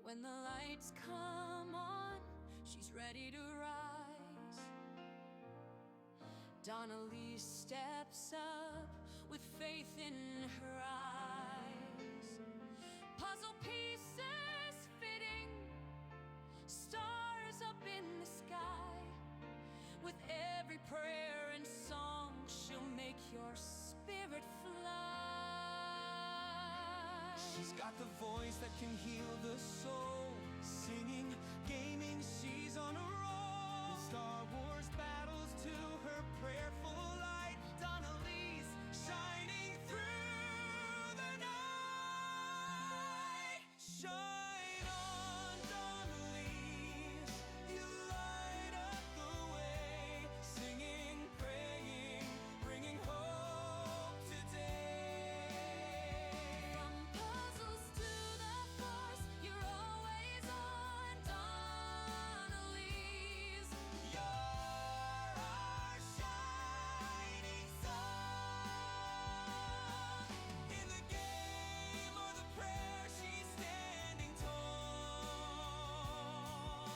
When the lights come on, she's ready to rise. Donnelly steps up with faith in her eyes. Puzzle pieces fitting, stars up in the sky. With every prayer and song, she'll make your spirit fly. She's got the voice that can heal the soul. Singing, gaming, she's on a roll. Star Wars battles to her prayerful light. Donnelly's shining through the night. Shine on, Donnelly's, you light up the way. Singing, praying, bringing hope today. From puzzles to the force, you're always on. Donnelly's, You're our shining star. In the game or the prayer, she's standing tall.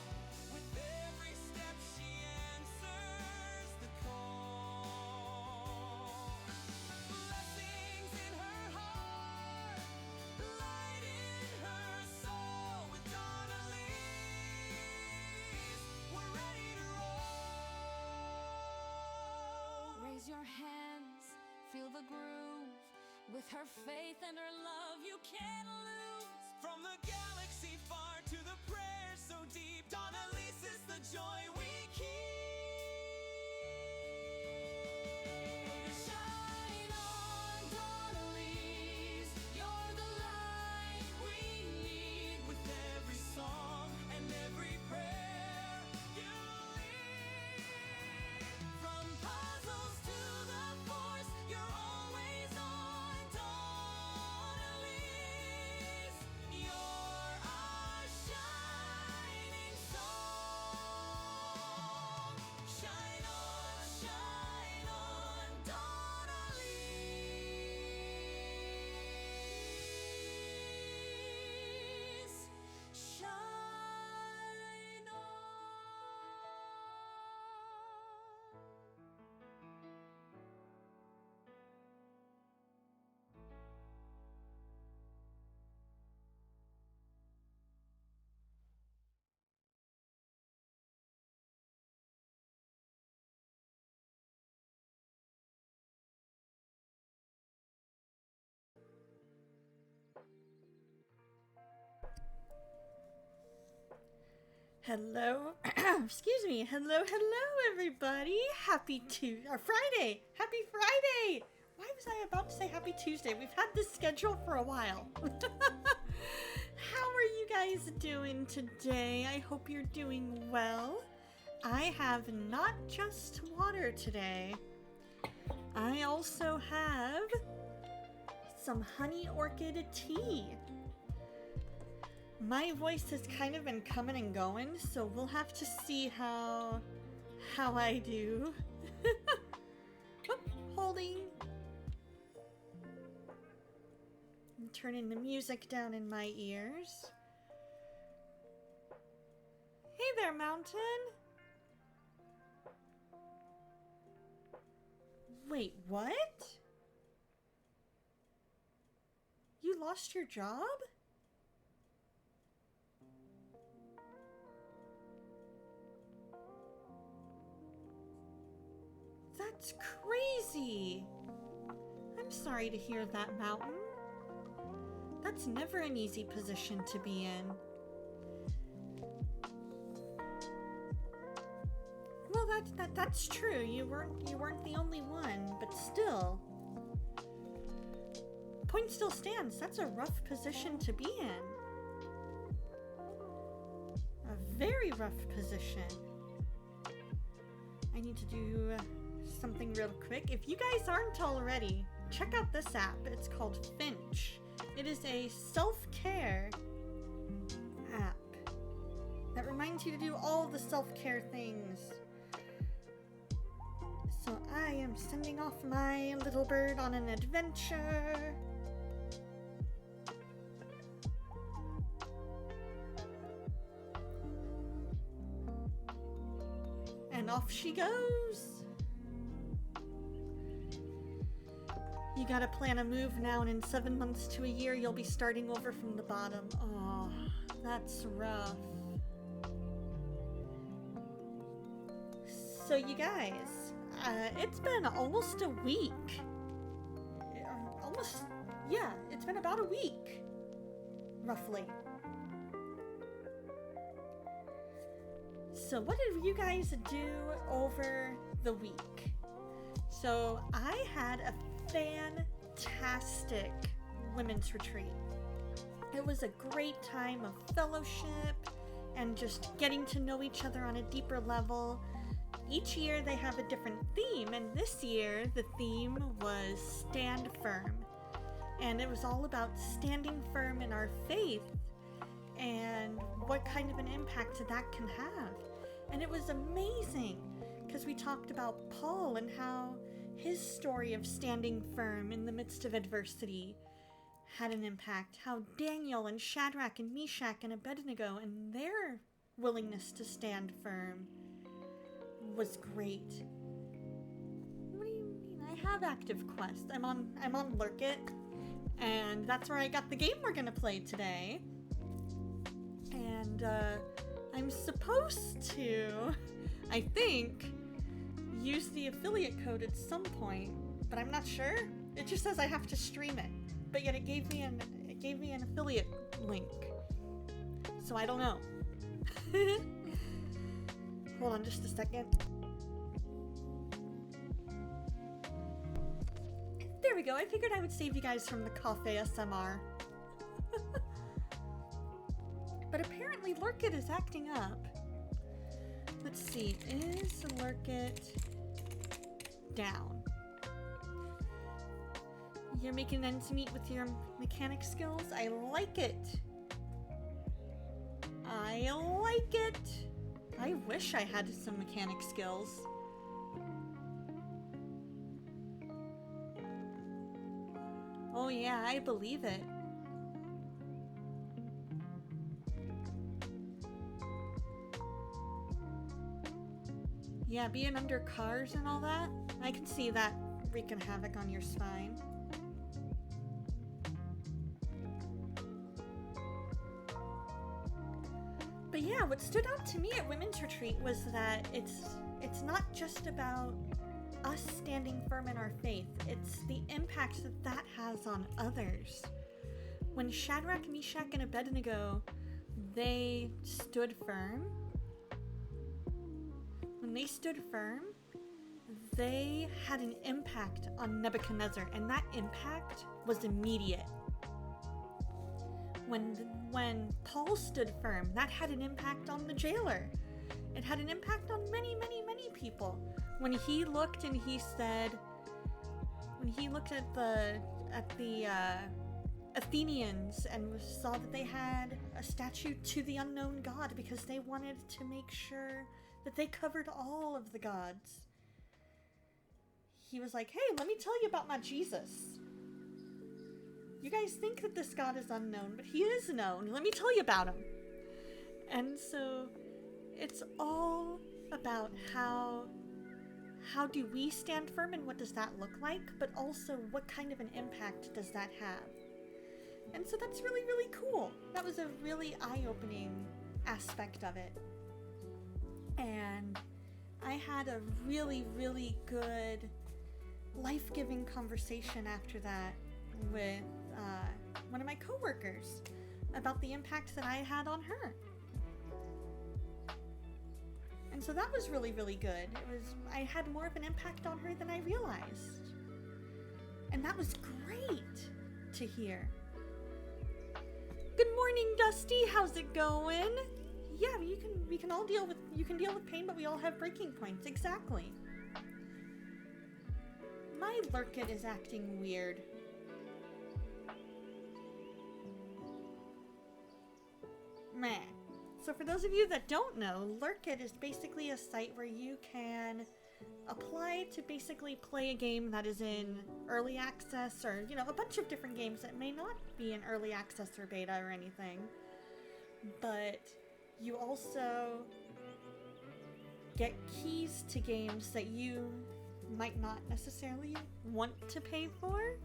With every step, she answers the call. Blessings in her heart, light in her soul. With Donnelly's, we're ready to roll. raise your hands, feel the groove. With her faith and her love, you can't lose. From the galaxy far to the prayers so deep, Donnelly's is the joy we keep. Shine on, Donnelly's, you're the light we need. With every song and every prayer, you lead. From puzzles to the force, you're always on. Donnelly's, you're our shining song. Shine on, Donnelly's. Shine on. Hello, excuse me. Hello, everybody. Happy Friday. Happy Friday. Why was I about to say Happy Tuesday? We've had this schedule for a while. How are you guys doing today? I hope you're doing well. I have not just water today. I also have some honey orchid tea. My voice has kind of been coming and going, so we'll have to see how I do. Oop, holding. I'm turning the music down in my ears. Hey there, Mountain. Wait, what? You lost your job? That's crazy. I'm sorry to hear that, Mountain. That's never an easy position to be in. Well, that's true. You weren't the only one, but still. Point still stands. That's a rough position to be in. A very rough position. I need to do something real quick. If you guys aren't already, check out this app. It's called Finch. It is a self-care app that reminds you to do all the self-care things. So I am sending off my little bird on an adventure. And off she goes. You gotta plan a move now, and in 7 months to a year, you'll be starting over from the bottom. Oh, that's rough. So you guys, it's been almost a week. It's been about a week, roughly. So what did you guys do over the week? So I had a fantastic women's retreat. It was a great time of fellowship and just getting to know each other on a deeper level. Each year they have a different theme, and this year the theme was Stand Firm. And it was all about standing firm in our faith and what kind of an impact that can have. And it was amazing because we talked about Paul and how his story of standing firm in the midst of adversity had an impact. How Daniel and Shadrach and Meshach and Abednego and their willingness to stand firm was great. What do you mean? I have active quests. I'm on Lurk It, and that's where I got the game we're gonna play today. And I'm supposed to, I think, use the affiliate code at some point, but I'm not sure. It just says I have to stream it, but yet it gave me an affiliate link, so I don't know. Hold on just a second. There we go. I figured I would save you guys from the cough ASMR. But apparently Lurk It is acting up. Let's see, is Lurk It down? You're making ends meet with your mechanic skills? I like it. I like it. I wish I had some mechanic skills. Oh yeah, I believe it. Yeah, being under cars and all that, I can see that wreaking havoc on your spine. But yeah, what stood out to me at Women's Retreat was that it's not just about us standing firm in our faith, it's the impact that has on others. When Shadrach, Meshach, and Abednego, they stood firm, they had an impact on Nebuchadnezzar, and that impact was immediate. When Paul stood firm, that had an impact on the jailer. It had an impact on many, many, many people. When he looked and he said, when he looked at the Athenians and saw that they had a statue to the unknown god because they wanted to make sure that they covered all of the gods. He was like, hey, let me tell you about my Jesus. You guys think that this god is unknown, but he is known. Let me tell you about him. And so it's all about how do we stand firm and what does that look like, but also what kind of an impact does that have. And so that's really, really cool. That was a really eye-opening aspect of it. And I had a really, really good life-giving conversation after that with one of my coworkers about the impact that I had on her. And so that was really, really good. I had more of an impact on her than I realized. And that was great to hear. Good morning, Dusty. How's it going? Yeah, we can all deal with pain, but we all have breaking points. Exactly. My Lurk It is acting weird. Meh. So for those of you that don't know, Lurk It is basically a site where you can apply to basically play a game that is in early access, or, you know, a bunch of different games that may not be in early access or beta or anything. But you also get keys to games that you might not necessarily want to pay for.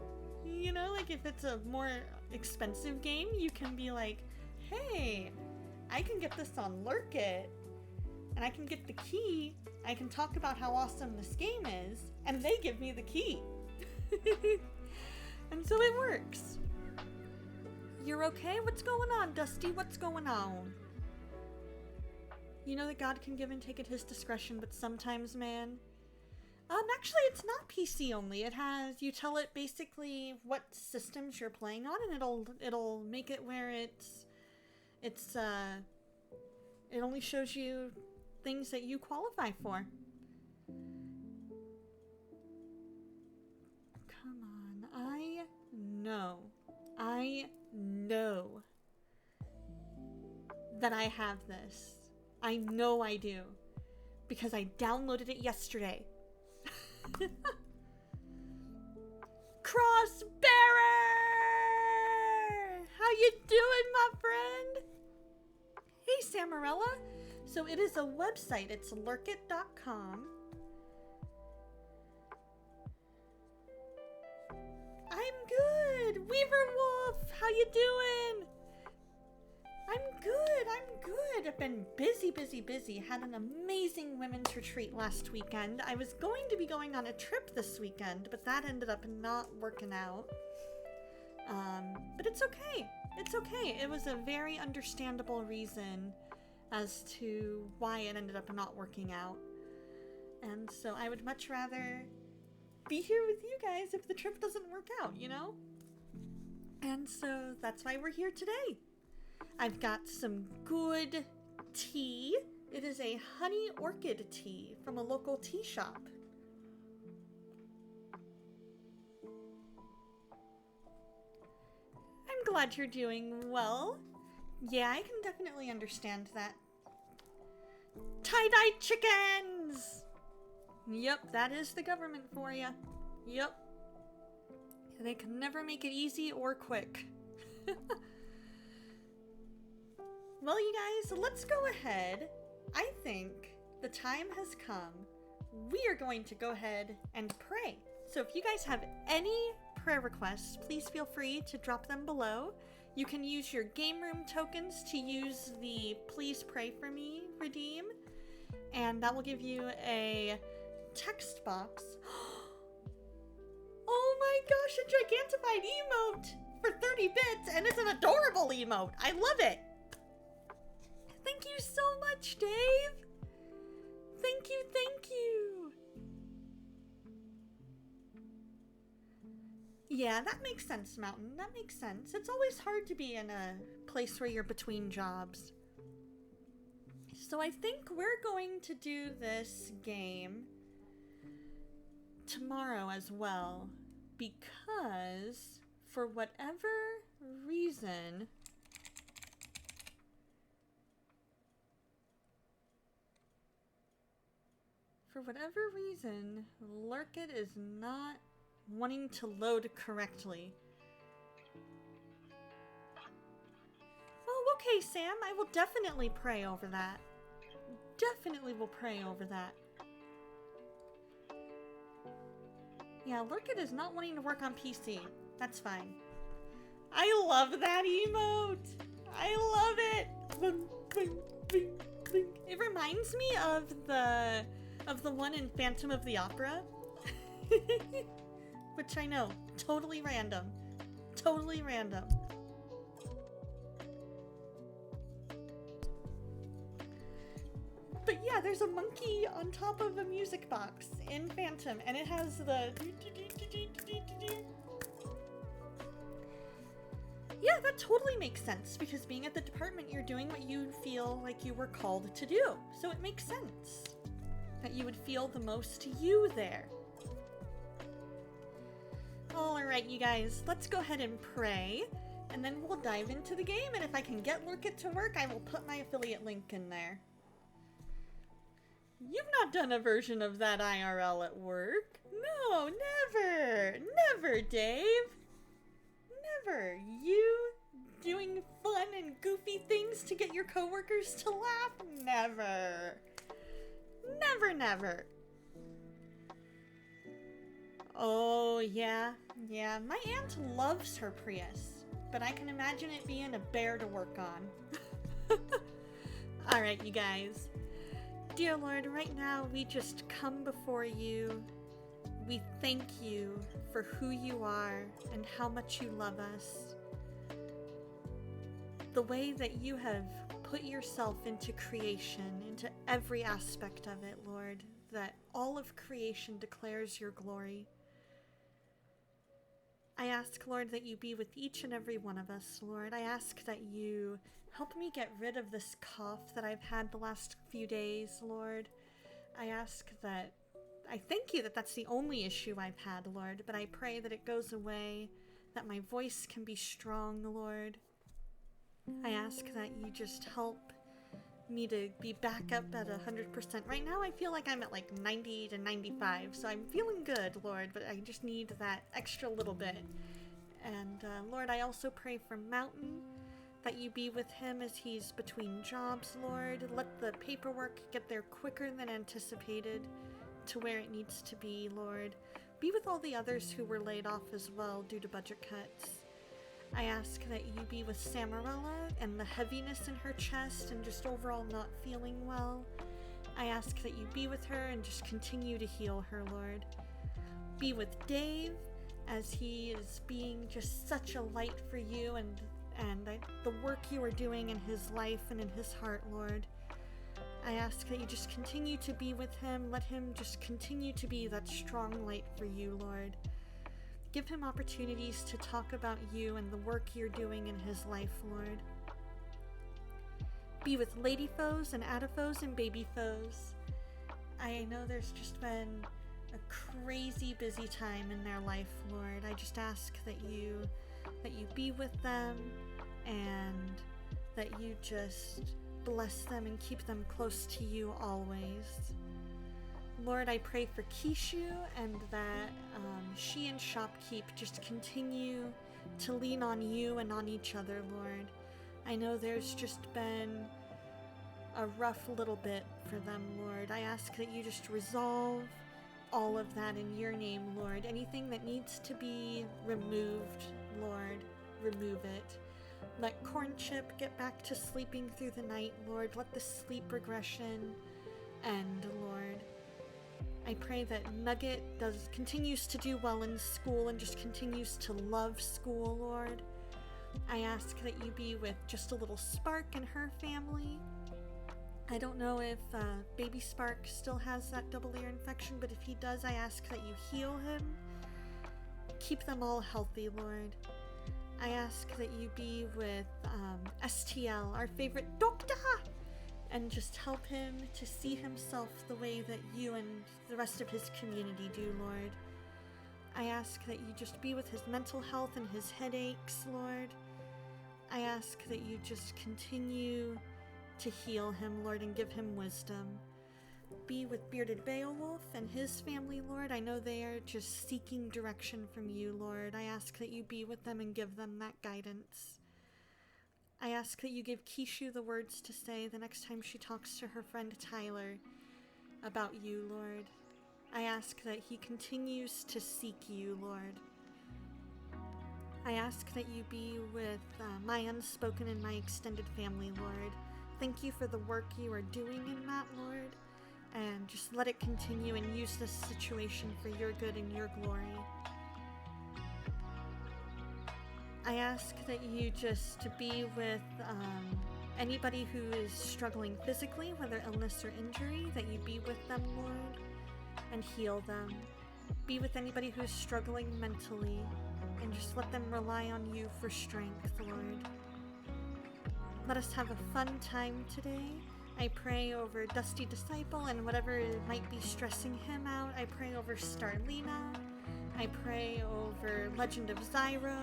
You know, like if it's a more expensive game, you can be like, hey, I can get this on Lurkit, and I can get the key, I can talk about how awesome this game is, and they give me the key. And so it works. You're okay? What's going on, Dusty? What's going on? You know that God can give and take at his discretion, but sometimes, man... actually, it's not PC only. It has, you tell it basically what systems you're playing on, and it'll make it where it only shows you things that you qualify for. Come on, I know that I have this. I know I do, because I downloaded it yesterday. Crossbearer! How you doing, my friend? Hey, Samarella. So it is a website. It's lurkit.com. I'm good. Weaver Wolf, how you doing? I'm good. I've been busy. Had an amazing women's retreat last weekend. I was going to be going on a trip this weekend, but that ended up not working out. But it's okay. It's okay. It was a very understandable reason as to why it ended up not working out. And so I would much rather be here with you guys if the trip doesn't work out, you know? And so that's why we're here today. I've got some good tea. It is a honey orchid tea from a local tea shop. I'm glad you're doing well. Yeah, I can definitely understand that. Tie-dye chickens! Yep, that is the government for you. Yep. They can never make it easy or quick. Well, you guys, let's go ahead. I think the time has come. We are going to go ahead and pray. So if you guys have any prayer requests, please feel free to drop them below. You can use your game room tokens to use the Please Pray For Me redeem, and that will give you a text box. Oh my gosh, a gigantified emote for 30 bits, and it's an adorable emote. I love it. Thank you so much, Dave. Thank you. Yeah, that makes sense, Mountain. That makes sense. It's always hard to be in a place where you're between jobs. So I think we're going to do this game tomorrow as well, because for whatever reason... Lurkit is not wanting to load correctly. Oh, okay, Sam. I will definitely pray over that. Definitely will pray over that. Yeah, Lurkit is not wanting to work on PC. That's fine. I love that emote! I love it! It reminds me of the one in Phantom of the Opera. Which I know, totally random. Totally random. But yeah, there's a monkey on top of a music box in Phantom, and it has the... Yeah, that totally makes sense, because being at the department, you're doing what you feel like you were called to do. So it makes sense that you would feel the most you there. Alright, you guys, let's go ahead and pray, and then we'll dive into the game, and if I can get Lurkit to work, I will put my affiliate link in there. You've not done a version of that IRL at work? No, never! Never, Dave! Never! You doing fun and goofy things to get your coworkers to laugh? Never! Never, never. Oh, yeah. My aunt loves her Prius, but I can imagine it being a bear to work on. Alright, you guys. Dear Lord, right now we just come before you. We thank you for who you are and how much you love us. The way that you have put yourself into creation, into every aspect of it, Lord, that all of creation declares your glory. I ask, Lord, that you be with each and every one of us, Lord. I ask that you help me get rid of this cough that I've had the last few days, Lord. I thank you that that's the only issue I've had, Lord, but I pray that it goes away, that my voice can be strong, Lord. I ask that you just help me to be back up at 100%. Right now I feel like I'm at like 90 to 95, so I'm feeling good, Lord, but I just need that extra little bit. And Lord, I also pray for Mountain, that you be with him as he's between jobs, Lord. Let the paperwork get there quicker than anticipated to where it needs to be, Lord. Be with all the others who were laid off as well due to budget cuts. I ask that you be with Samarella and the heaviness in her chest and just overall not feeling well. I ask that you be with her and just continue to heal her, Lord. Be with Dave as he is being just such a light for you and the work you are doing in his life and in his heart, Lord. I ask that you just continue to be with him. Let him just continue to be that strong light for you, Lord. Give him opportunities to talk about you and the work you're doing in his life, Lord. Be with Lady Foes and Adaphos and Baby Foes. I know there's just been a crazy busy time in their life, Lord. I just ask that you be with them and that you just bless them and keep them close to you always. Lord, I pray for Kishu and that she and Shopkeep just continue to lean on you and on each other, Lord. I know there's just been a rough little bit for them, Lord. I ask that you just resolve all of that in your name, Lord. Anything that needs to be removed, Lord, remove it. Let Cornchip get back to sleeping through the night, Lord. Let the sleep regression end, Lord. I pray that Nugget continues to do well in school and just continues to love school, Lord. I ask that you be with just a little Spark and her family. I don't know if baby Spark still has that double ear infection, but if he does, I ask that you heal him. Keep them all healthy, Lord. I ask that you be with STL, our favorite doctor, and just help him to see himself the way that you and the rest of his community do, Lord. I ask that you just be with his mental health and his headaches, Lord. I ask that you just continue to heal him, Lord, and give him wisdom. Be with Bearded Beowulf and his family, Lord. I know they are just seeking direction from you, Lord. I ask that you be with them and give them that guidance. I ask that you give Kishu the words to say the next time she talks to her friend Tyler about you, Lord. I ask that he continues to seek you, Lord. I ask that you be with my unspoken and my extended family, Lord. Thank you for the work you are doing in that, Lord. And just let it continue and use this situation for your good and your glory. I ask that you just be with anybody who is struggling physically, whether illness or injury, that you be with them, Lord, and heal them. Be with anybody who's struggling mentally, and just let them rely on you for strength, Lord. Let us have a fun time today. I pray over Dusty Disciple and whatever might be stressing him out. I pray over Starlina. I pray over Legend of Zyro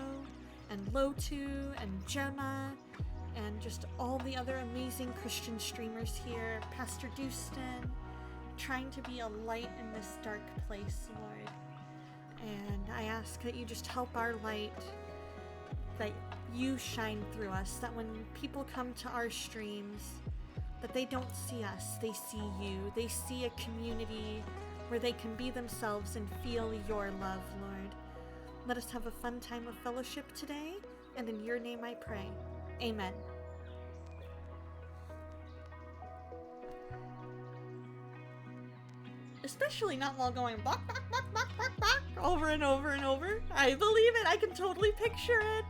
and Lotu and Gemma and just all the other amazing Christian streamers here. Pastor Dustin, trying to be a light in this dark place, Lord. And I ask that you just help our light, that you shine through us, that when people come to our streams, that they don't see us, they see you. They see a community where they can be themselves and feel your love, Lord. Let us have a fun time of fellowship today, and in your name I pray. Amen. Especially not while going bok, bok, bok, bok, bok, bok, over and over and over. I believe it. I can totally picture it.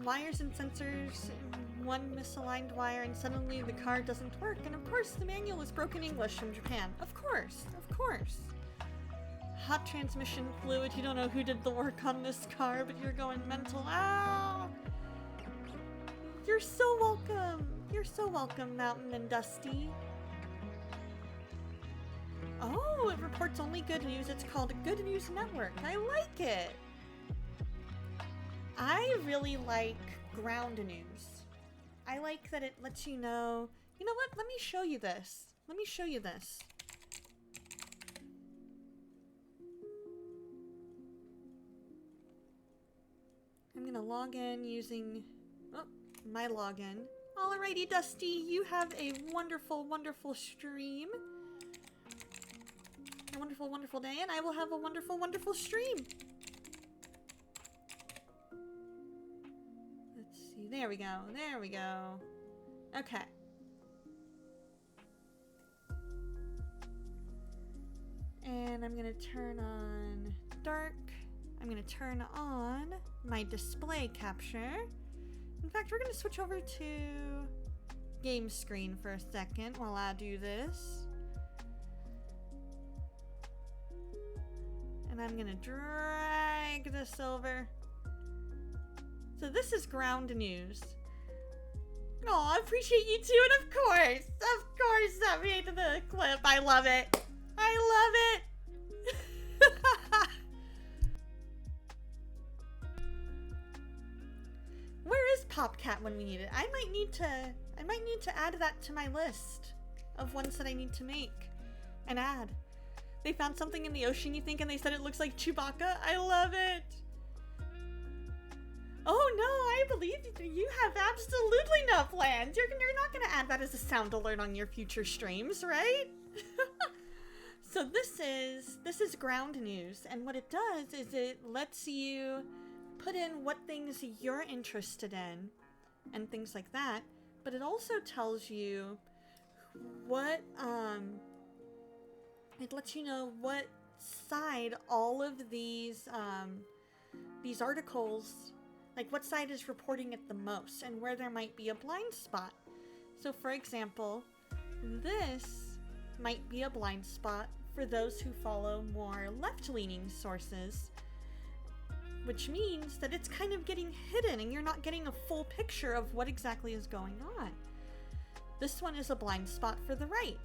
Wires and sensors, one misaligned wire, and suddenly the car doesn't work. And of course, the manual is broken English from Japan. Of course. Hot transmission fluid. You don't know who did the work on this car, but you're going mental. Ow! You're so welcome. You're so welcome, Mountain and Dusty. Oh, it reports only good news. It's called Good News Network. I like it. I really like ground news. I like that it lets you know. You know what? Let me show you this. I'm gonna log in using my login. Alrighty, Dusty, you have a wonderful, wonderful stream. A wonderful, wonderful day, and I will have a wonderful, wonderful stream. Let's see. There we go. Okay. And I'm gonna turn on dark. I'm gonna turn on my display capture. In fact, we're going to switch over to game screen for a second while I do this. And I'm going to drag this over. So this is ground news. Oh, I appreciate you too, and of course, that made the clip. I love it. Where is Popcat when we need it? I might need to add that to my list of ones that I need to make and add. They found something in the ocean, you think, and they said it looks like Chewbacca? I love it! Oh no, I believe you have absolutely no plans. You're not gonna add that as a sound alert on your future streams, right? So this is ground news, and what it does is it lets you put in what things you're interested in and things like that, but it also tells you what it lets you know what side all of these articles, like what side is reporting it the most and where there might be a blind spot. So for example, this might be a blind spot for those who follow more left-leaning sources, which means that it's kind of getting hidden and you're not getting a full picture of what exactly is going on. This one is a blind spot for the right.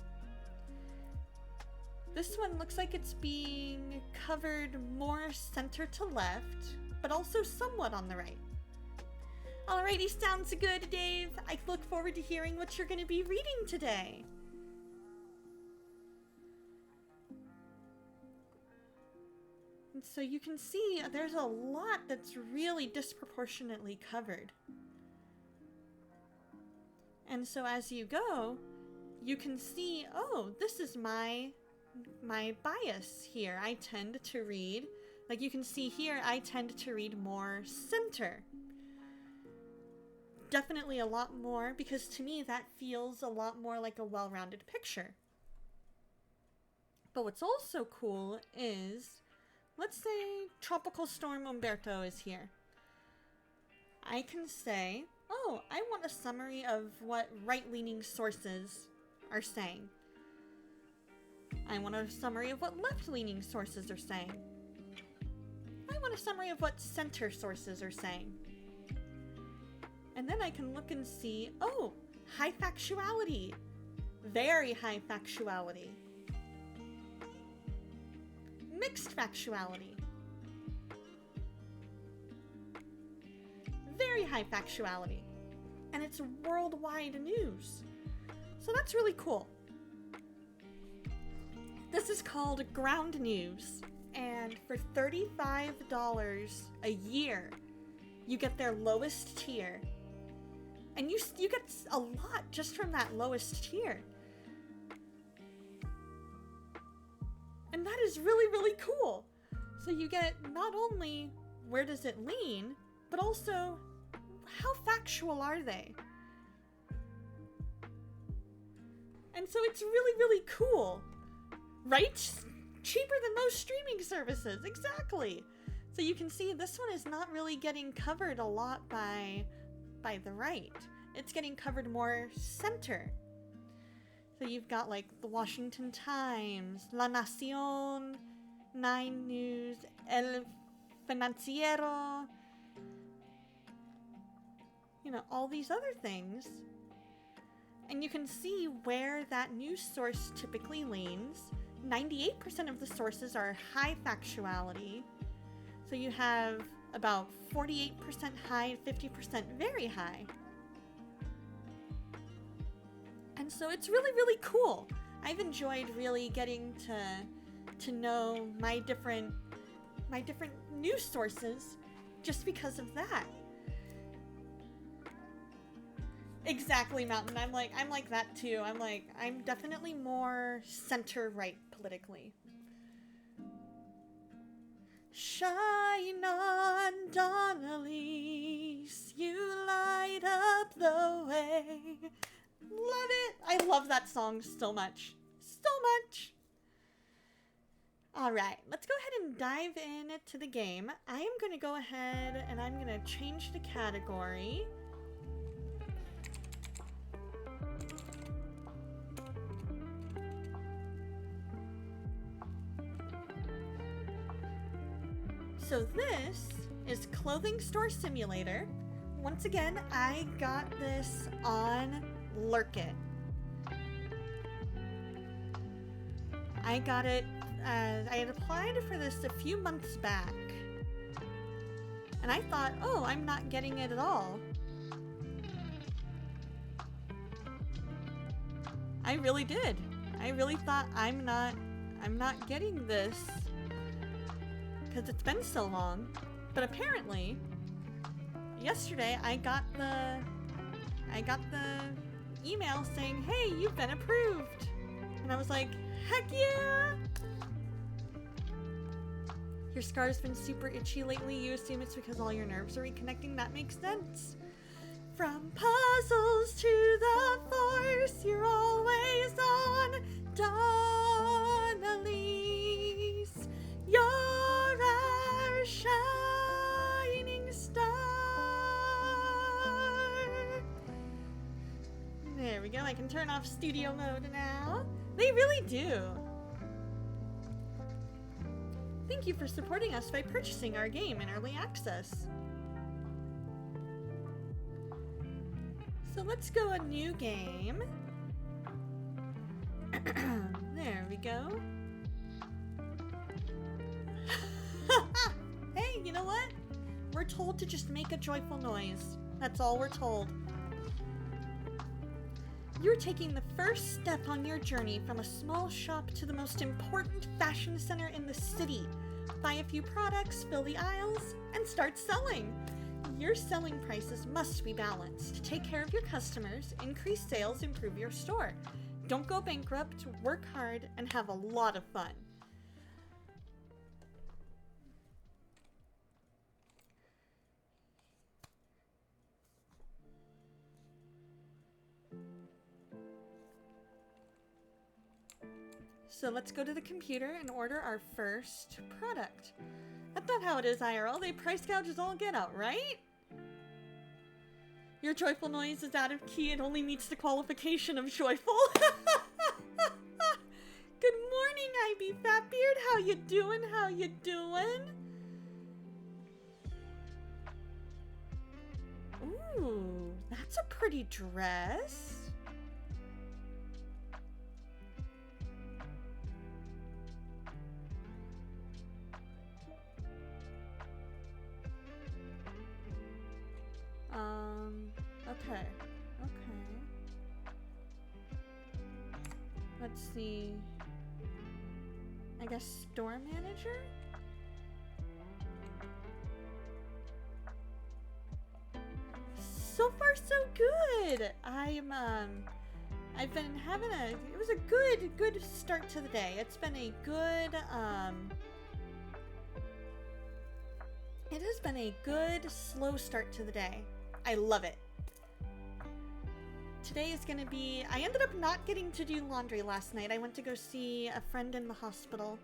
This one looks like it's being covered more center to left, but also somewhat on the right. Alrighty, sounds good, Dave. I look forward to hearing what you're going to be reading today. And so you can see there's a lot that's really disproportionately covered. And so as you go, you can see, oh, this is my bias here. I tend to read, like you can see here, I tend to read more center. Definitely a lot more, because to me that feels a lot more like a well-rounded picture. But what's also cool is, let's say Tropical Storm Umberto is here. I can say, oh, I want a summary of what right-leaning sources are saying. I want a summary of what left-leaning sources are saying. I want a summary of what center sources are saying. And then I can look and see, oh, high factuality. Very high factuality. Mixed factuality. Very high factuality. And it's worldwide news. So that's really cool. This is called Ground News. And for $35 a year, you get their lowest tier. And you get a lot just from that lowest tier. And that is really, really cool. So you get not only where does it lean, but also how factual are they? And so it's really, really cool. Right? Cheaper than most streaming services. Exactly. So you can see this one is not really getting covered a lot by the right. It's getting covered more center. So you've got like the Washington Times, La Nación, Nine News, El Financiero, you know, all these other things. And you can see where that news source typically leans. 98% of the sources are high factuality. So you have about 48% high, 50% very high. And so it's really, really cool. I've enjoyed really getting to know my different news sources just because of that. Exactly, Mountain. I'm like that too. I'm definitely more center-right politically. Shine on, Donnelly's, you light up the way. Love it. I love that song so much. So much. Alright, let's go ahead and dive into the game. I am going to go ahead and I'm going to change the category. So this is Clothing Store Simulator. Once again, I got this on Lurkit. I got it, I had applied for this a few months back. And I thought, oh, I'm not getting it at all. I really did. I really thought I'm not getting this because it's been so long. But apparently, yesterday I got the email saying, hey, you've been approved. And I was like, heck yeah! Your scar's been super itchy lately. You assume it's because all your nerves are reconnecting. That makes sense. From puzzles to the force, you're always on Donnelly's. You're our shining star. There we go. I can turn off studio mode now. They really do. Thank you for supporting us by purchasing our game in early access. So let's go a new game. There we go. Hey, you know what? We're told to just make a joyful noise. That's all we're told. You're taking the first step on your journey from a small shop to the most important fashion center in the city. Buy a few products, fill the aisles, and start selling. Your selling prices must be balanced. Take care of your customers, increase sales, improve your store. Don't go bankrupt, work hard, and have a lot of fun. So let's go to the computer and order our first product. That's not how it is, IRL. They price gouge as all get out, right? Your joyful noise is out of key. It only meets the qualification of joyful. Good morning, IB Fatbeard. How you doing? How you doing? Ooh, that's a pretty dress. Okay. Let's see. I guess store manager? far so good. I've been having it was a good start to the day. It's been a good, it has been a good, slow start to the day. I love it. Today is gonna be, I ended up not getting to do laundry last night. I went to go see a friend in the hospital,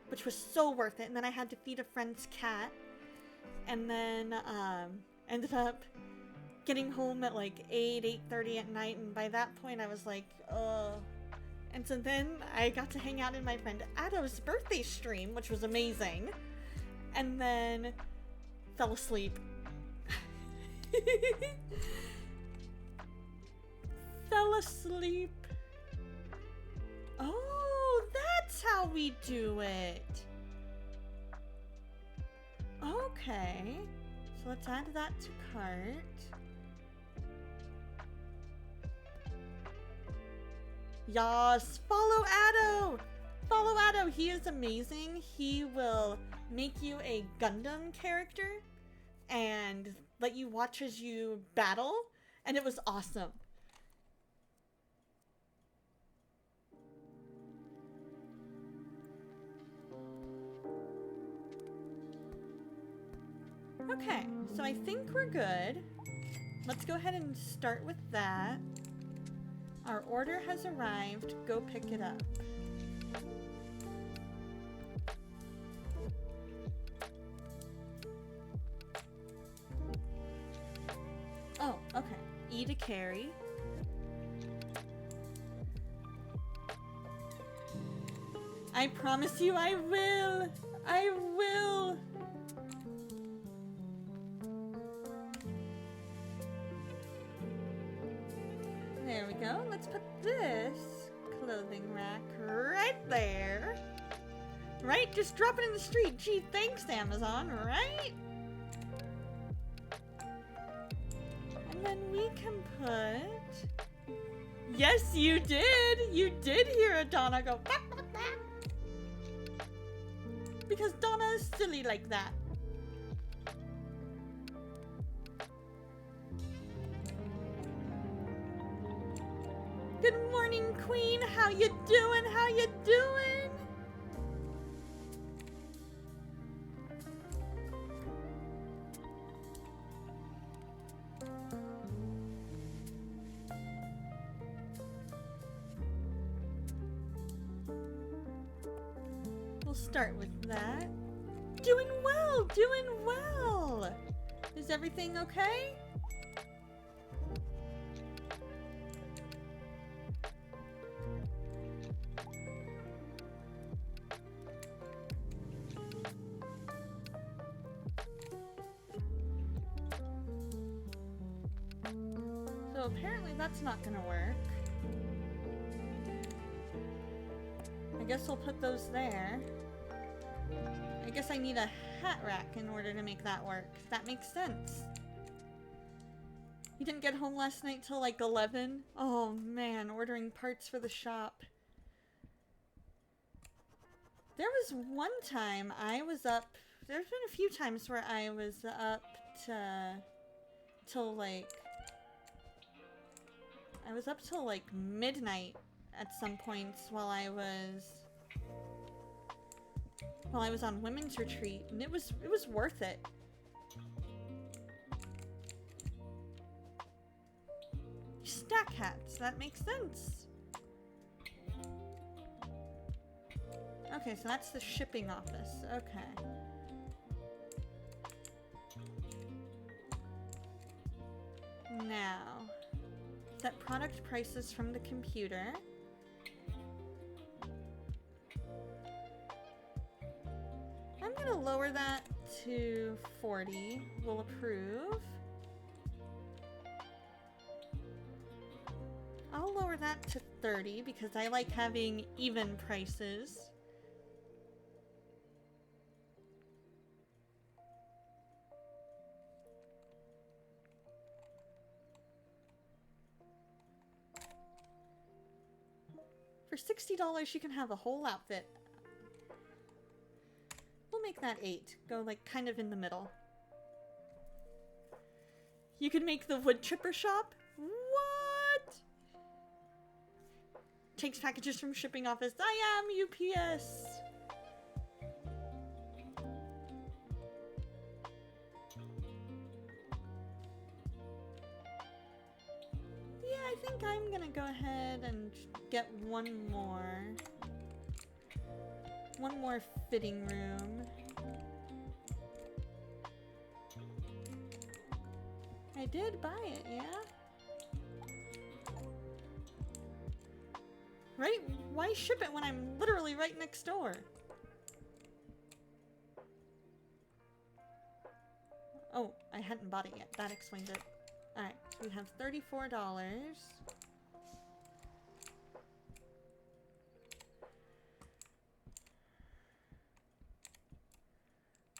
which was so worth it. And then I had to feed a friend's cat. And then, ended up getting home at like 8:30 at night. And by that point I was like, ugh. And so then I got to hang out in my friend Addo's birthday stream, which was amazing. And then fell asleep. Fell asleep. Oh, that's how we do it. Okay. So let's add that to cart. Yas, follow Addo! Follow Addo, he is amazing. He will make you a Gundam character and let you watch as you battle, and it was awesome. Okay, so I think we're good. Let's go ahead and start with that. Our order has arrived. Go pick it up. Oh, okay. E to carry. I promise you I will. I will. There we go. Let's put this clothing rack right there. Right? Just drop it in the street. Gee, thanks, Amazon, right? And then we can put... Yes, you did! You did hear a Donna go... Bah, bah, bah. Because Donna is silly like that. Good morning, Queen. How you doing? How you doing? We'll start with that. Doing well, doing well. Is everything okay? So apparently that's not gonna work. I guess we'll put those there. I guess I need a hat rack in order to make that work. That makes sense. You didn't get home last night till like 11? Oh man, ordering parts for the shop. There was one time I was up, there's been a few times where I was up till like, I was up till like midnight at some points while I was on women's retreat, and it was worth it. Stack hats, that makes sense. Okay, so that's the shipping office. Okay. Now, set product prices from the computer. I'm gonna lower that to 40. We'll approve. I'll lower that to 30 because I like having even prices. For $60, you can have a whole outfit. We'll make that 8. Go like kind of in the middle. You could make the wood chipper shop? What? Takes packages from shipping office. I am UPS. Yeah, I think I'm gonna go ahead and get one more fitting room. I did buy it, yeah? Right? Why ship it when I'm literally right next door? Oh, I hadn't bought it yet. That explains it. Alright, so we have $34.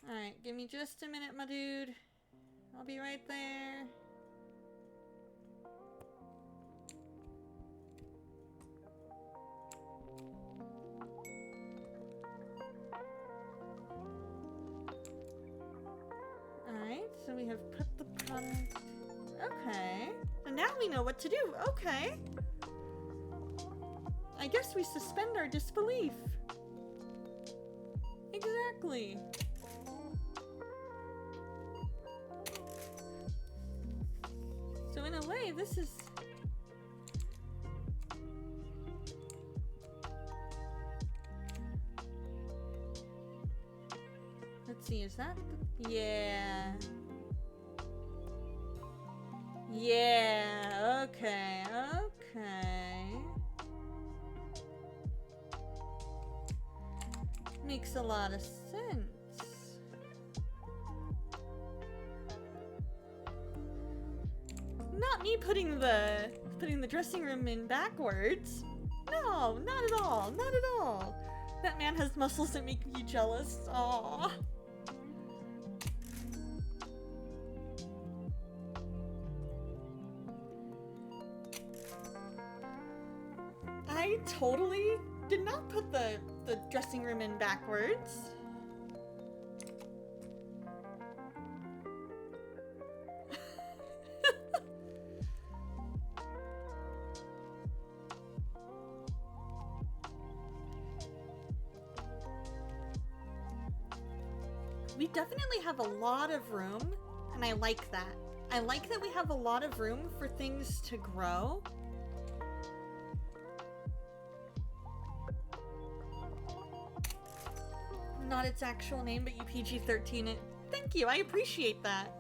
Alright, give me just a minute, my dude. I'll be right there. Alright, so we have put the product... Okay. And now we know what to do. Okay. I guess we suspend our disbelief. Exactly. So in a way, this is... Let's see, is that... Yeah. Yeah, okay, okay. Makes a lot of sense. Not me putting the dressing room in backwards. No, not at all, not at all. That man has muscles that make me jealous. Aww. I totally did not put the dressing room in backwards. We definitely have a lot of room, and I like that. I like that we have a lot of room for things to grow. Not its actual name, but you PG-13 it. Thank you, I appreciate that.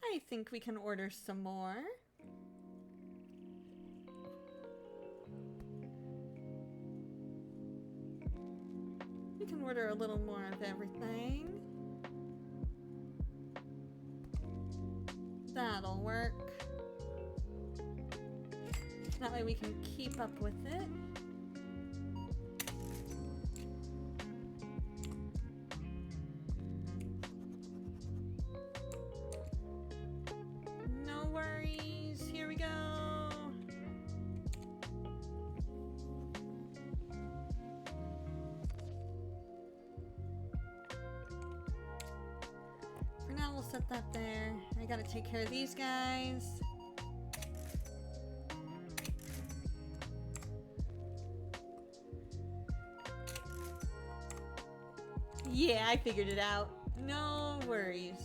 I think we can order some more. We can order a little more of everything. That'll work. That way we can keep up with it. No worries. Here we go. For now, we'll set that there. I gotta take care of these guys. Yeah, I figured it out. No worries.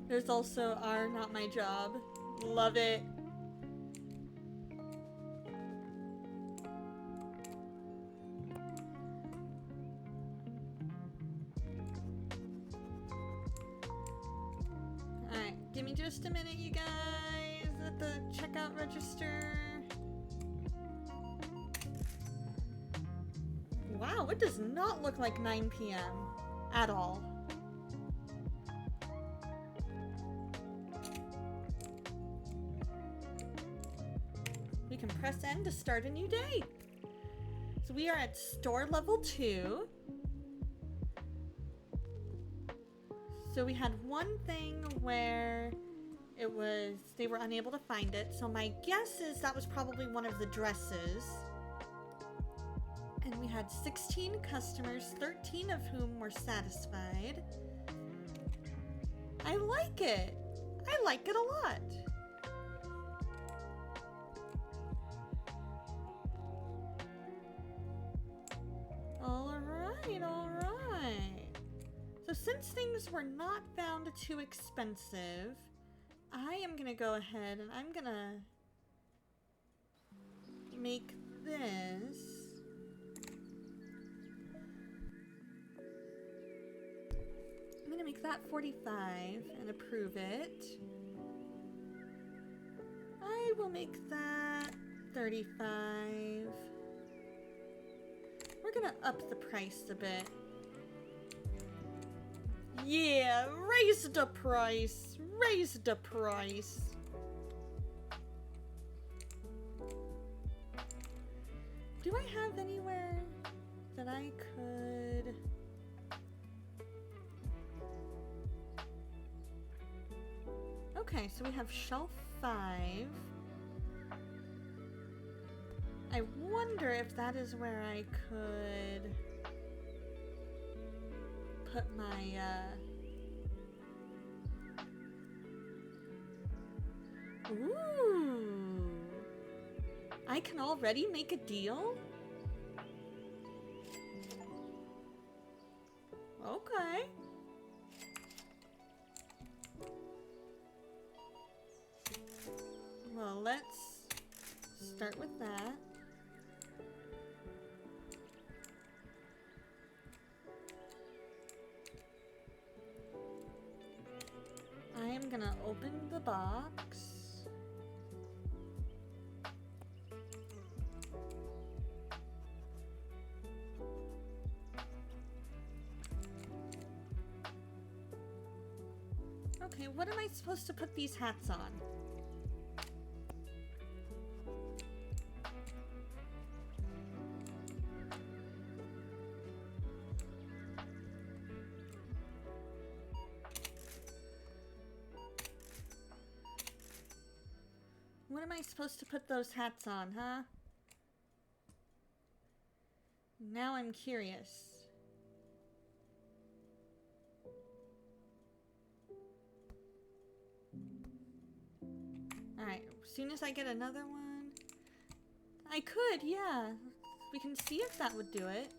There's also our Not My Job. Love it. Alright, give me just a minute, you guys, at the checkout register. Wow, it does not look like 9 p.m. at all. We can press N to start a new day. So we are at store level 2. So So we had one thing where it was, they were unable to find it. So my guess is that was probably one of the dresses. And we had 16 customers, 13 of whom were satisfied. I like it. I like it a lot. All right. So since things were not found too expensive, I am gonna go ahead and I'm gonna make this. I'm gonna make that 45 and approve it. I will make that 35. We're gonna up the price a bit. Yeah, raise the price. Raise the price. Do I have anywhere that I could... Okay, so we have shelf 5. I wonder if that is where I could put my, Ooh! I can already make a deal? Okay. Well, let's start with that. I am gonna open the box. Okay, what am I supposed to put these hats on? What am I supposed to put those hats on, huh? Now I'm curious. Alright, as soon as I get another one... I could, yeah. We can see if that would do it.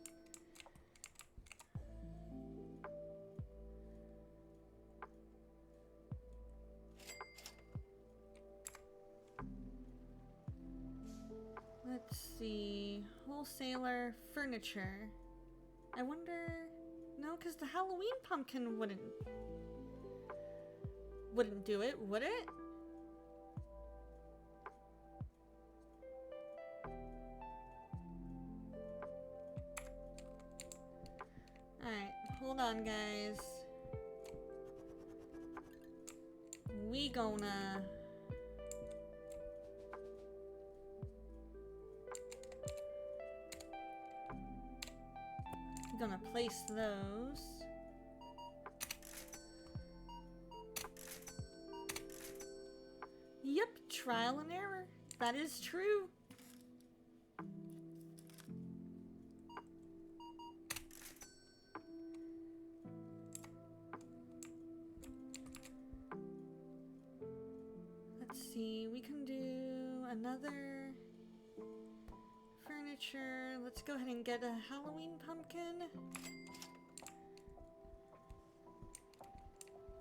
Let's see. Wholesaler furniture. I wonder... No, because the Halloween pumpkin wouldn't do it, would it? Alright, hold on, guys. We gonna... Gonna place those. Yep, trial and error. That is true. Let's see, we can do another furniture. Let's go ahead and get a Halloween pumpkin.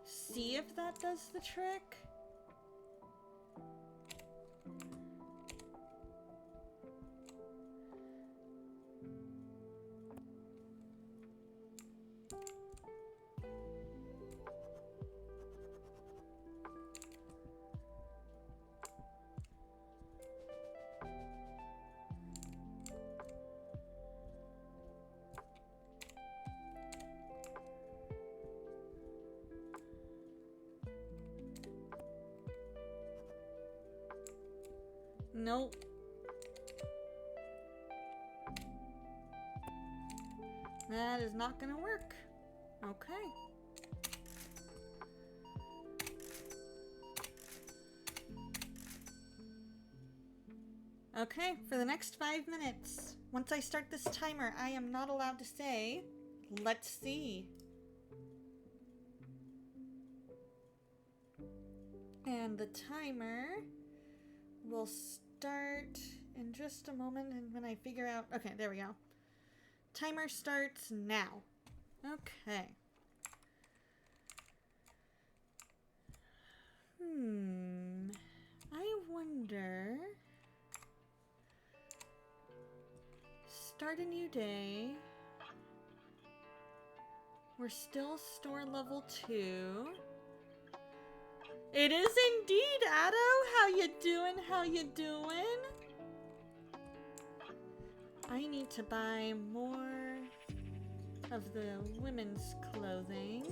See if that does the trick. Nope. That is not gonna work. Okay. Okay, for the next 5 minutes. Once I start this timer, I am not allowed to say, let's see. And the timer will start in just a moment, and when I figure out... Okay, there we go. Timer starts now. Okay. I wonder... Start a new day. We're still store level 2. It is indeed, Addo. How you doing? How you doing? I need to buy more of the women's clothing.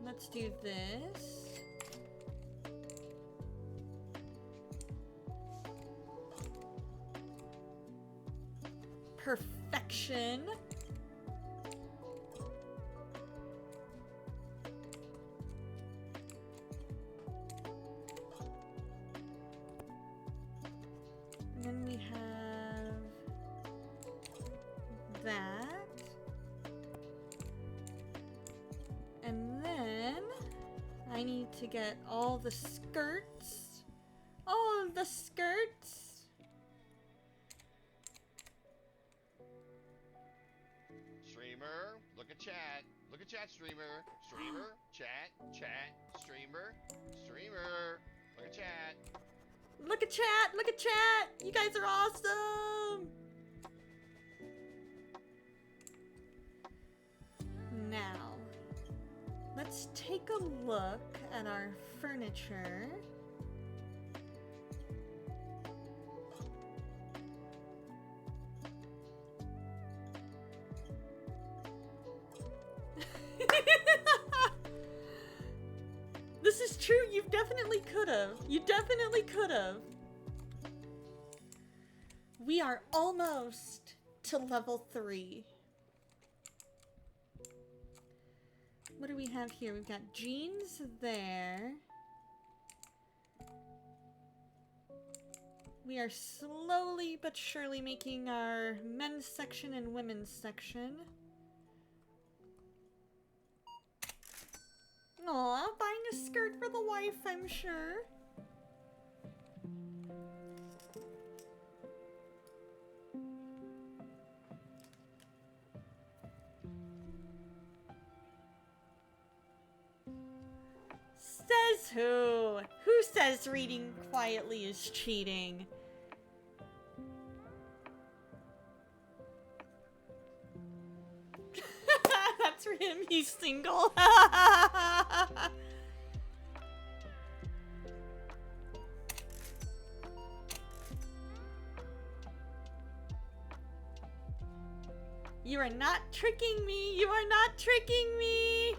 Let's do this. Perfection. And then we have that. And then I need to get all the skirts. All of the skirts. Streamer, look at chat. Look at chat, streamer. Streamer, chat, streamer, streamer. Look at chat. Look at chat, look at chat. You guys are awesome. Now, let's take a look at our furniture. This is true, you definitely could've. You definitely could've. We are almost to level 3. What do we have here? We've got jeans there. We are slowly but surely making our men's section and women's section. Aw, buying a skirt for the wife, I'm sure. Says who? Who says reading quietly is cheating? That's for him, he's single. You are not tricking me. You are not tricking me.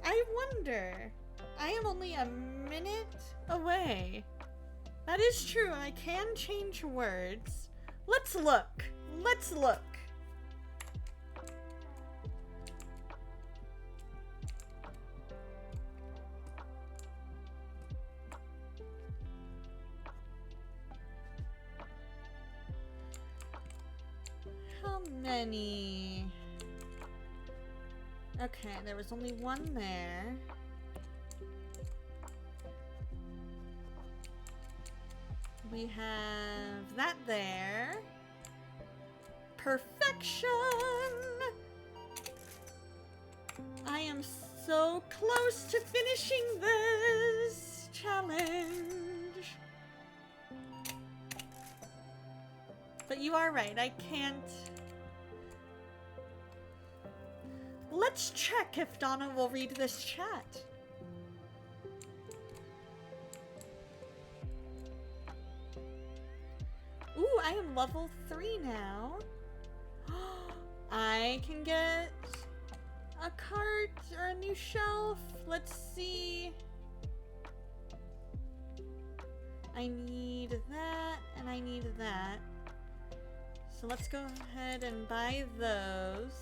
I wonder. I am only a minute away. That is true. I can change words. Let's look. Let's look. How many? Okay, there was only one there. We have that there. Perfection! I am so close to finishing this challenge. But you are right, I can't. Let's check if Donna will read this chat. Ooh, I am level 3 now. I can get a cart or a new shelf. Let's see. I need that and I need that. So let's go ahead and buy those.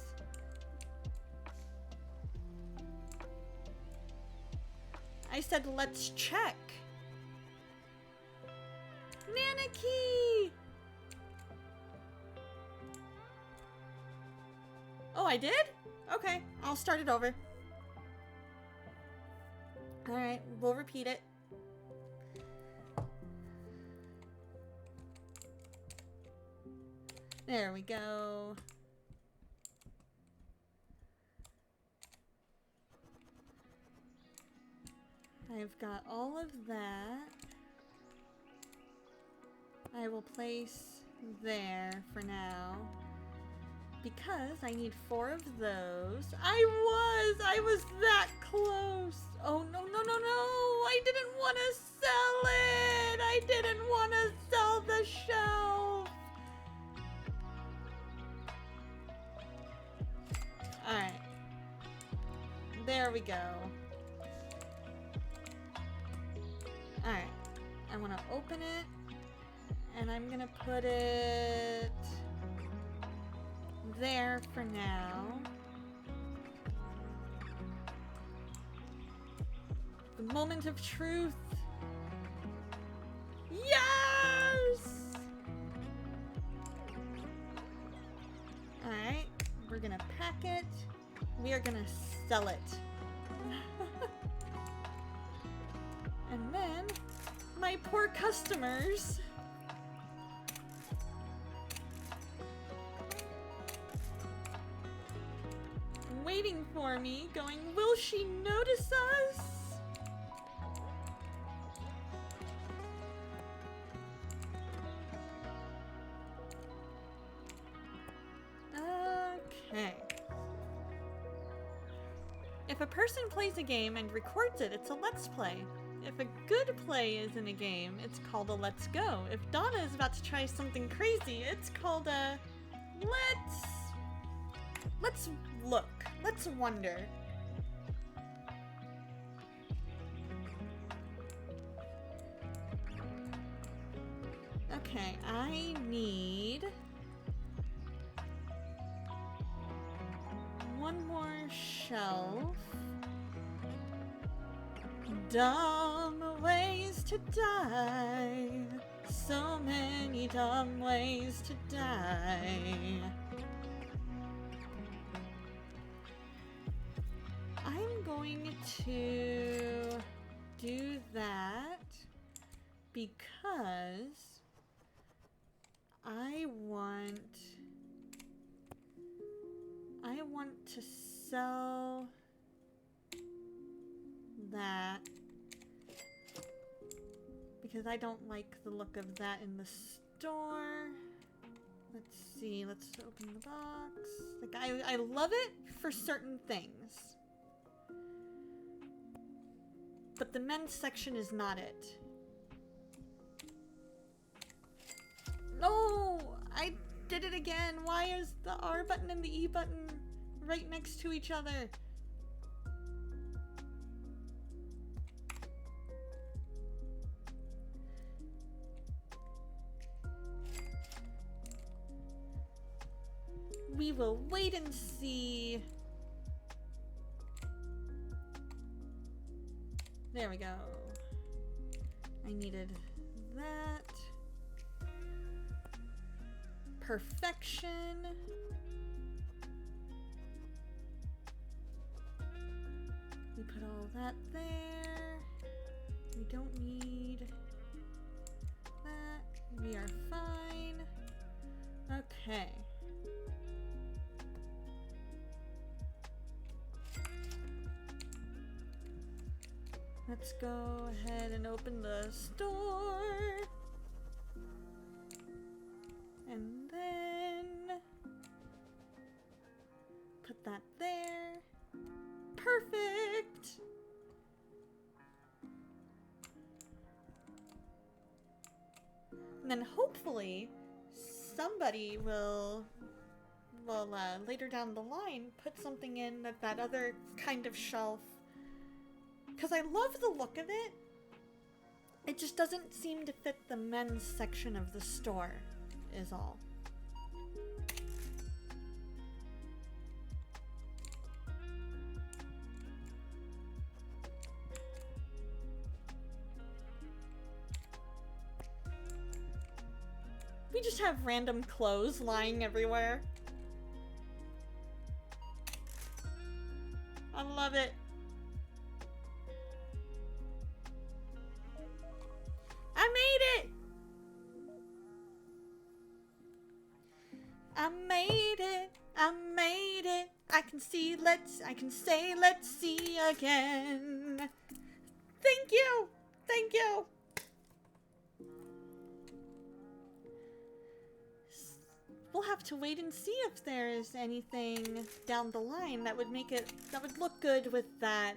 I said let's check. Nanaki! Oh, I did? Okay, I'll start it over. Alright, we'll repeat it. There we go. I've got all of that. I will place there for now. Because I need 4 of those. I was that close. Oh, no, no, no, no. I didn't want to sell it. I didn't want to sell the shelf. Alright. There we go. Alright. I want to open it. And I'm going to put it there for now. The moment of truth. Yes! Alright, we're gonna pack it. We are gonna sell it. And then, my poor customers. Waiting for me, going, will she notice us? Okay. If a person plays a game and records it, it's a let's play. If a good play is in a game, it's called a let's go. If Donna is about to try something crazy, it's called a let's look. Let's wonder. Okay, I need one more shelf. Dumb ways to die. So many dumb ways to die. I'm going to do that because I want to sell that because I don't like the look of that in the store. Let's see, let's open the box. Like I love it for certain things. But the men's section is not it. No! I did it again! Why is the R button and the E button right next to each other? We will wait and see. There we go. I needed that. Perfection. We put all that there. We don't need that. We are fine. Okay. Let's go ahead and open the store. And then put that there. Perfect! And then hopefully somebody will later down the line put something in that other kind of shelf. Because I love the look of it. It just doesn't seem to fit the men's section of the store, is all. We just have random clothes lying everywhere. I love it. I made it! I made it! I made it! I can say let's see again. Thank you! Thank you! We'll have to wait and see if there's anything down the line that would look good with that,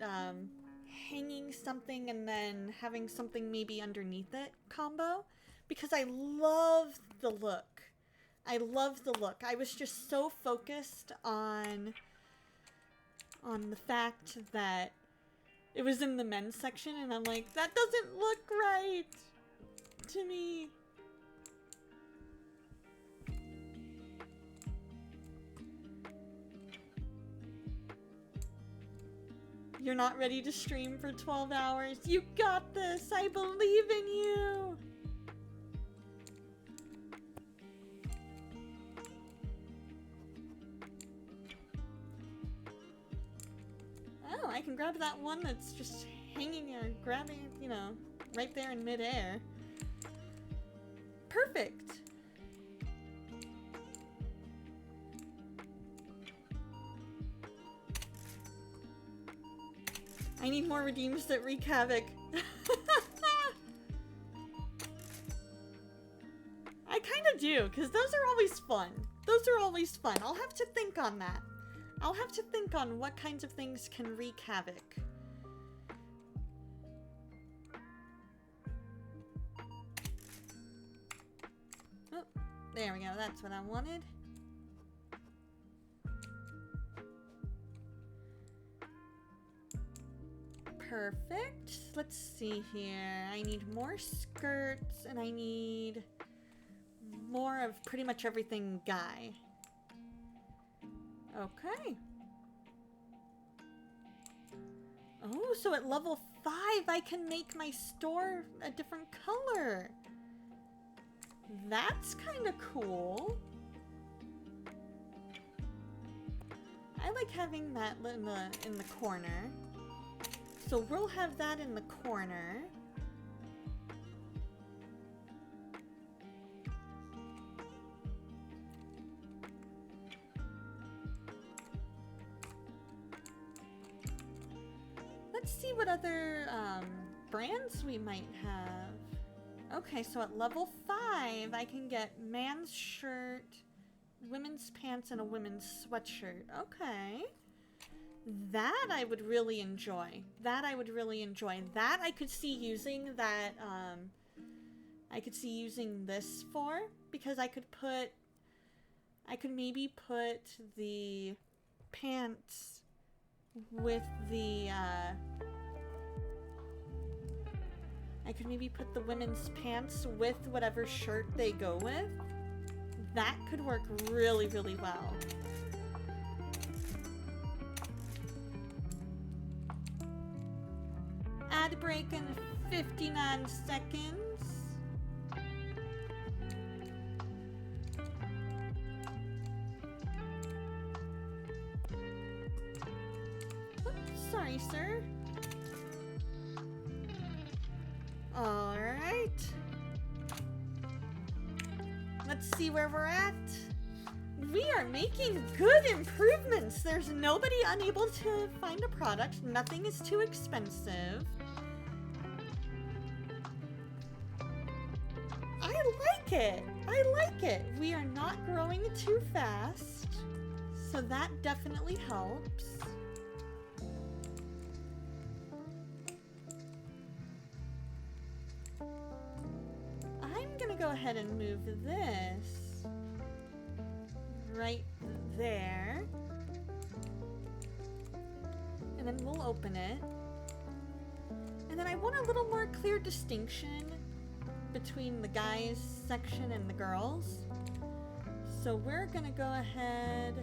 hanging something and then having something maybe underneath it combo. Because I love the look. I love the look. I was just so focused on the fact that it was in the men's section, and I'm like, that doesn't look right to me. You're not ready to stream for 12 hours. You got this. I believe in you. Oh, I can grab that one that's just hanging or grabbing, you know, right there in midair. Perfect. I need more redeems that wreak havoc. I kind of do, because those are always fun. Those are always fun. I'll have to think on that. I'll have to think on what kinds of things can wreak havoc. Oh, there we go. That's what I wanted. Perfect. Let's see here. I need more skirts and I need more of pretty much everything guy. Okay. Oh, so at level 5 I can make my store a different color. That's kind of cool. I like having that in the corner. So we'll have that in the corner. Let's see what other brands we might have. Okay, so at level 5, I can get man's shirt, women's pants, and a women's sweatshirt. Okay. That I would really enjoy. That I would really enjoy. That I could see using that, I could see using this for, because I could maybe put the pants with the, I could maybe put the women's pants with whatever shirt they go with. That could work really, really well. Ad break in 59 seconds. Oops, sorry, sir. All right. Let's see where we're at. We are making good improvements. There's nobody unable to find a product. Nothing is too expensive. I like it. I like it. We are not growing too fast, so that definitely helps. I'm gonna go ahead and move this right there, and then we'll open it. And then I want a little more clear distinction between the guys section and the girls. So we're gonna go ahead.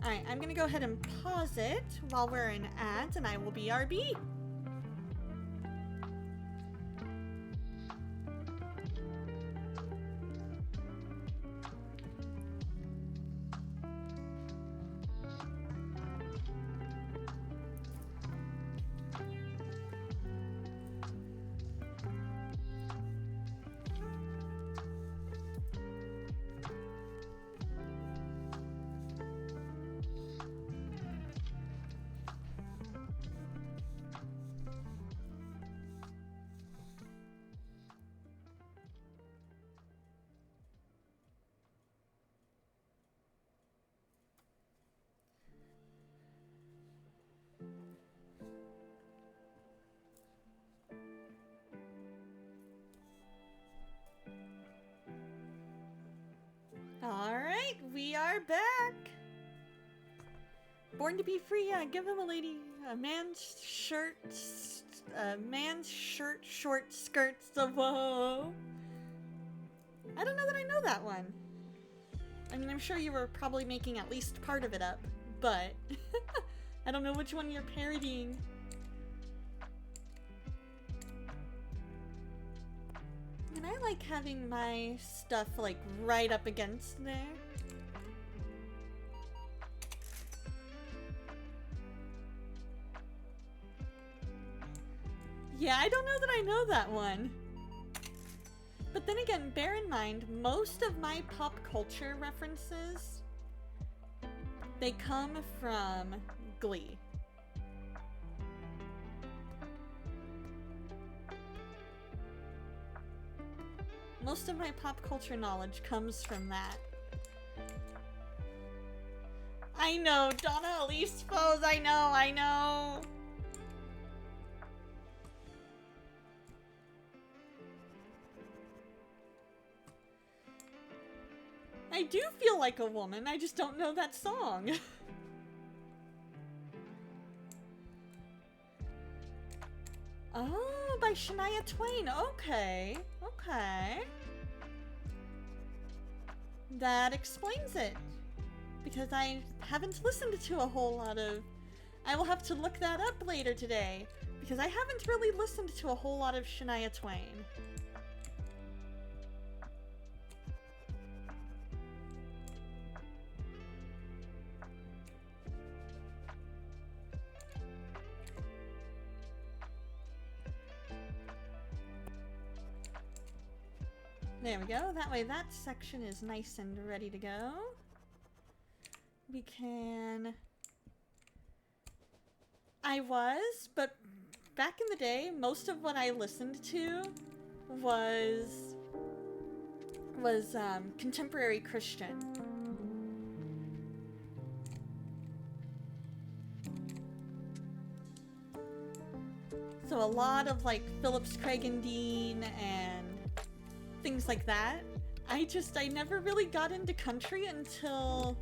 Alright, I'm gonna go ahead and pause it while we're in ads, and I will BRB. Born to be free, yeah, give him a man's shirt, short skirts, whoa. I don't know that I know that one. I mean, I'm sure you were probably making at least part of it up, but I don't know which one you're parodying. And I like having my stuff like right up against there. Yeah, I don't know that I know that one. But then again, bear in mind, most of my pop culture references, they come from Glee. Most of my pop culture knowledge comes from that. I know, Donna Elise Foes, I know. I do feel like a woman, I just don't know that song. Oh, by Shania Twain. Okay. That explains it. Because I haven't listened to a whole lot of... I will have to look that up later today. Because I haven't really listened to a whole lot of Shania Twain. There we go. That way that section is nice and ready to go. We can... but back in the day, most of what I listened to was contemporary Christian. So a lot of like Phillips Craig and Dean and things like that. I never really got into country until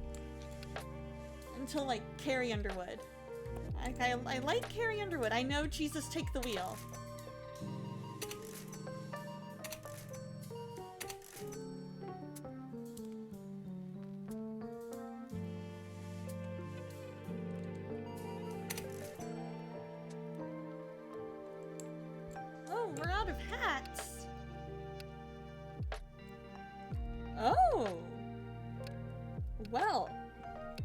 like Carrie Underwood. I like Carrie Underwood. I know Jesus Take the Wheel. Oh, we're out of hats. Oh! Well,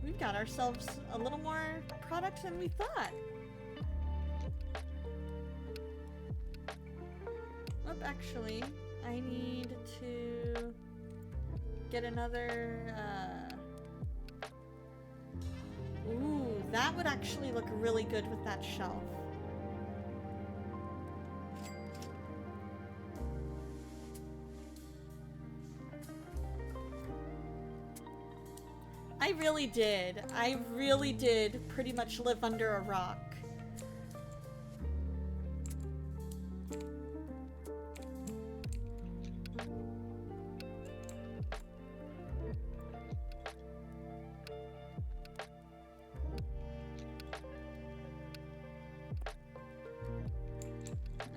we've got ourselves a little more product than we thought. Oh, actually, I need to get another, Ooh, that would actually look really good with that shelf. I really did pretty much live under a rock.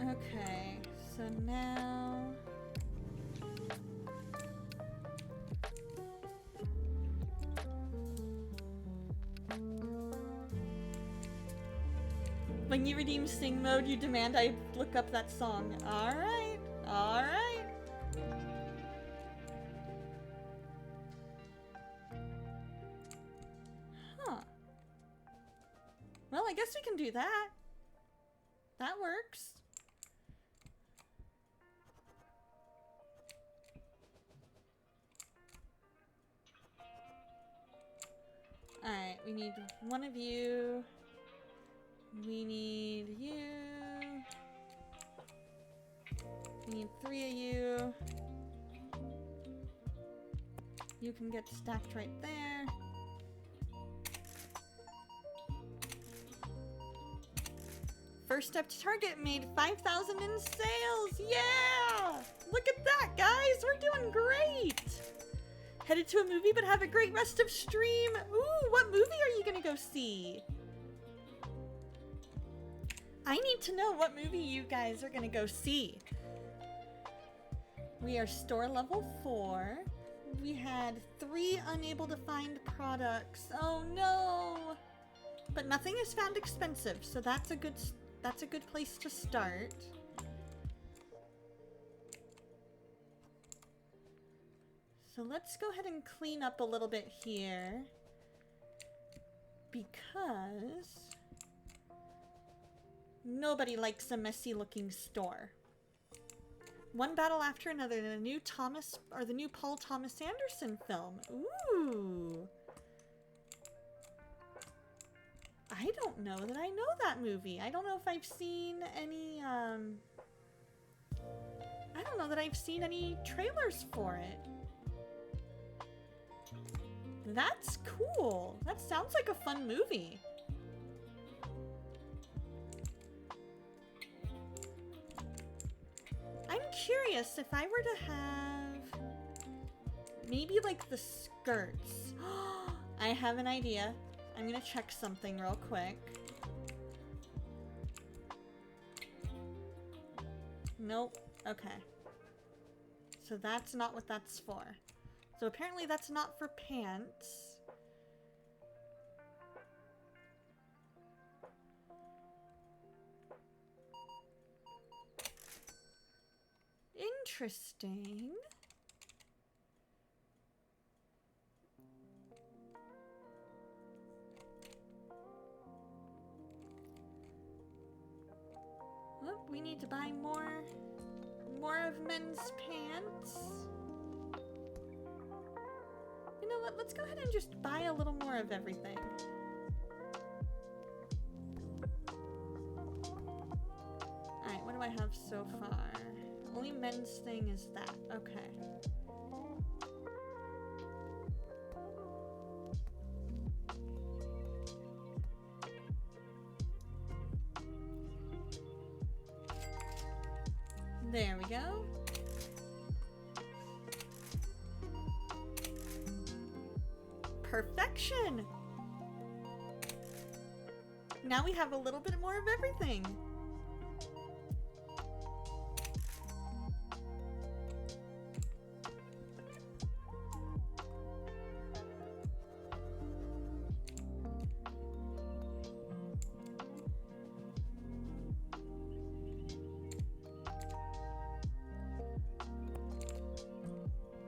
Okay, so now... When you redeem Sing Mode, you demand I look up that song. Alright, alright. Huh. Well, I guess we can do that. That works. Alright, we need one of you. We need you. We need 3 of you. You can get stacked right there. First step to target made 5,000 in sales. Yeah! Look at that, guys. We're doing great. Headed to a movie, but have a great rest of stream. Ooh, what movie are you gonna go see? I need to know what movie you guys are gonna go see. We are store level 4. We had 3 unable to find products. Oh no! But nothing is found expensive, so that's a good place to start. So let's go ahead and clean up a little bit here, because nobody likes a messy looking store. One battle after another, the new Paul Thomas Anderson film. Ooh. I don't know that I know that movie. I don't know if I've seen any, I don't know that I've seen any trailers for it. That's cool. That sounds like a fun movie. I'm curious if I were to have maybe like the skirts. I have an idea. I'm gonna check something real quick. Nope. Okay. So that's not what that's for. So apparently that's not for pants. Interesting. Oh, we need to buy more of men's pants. You know what? Let's go ahead and just buy a little more of everything. Alright, what do I have so far? Only men's thing is that. Okay. There we go. Perfection! Now we have a little bit more of everything.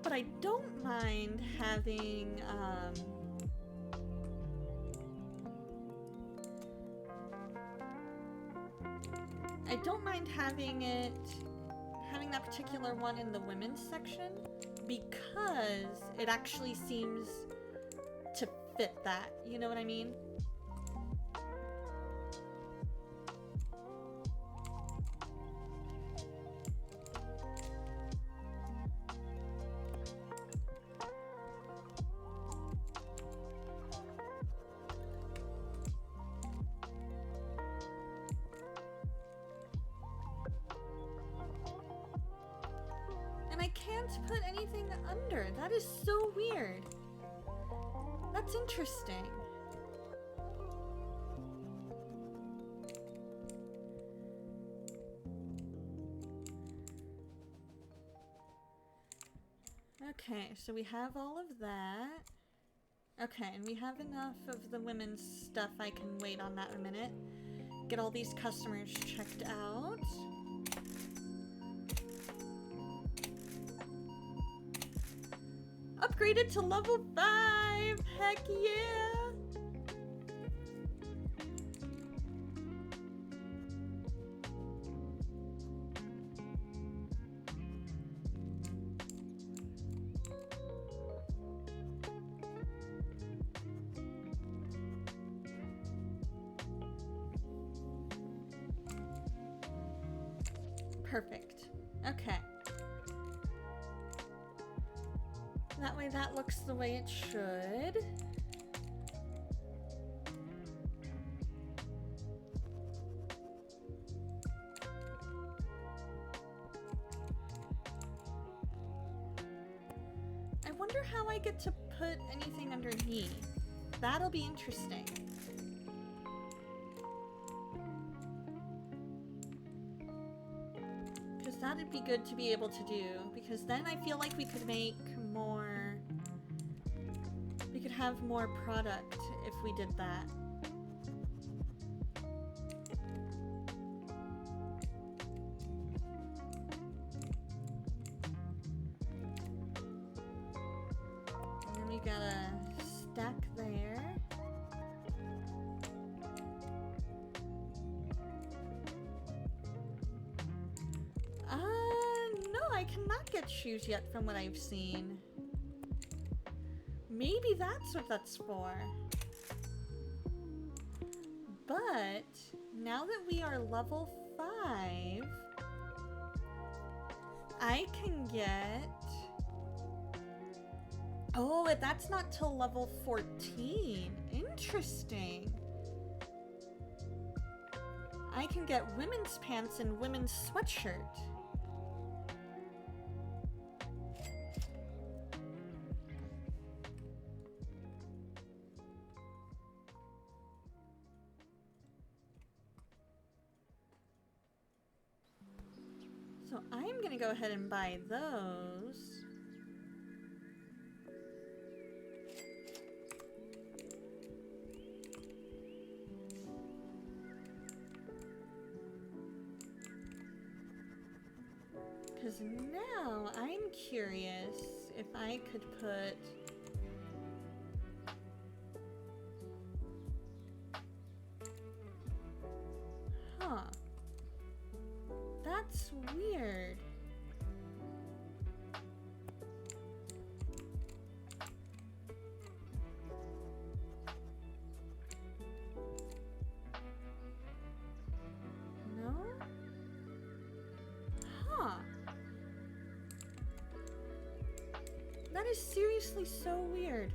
But I don't mind having, I don't mind having that particular one in the women's section, because it actually seems to fit that, you know what I mean? And I can't put anything under. That is so weird. That's interesting. Okay, so we have all of that. Okay, and we have enough of the women's stuff. I can wait on that a minute. Get all these customers checked out. Upgraded to level 5! Heck yeah! Perfect. Okay. That way that looks the way it should. I wonder how I get to put anything underneath. That'll be interesting. Because that'd be good to be able to do. Because then I feel like we could make more... We could have more product if we did that. And then we got a stack there. No, I cannot get shoes yet from what I've seen. Maybe that's what that's for. But now that we are level 5, I can get... Oh, that's not till level 14. Interesting. I can get women's pants and women's sweatshirt. So I'm gonna go ahead and buy those. Because now I'm curious if I could put... Huh. That's weird. No? Huh. That is seriously so weird.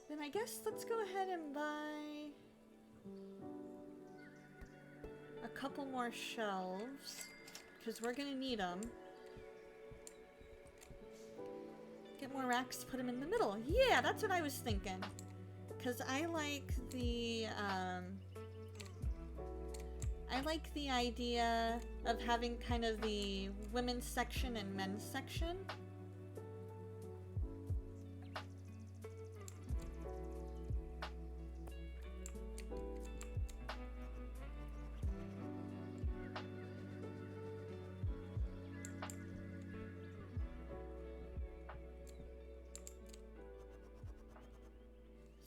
Then I guess let's go ahead and buy a couple more shelves, because we're gonna need them. Get more racks, put them in the middle. Yeah, that's what I was thinking. Because I like the idea of having kind of the women's section and men's section.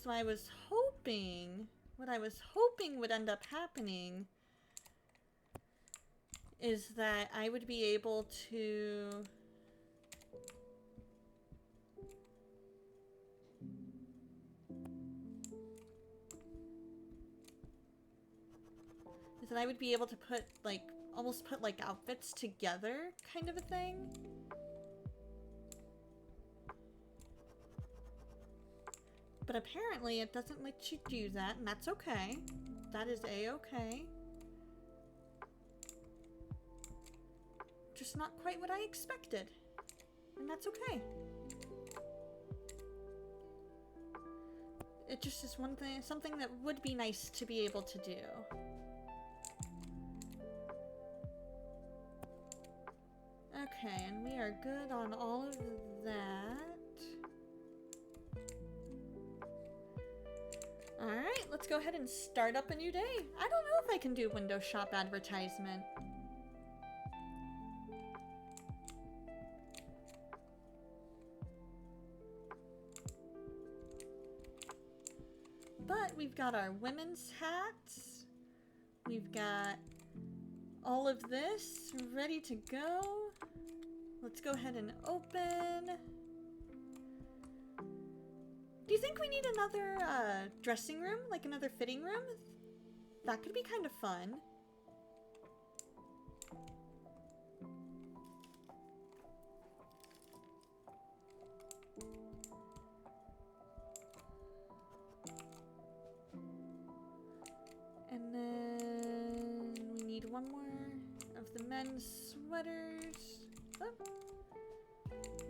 So I was hoping, what I was hoping would end up happening is that I would be able to put like, almost put like outfits together kind of a thing. But apparently it doesn't let you do that, and that's okay. That is a-okay. Just not quite what I expected. And that's okay. It just is one thing, something that would be nice to be able to do. Okay, and we are good on all of that. Alright, let's go ahead and start up a new day. I don't know if I can do window shop advertisement. But we've got our women's hats. We've got all of this ready to go. Let's go ahead and open. Do you think we need another dressing room? Like another fitting room? That could be kind of fun. one more of the men's sweaters. Oh.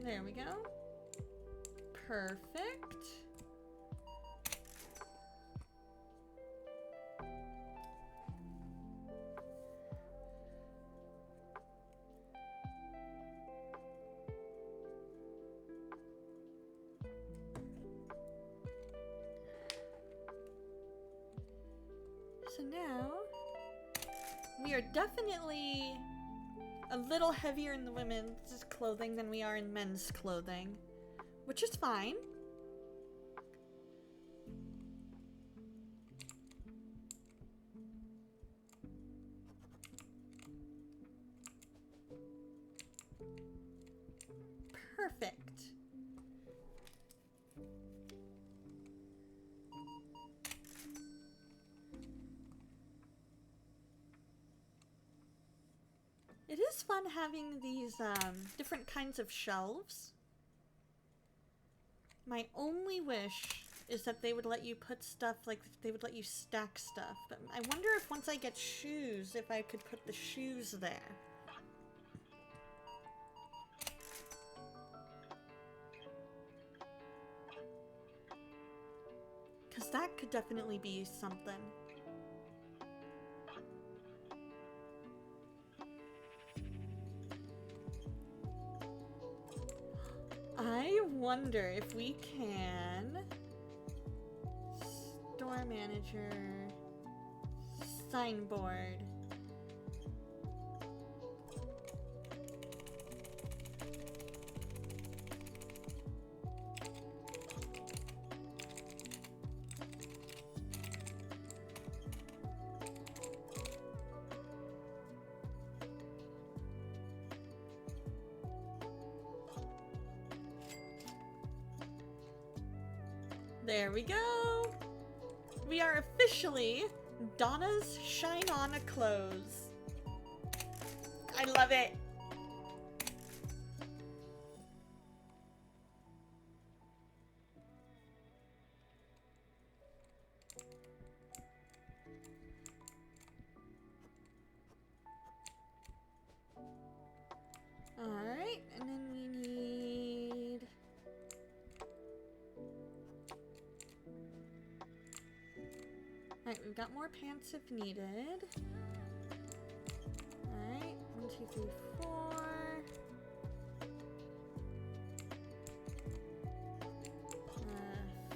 There we go. Perfect. So now, we are definitely a little heavier in the women's clothing than we are in men's clothing, which is fine. Perfect. It is fun having these different kinds of shelves. My only wish is that they would let you put stuff, like they would let you stack stuff. But I wonder if once I get shoes, if I could put the shoes there. Because that could definitely be something. I wonder if we can... Store manager... Signboard... There we go! We are officially Donna's Shine On clothes. I love it! Alright, and then we need... Alright, we've got more pants if needed. Alright, 1, 2, 3, 4.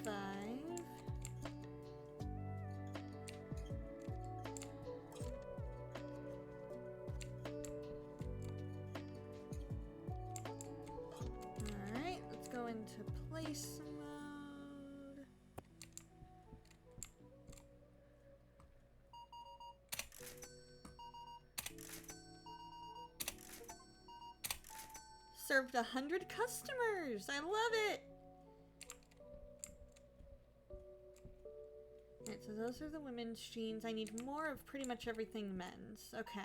Five. Alright, let's go into place mode. Served 100 customers! I love it! Alright, so those are the women's jeans. I need more of pretty much everything men's. Okay.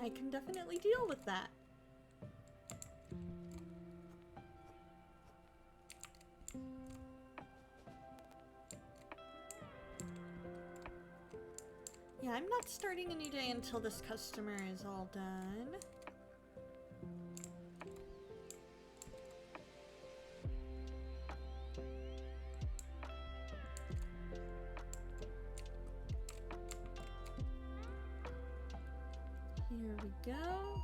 I can definitely deal with that. Yeah, I'm not starting a new day until this customer is all done. Here we go.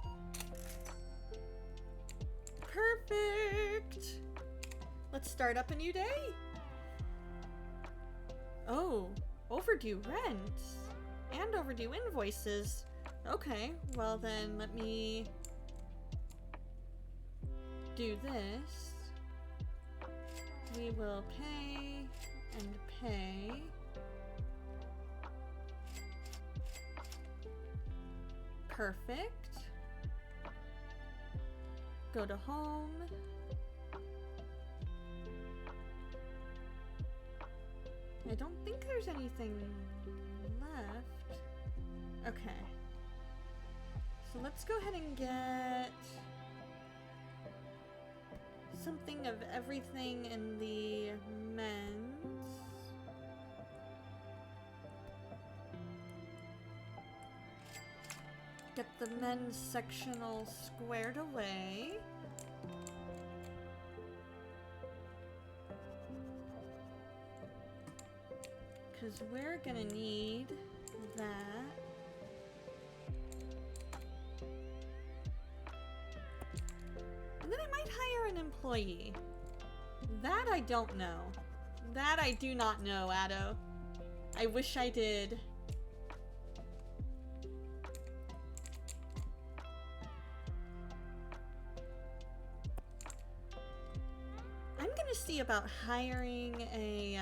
Perfect! Let's start up a new day. Oh, overdue rent. And overdue invoices. Okay, well then let me do this. We will pay and pay. Perfect. Go to home. I don't think there's anything left. Okay. So let's go ahead and get something of everything in the men's. Get the men's sectional squared away. Because we're gonna need that. And then I might hire an employee. That I don't know. That I do not know, Addo. I wish I did. I'm gonna see about hiring a,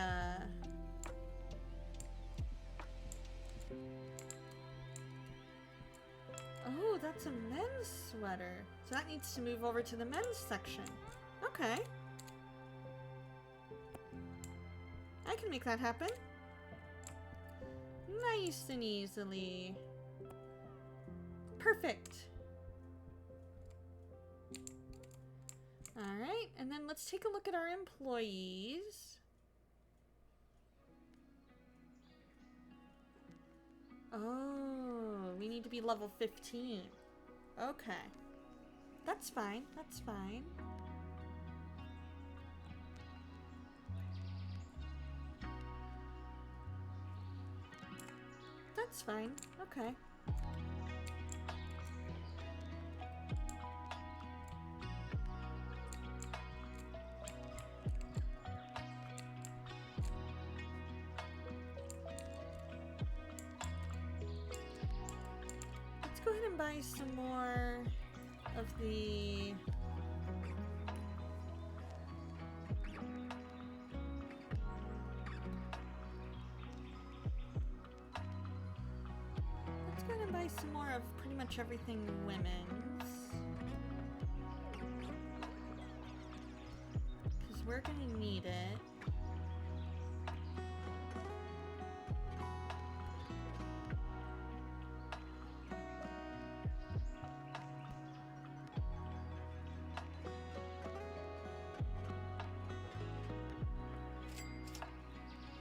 Oh, that's a men's sweater. So that needs to move over to the men's section. Okay. I can make that happen. Nice and easily. Perfect. Alright, and then let's take a look at our employees. Oh, we need to be level 15. Okay. That's fine, that's fine. That's fine, okay. Let's go ahead and buy some more of the... Let's go ahead and buy some more of pretty much everything women's. Because we're gonna need it.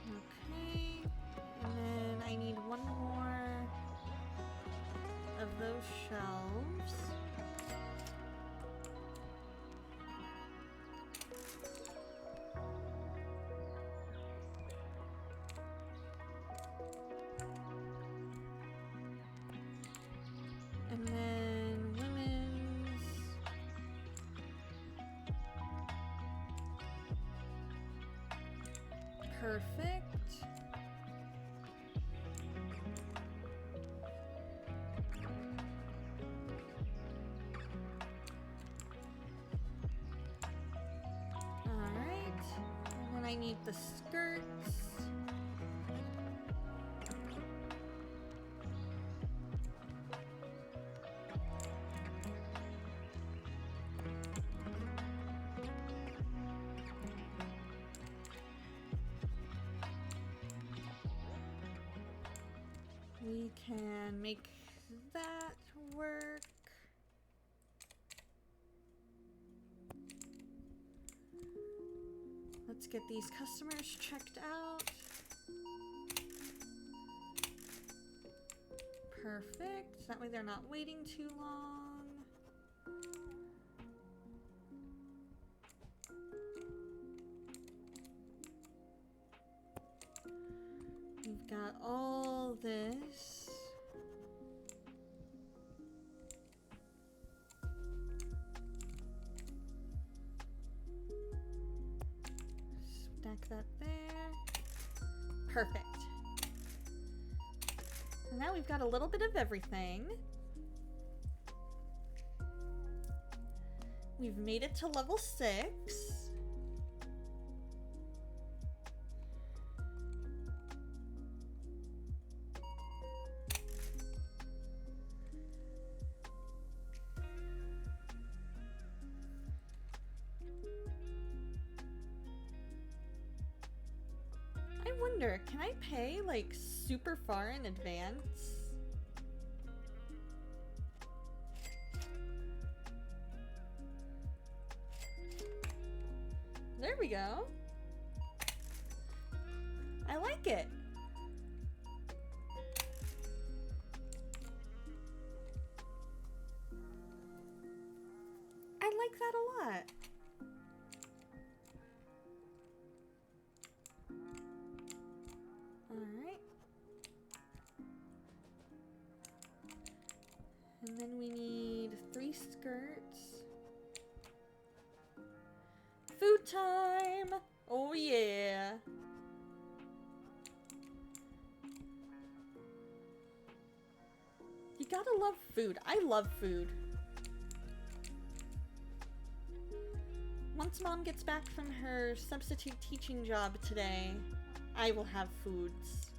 Okay, and then I need one more of those shelves. And then women's. Perfect. Alright. And then I need the skirts. We can make that work. Let's get these customers checked out. Perfect. That way they're not waiting too long. We've got all this. Stack that there. Perfect. So now we've got a little bit of everything. We've made it to level 6. I wonder, can I pay like super far in advance? go. I like it. I like that a lot. Alright. And then we need 3 skirts. Food time! Oh yeah! You gotta love food. I love food. Once Mom gets back from her substitute teaching job today, I will have foods.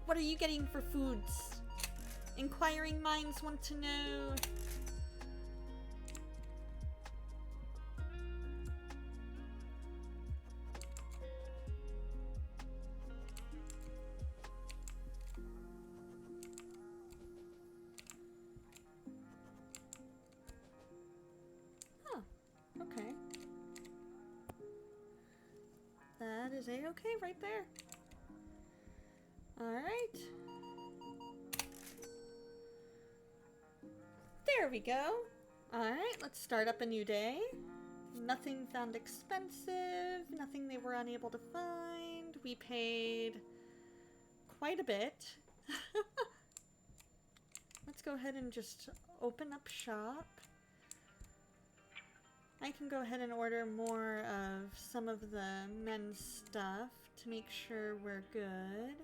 What are you getting for foods? Inquiring minds want to know. Okay. That is a-okay right there. Alright. There we go. Alright, let's start up a new day. Nothing found expensive, nothing they were unable to find. We paid quite a bit. Let's go ahead and just open up shop. I can go ahead and order more of some of the men's stuff to make sure we're good.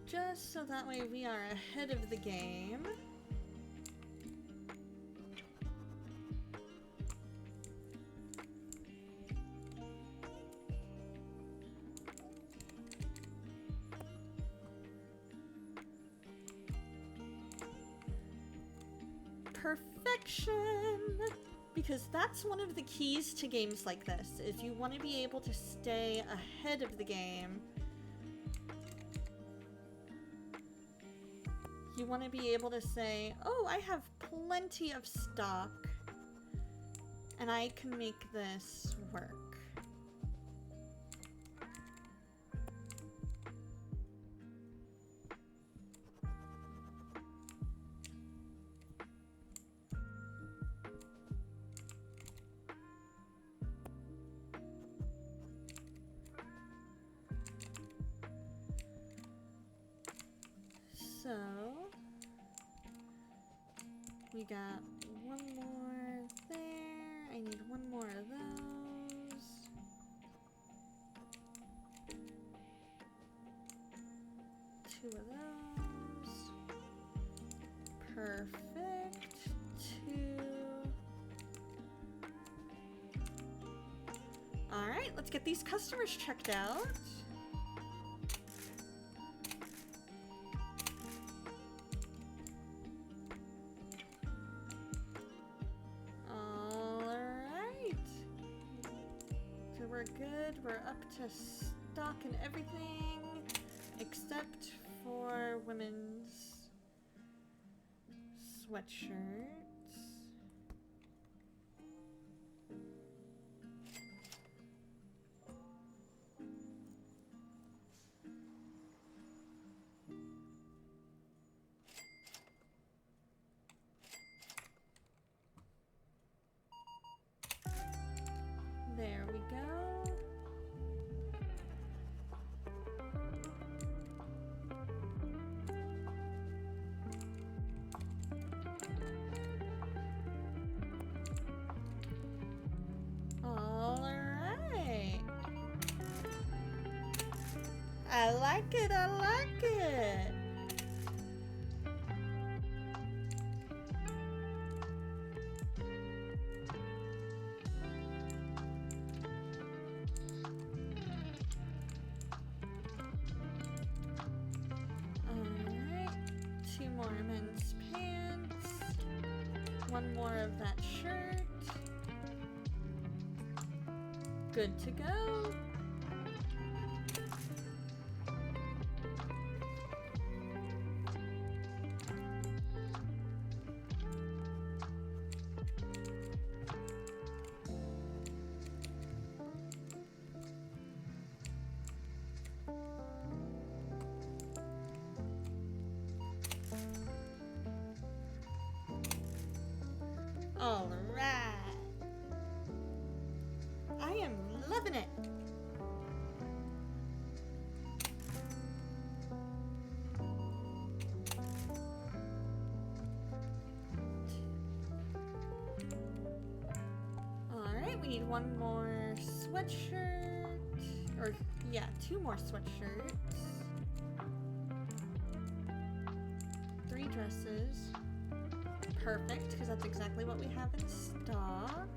Just so that way we are ahead of the game. Perfection! Because that's one of the keys to games like this, is you want to be able to stay ahead of the game. You want to be able to say, oh, I have plenty of stock, and I can make this work. So, we got one more there. I need one more of those. Two of those. Perfect. Two. Alright, let's get these customers checked out. We're good. We're up to stock and everything except for women's sweatshirts. There we go. All right. I like it. I like it. Two more men's pants, one more of that shirt. Good to go. All right. I am loving it. All right, we need one more sweatshirt. Or, yeah, 2 more sweatshirts. 3 dresses. Perfect, because that's exactly what we have in stock.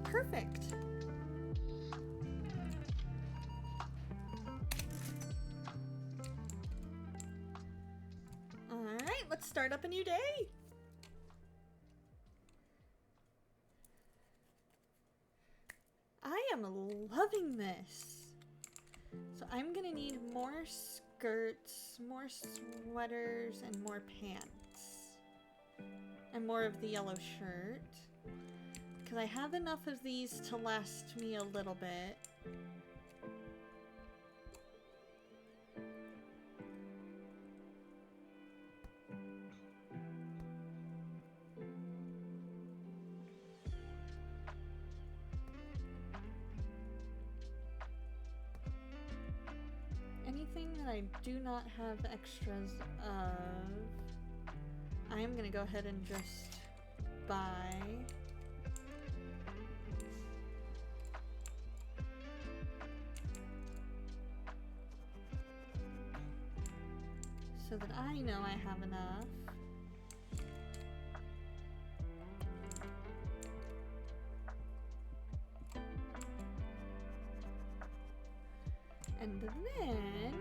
Perfect. All right, let's start up a new day. I am loving this. So I'm gonna need more skirts, more sweaters, and more pants. And more of the yellow shirt. Because I have enough of these to last me a little bit. Anything that I do not have extras of, I am gonna go ahead and just buy. So that I know I have enough. And then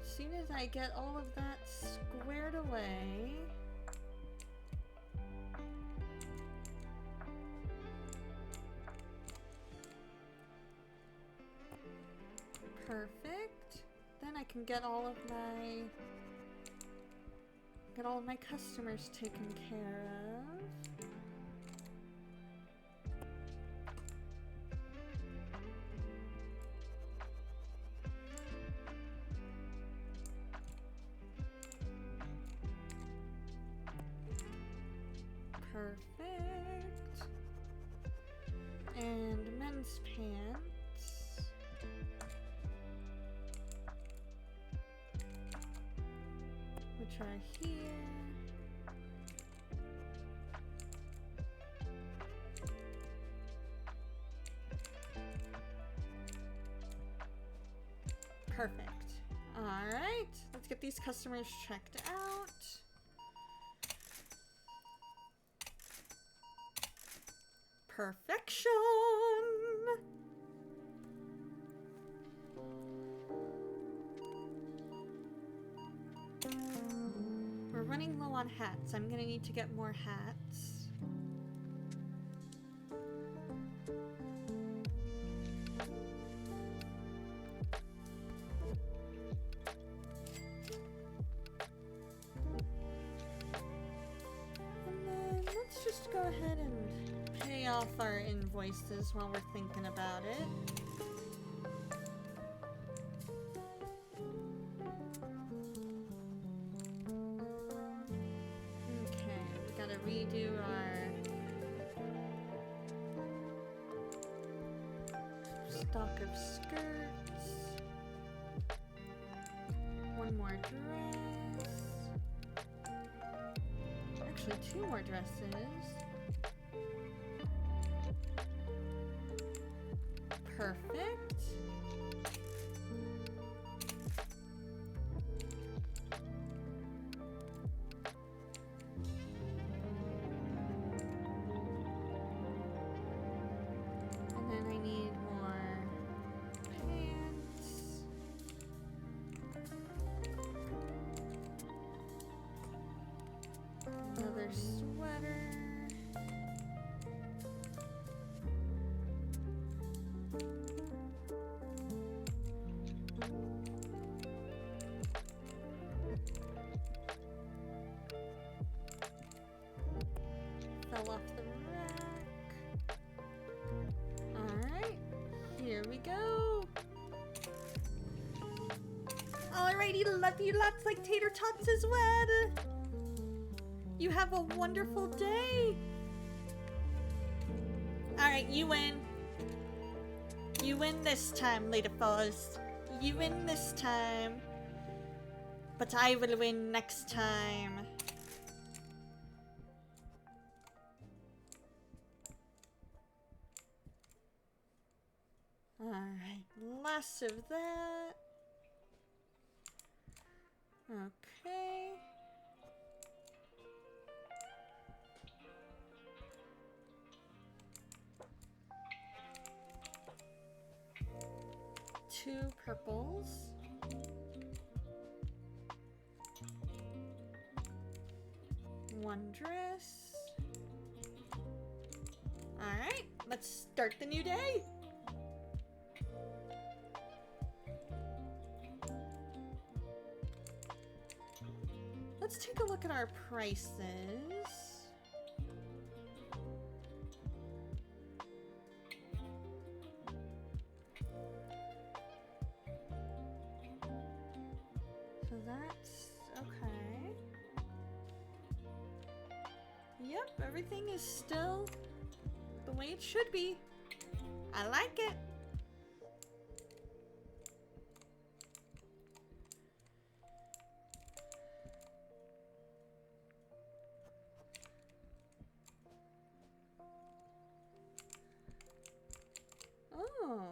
as soon as I get all of that squared away, perfect. Then I can get all of my customers taken care of. Perfect. And men's pants. Which are here. Perfect. All right, let's get these customers checked out. Perfection! We're running low on hats. I'm gonna need to get more hats. And then let's just go ahead and pay off our invoices while we're thinking about it. Okay, we gotta redo our stock of skirts. One more dress. Actually, 2 more dresses. Perfect. another sweater. Fell off the rack. Alright, here we go. Alrighty, love you lots like tater tots as well. You have a wonderful day. Alright, you win. You win this time, Lady Falls. You win this time. But I will win next time. Alright, less of that. Okay. Two purples. One dress. Alright, let's start the new day. Let's take a look at our prices. So that's okay. Yep, everything is still the way it should be. I like it. Oh.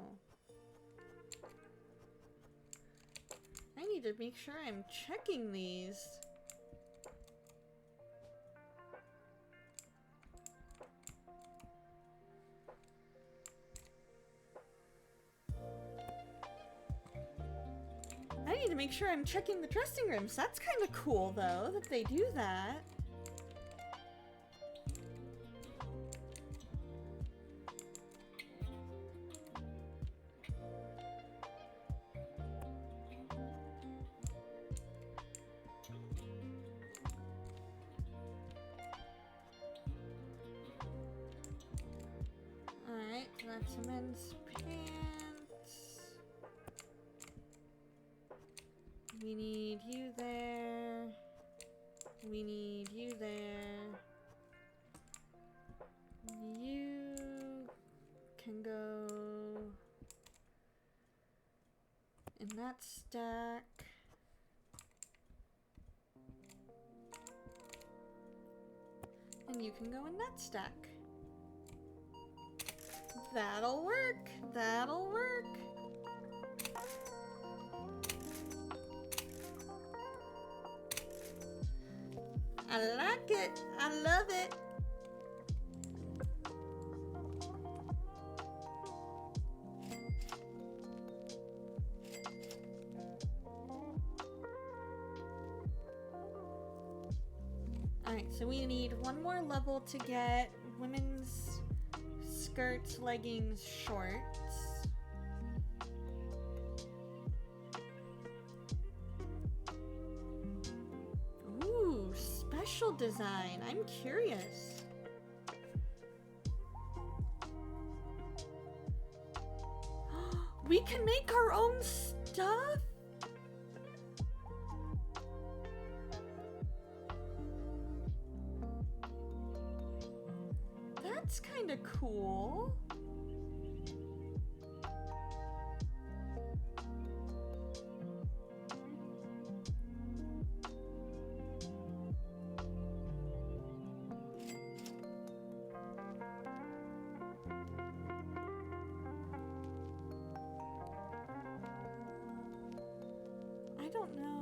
I need to make sure I'm checking these. I need to make sure I'm checking the dressing rooms. That's kind of cool, though, that they do that. Alright, so that's men's pants. We need you there. We need you there. You can go in that stack. And you can go in that stack. That'll work. That'll work. I like it. I love it. Alright, so we need one more level to get women's skirts, leggings, shorts. Ooh, special design. I'm curious. We can make our own stuff? That's kind of cool. I don't know.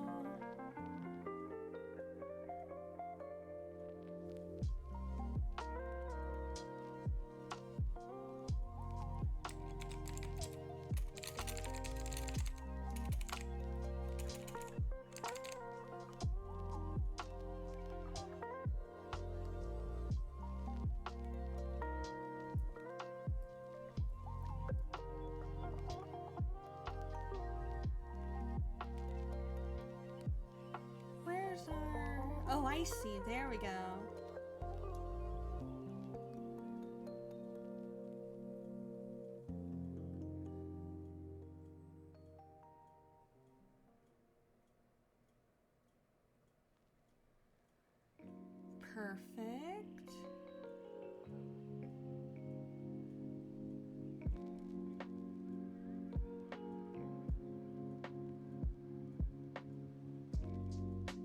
I see. There we go. Perfect.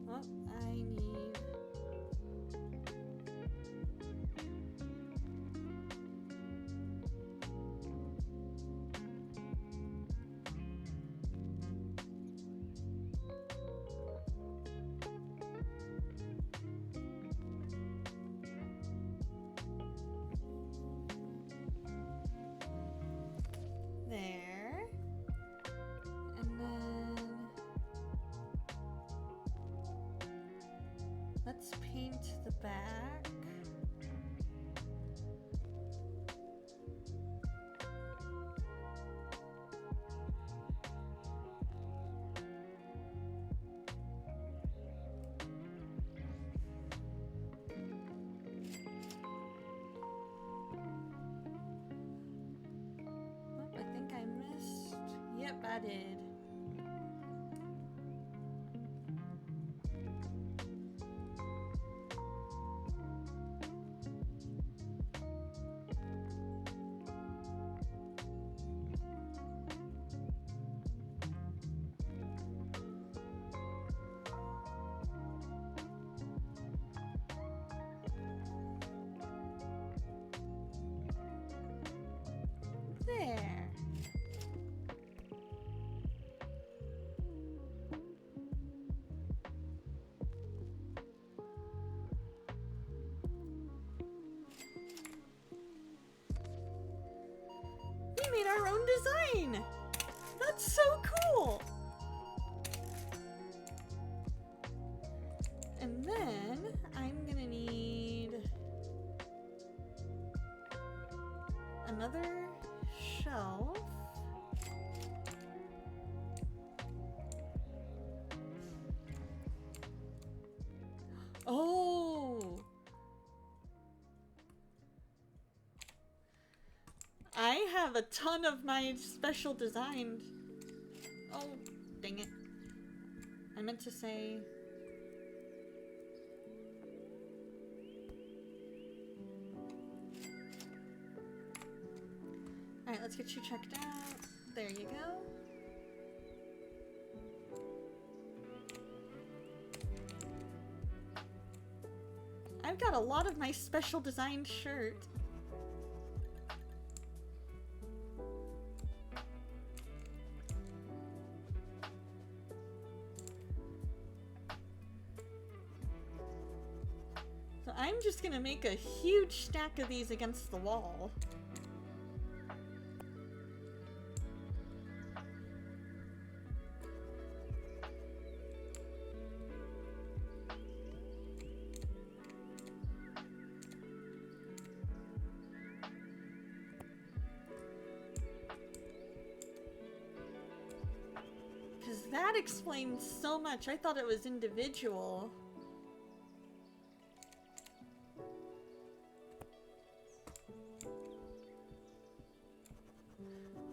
Oh, I need... There. And then let's paint the back. Oh, I think I missed. Yep, I did. There. We made our own design! That's so cool! And then I'm gonna need another shelf. Oh! I have a ton of my special designs. Oh, dang it. I meant to say... Alright, let's get you checked out. There you go. I've got a lot of my special designed shirt. So I'm just gonna make a huge stack of these against the wall. Because that explains so much. I thought it was individual.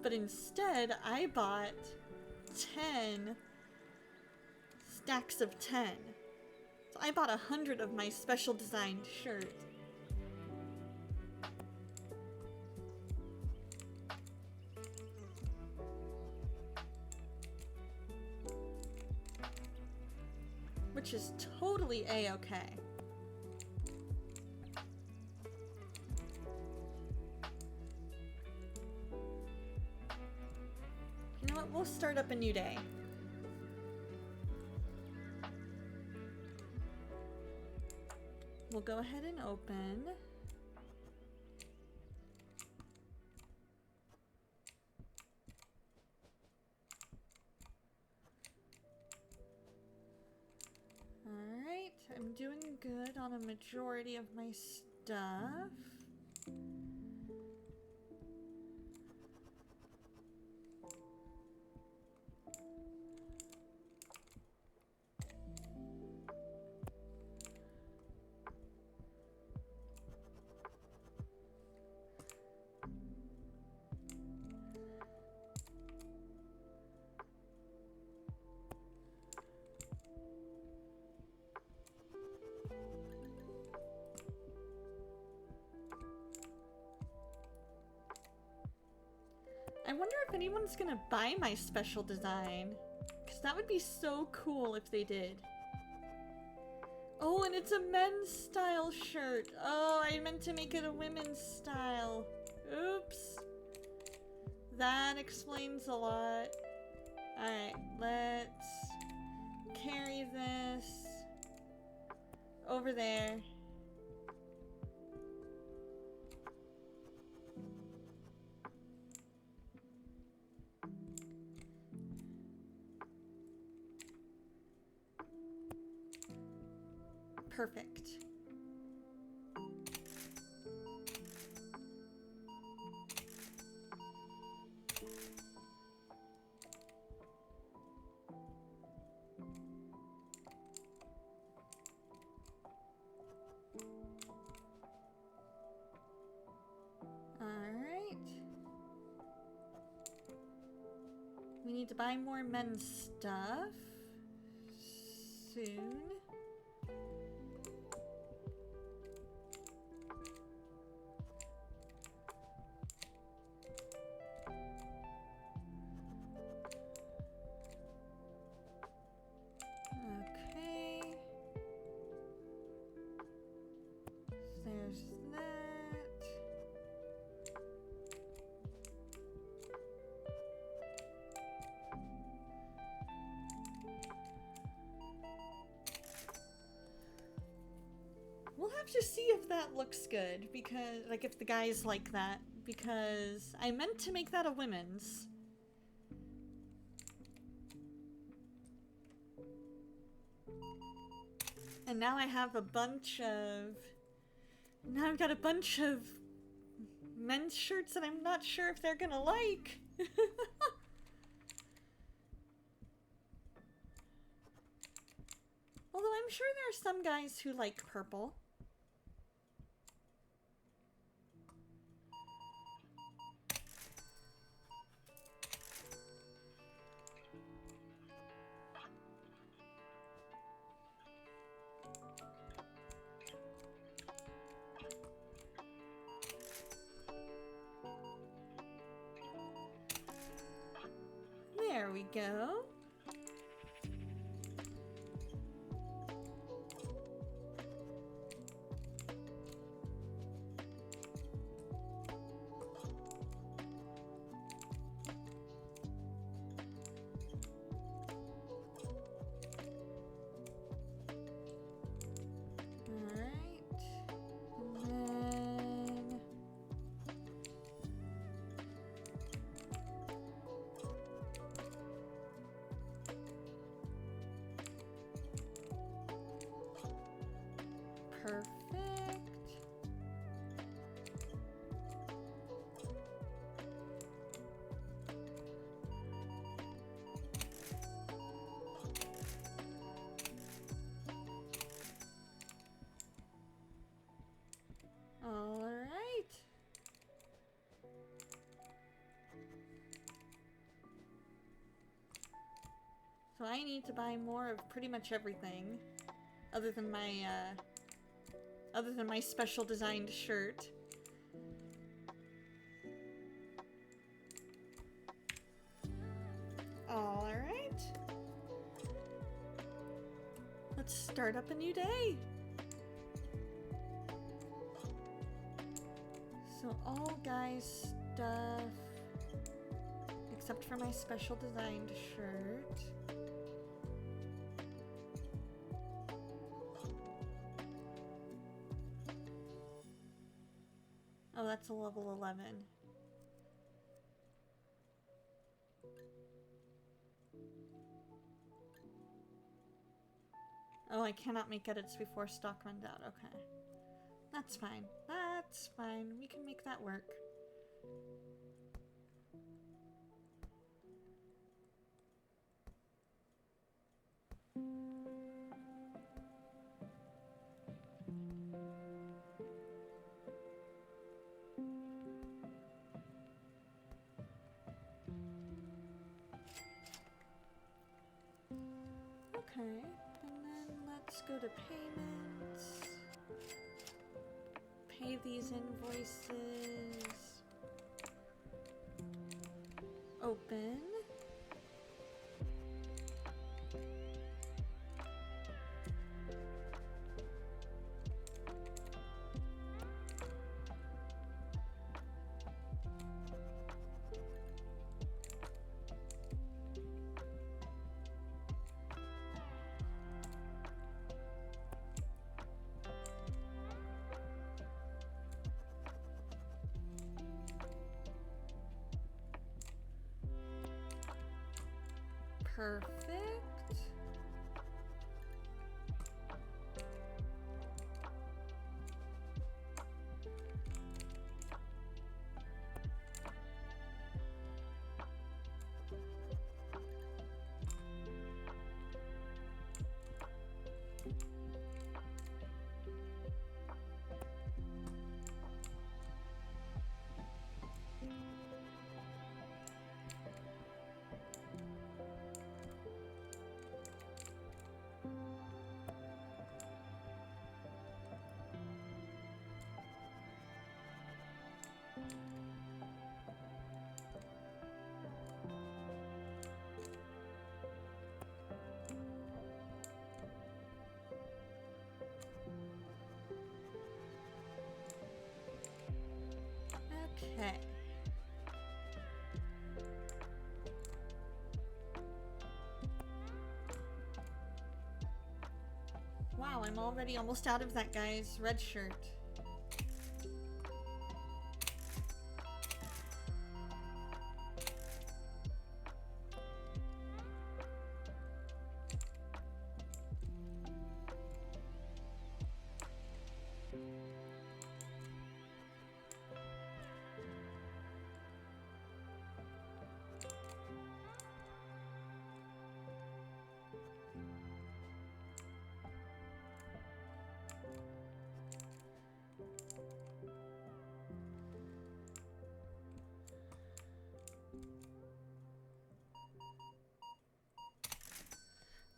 But instead, I bought 10 stacks of 10. So I bought 100 of my special designed shirt. Which is totally a-okay. You know what? We'll start up a new day. We'll go ahead and open. Alright, I'm doing good on a majority of my stuff. anyone's gonna buy my special design. Because that would be so cool if they did. Oh, and it's a men's style shirt. Oh, I meant to make it a women's style. Oops. That explains a lot. Alright, let's carry this over there. Perfect. Alright. We need to buy more men's stuff soon. Okay. There's that. We'll have to see if that looks good, because, like, if the guys like that, because I meant to make that a women's. And now I have a bunch of... Now I've got a bunch of men's shirts that I'm not sure if they're gonna like. Although I'm sure there are some guys who like purple. There we go. Perfect. All right. So I need to buy more of pretty much everything, other than my special designed shirt. All right. Let's start up a new day. So all guys stuff, except for my special designed shirt. Oh, that's a level 11. Oh, I cannot make edits before stock runs out. Okay. That's fine. That's fine. We can make that work. Okay, and then let's go to payments. Pay these invoices. open. Perfect. Okay. Wow, I'm already almost out of that guy's red shirt.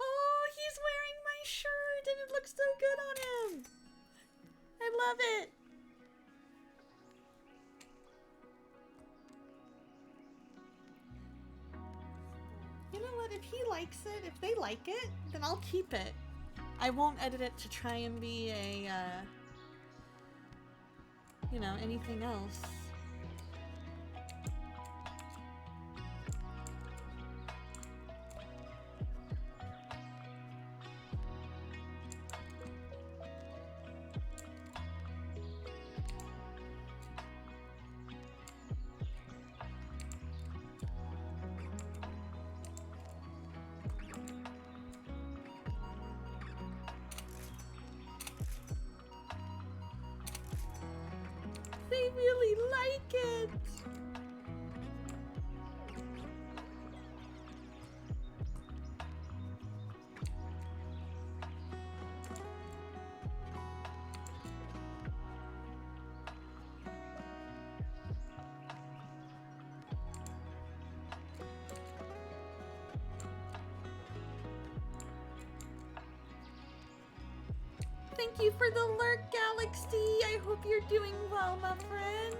Oh, he's wearing my shirt and it looks so good on him. I love it. You know what? If he likes it, if they like it, then I'll keep it. I won't edit it to try and be a, you know, anything else. They really like it. Thank you for the lurk, Galaxy. I hope you're doing well, my friend.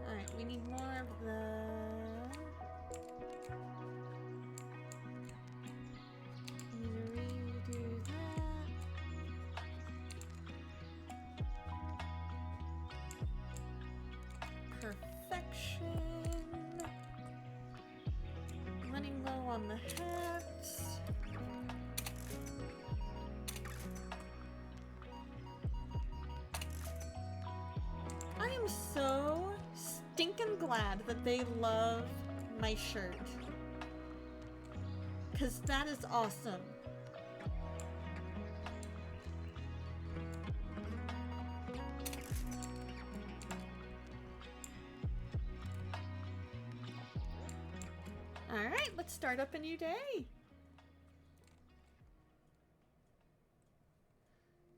Alright, we need more of the... We need to redo that. Perfection. Running low on the hats. I am so stinking glad that they love my shirt. 'Cause that is awesome. Alright, let's start up a new day.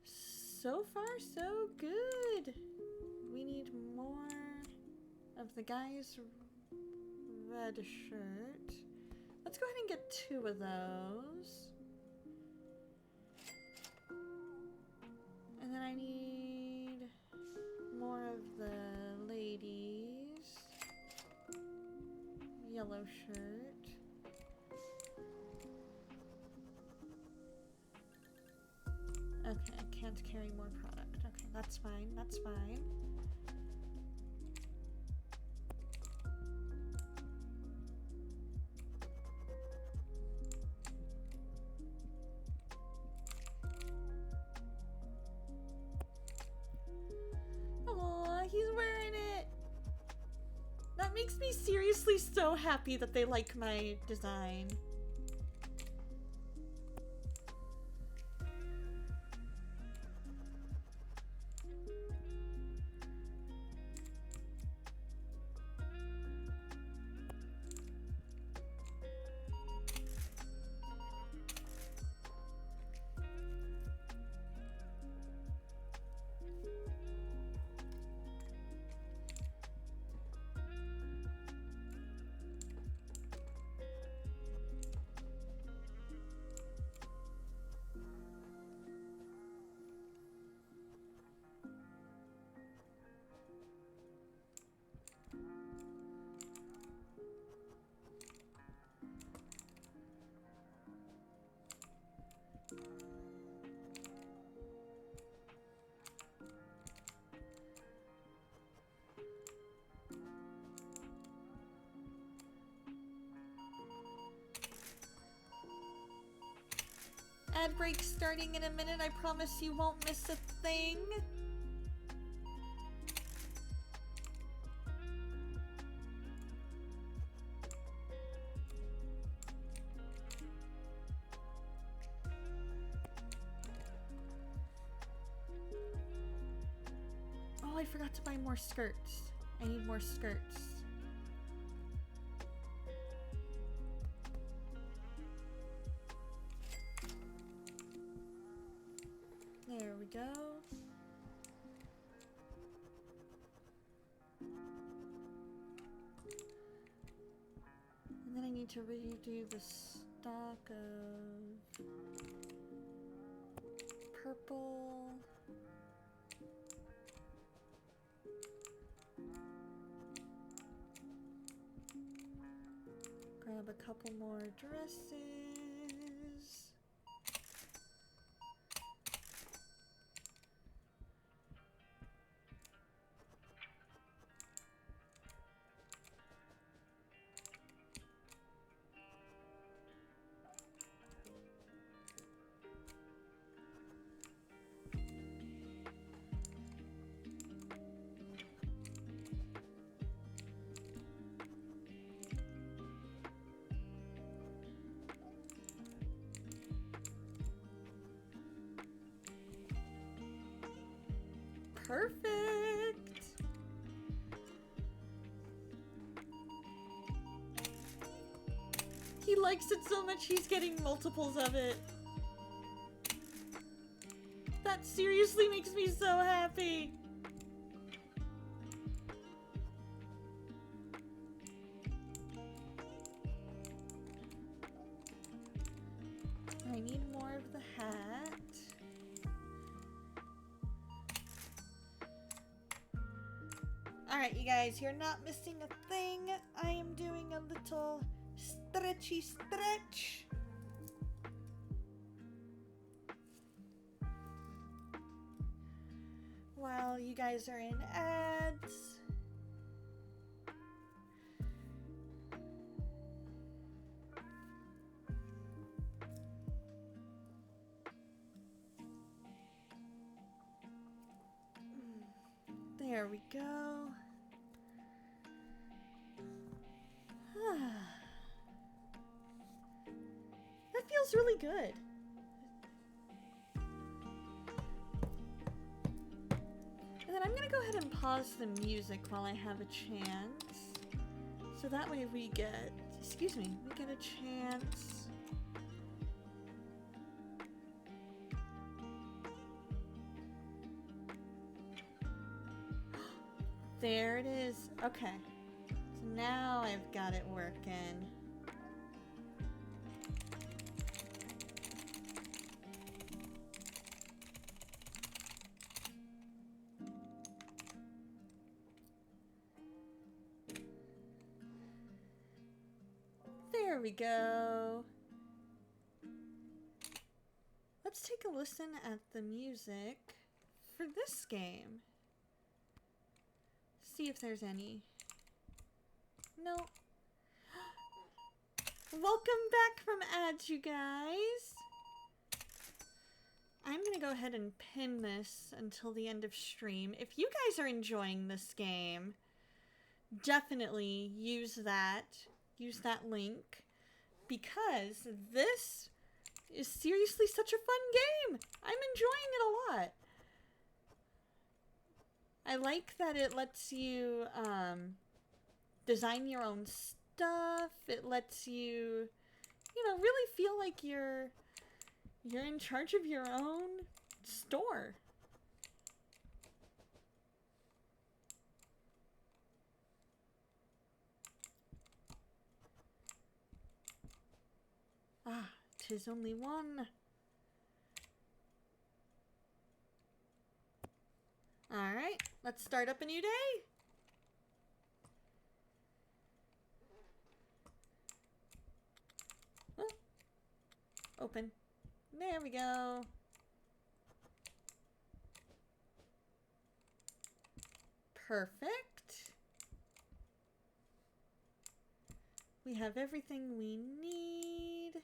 So far, so good. We need more of the guy's red shirt. Let's go ahead and get 2 of those. And then I need more of the ladies. Yellow shirt. Okay, I can't carry more product. Okay, that's fine, that's fine. Aw, he's wearing it! That makes me seriously so happy that they like my design. Ad break starting in a minute. I promise you won't miss a thing. Oh, I forgot to buy more skirts. I need more skirts. There we go. And then I need to redo the stock of purple. Grab a couple more dresses. Perfect. He likes it so much he's getting multiples of it. That seriously makes me so happy. I need more of the hat. Alright, you guys, you're not missing a thing. I am doing a little stretchy stretch. While you guys are in ads. There we go. That feels really good. And then I'm gonna go ahead and pause the music while I have a chance. So that way we get, excuse me, we get a chance. There it is. Okay. So now I've got it working. There we go. Let's take a listen at the music for this game. See if there's any. No. Welcome back from ads, you guys. I'm gonna go ahead and pin this until the end of stream. If you guys are enjoying this game, definitely use that link, because this is seriously such a fun game. I'm enjoying it a lot. I like that it lets you design your own stuff. It lets you, really feel like you're in charge of your own store. Ah, 'tis only one. Alright, let's start up a new day. Oh. Open. There we go. Perfect. We have everything we need.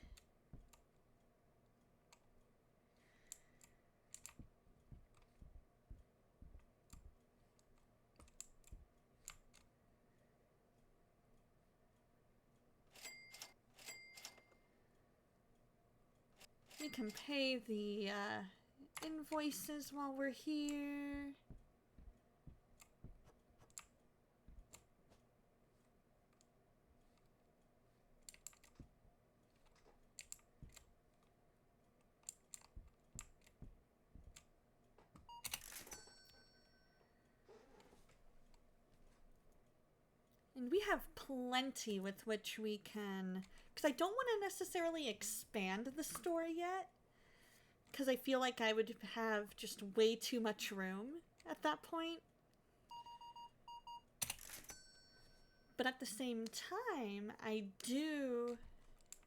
We can pay the invoices while we're here. And we have plenty with which we can, because I don't want to necessarily expand the store yet, because I feel like I would have just way too much room at that point. But at the same time, I do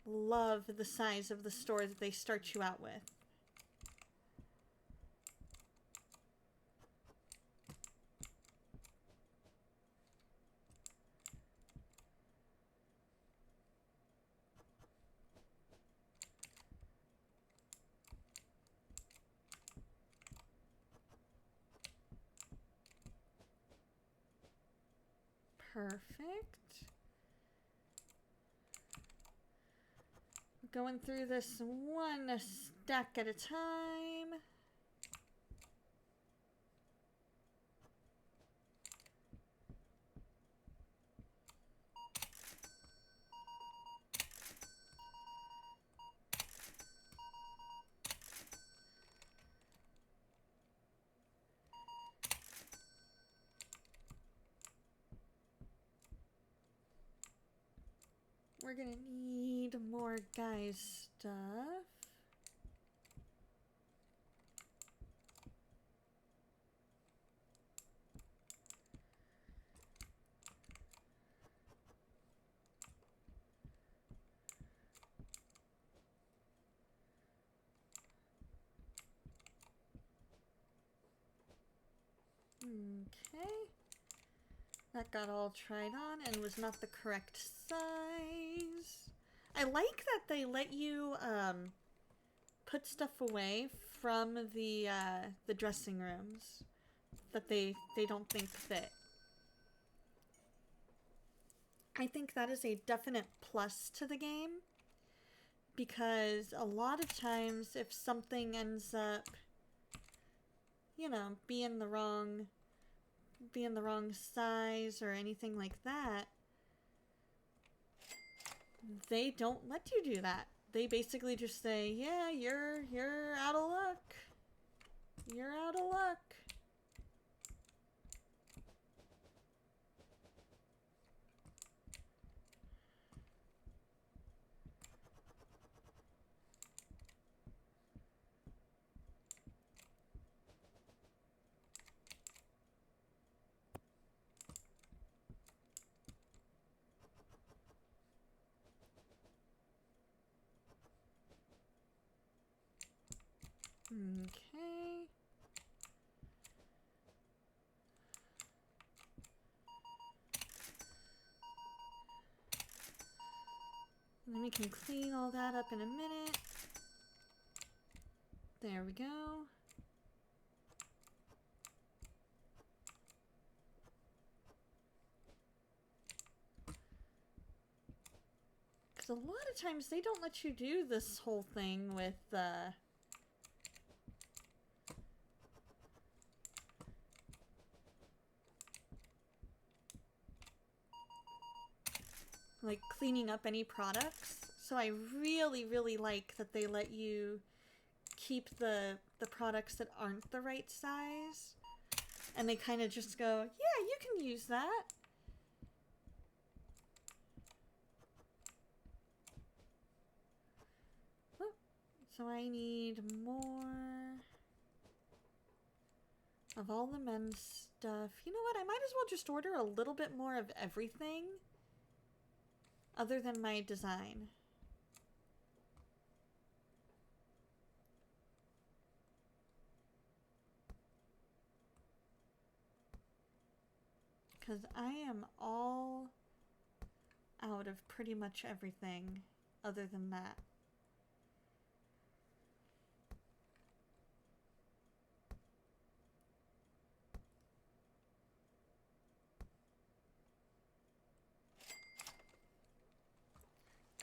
love the size of the store that they start you out with. Perfect. Going through this one stack at a time. We're gonna need more guys' stuff. Okay. That got all tried on and was not the correct size. I like that they let you put stuff away from the dressing rooms that they don't think fit. I think that is a definite plus to the game, because a lot of times if something ends up, being the wrong size or anything like that, they don't let you do that. They basically just say, yeah, you're out of luck. You're out of luck. Okay. And then we can clean all that up in a minute. There we go. Because a lot of times they don't let you do this whole thing with like cleaning up any products. So I really, really like that they let you keep the products that aren't the right size. And they kind of just go, yeah, you can use that. Oh, so I need more of all the men's stuff. You know what? I might as well just order a little bit more of everything other than my design. Because I am all out of pretty much everything other than that.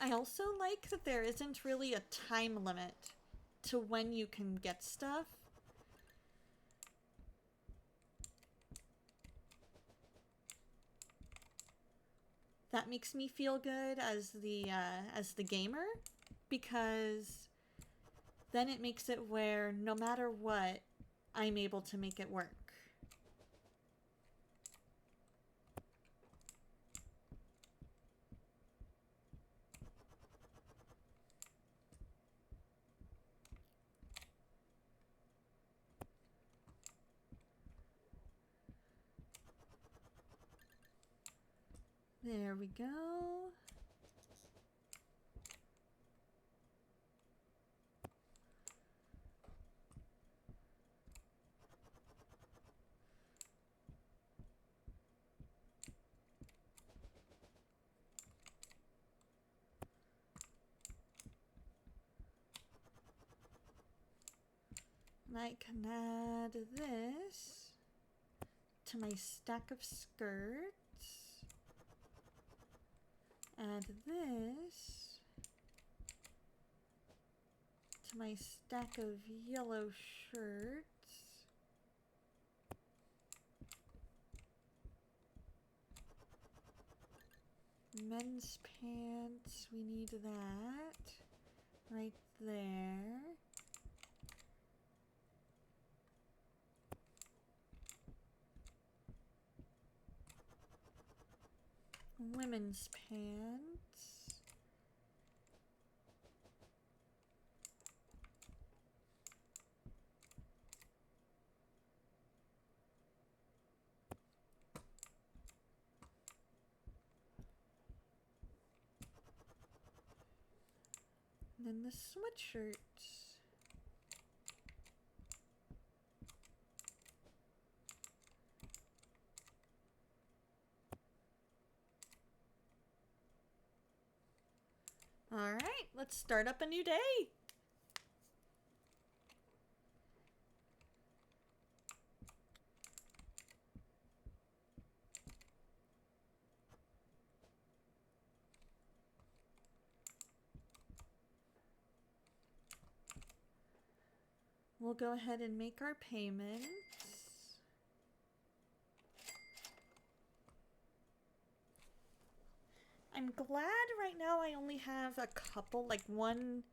I also like that there isn't really a time limit to when you can get stuff. That makes me feel good as the gamer, because then it makes it where no matter what, I'm able to make it work. There we go. And I can add this to my stack of skirts. Add this to my stack of yellow shirts. Men's pants, we need that right there. Women's pants. And then the sweatshirts. All right, let's start up a new day. We'll go ahead and make our payments. I'm glad right now I only have a couple, like one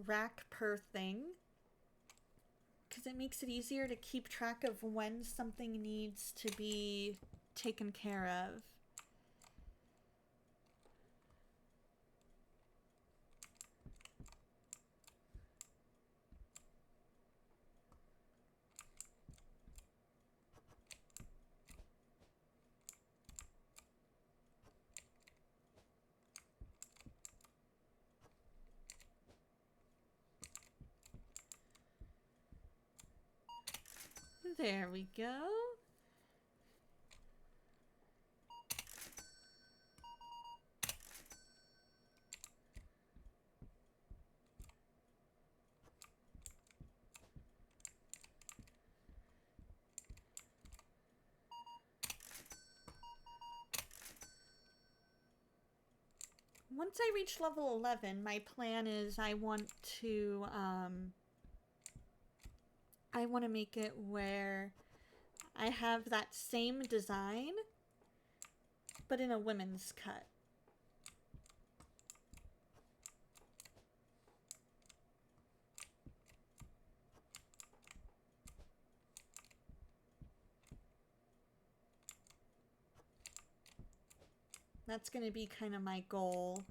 rack per thing, because it makes it easier to keep track of when something needs to be taken care of. There we go. Once I reach level 11, my plan is I want to make it where I have that same design, but in a women's cut. That's going to be kind of my goal.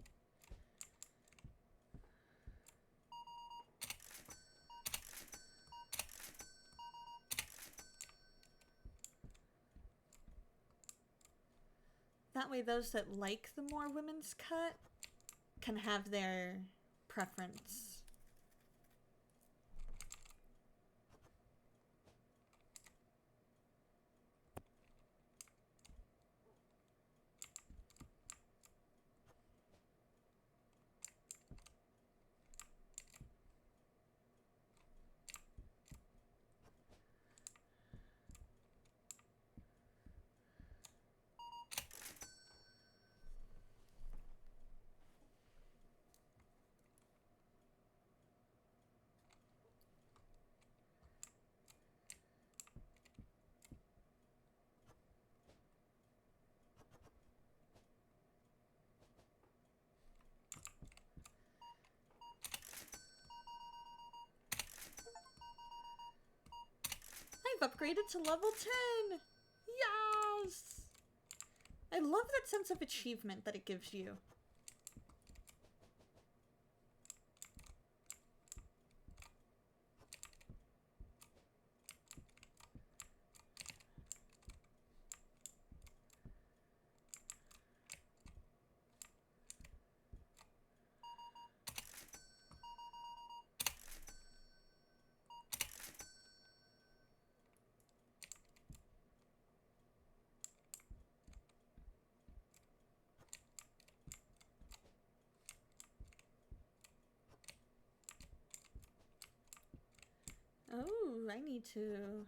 That way those that like the more women's cut can have their preference. I've upgraded to level 10! Yes! I love that sense of achievement that it gives you. Oh, I need to...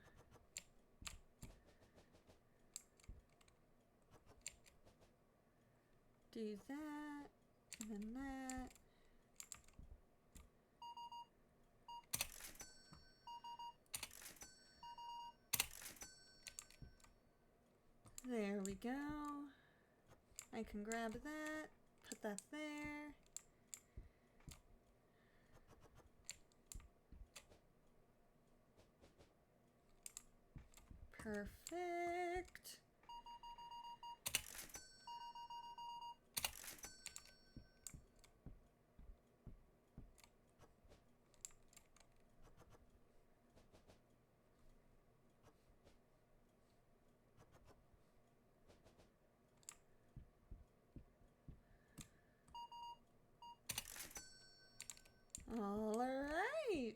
do that, and then that. There we go. I can grab that, put that there. Perfect. All right.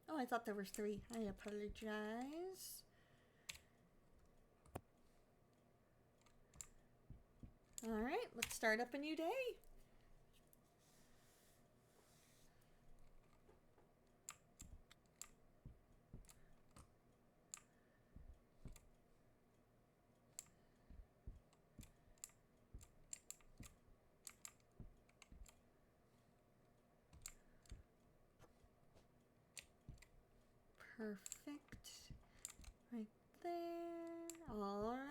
Oh, I thought there was 3. I apologize. All right, let's start up a new day. Perfect. Right there. All right.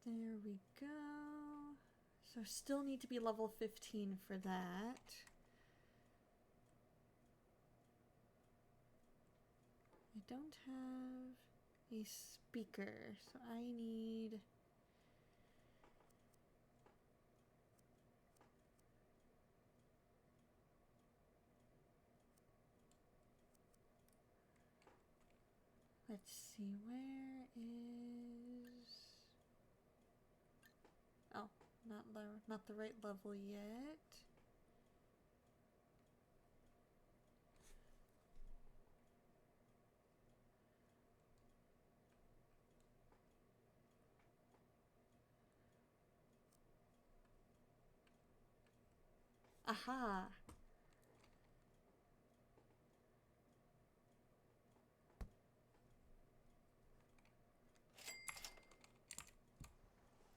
There we go. So still need to be level 15 for that. I don't have a speaker, so I need... Let's see, where is... Oh, not the right level yet. Aha!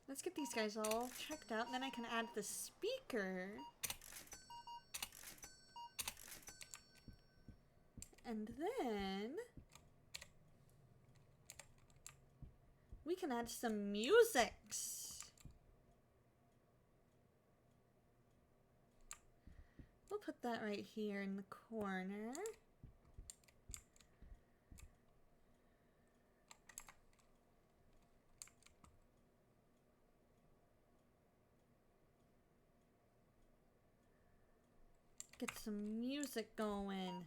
Let's get these guys all checked out, and then I can add the speaker. And then we can add some musics. We'll put that right here in the corner. Get some music going.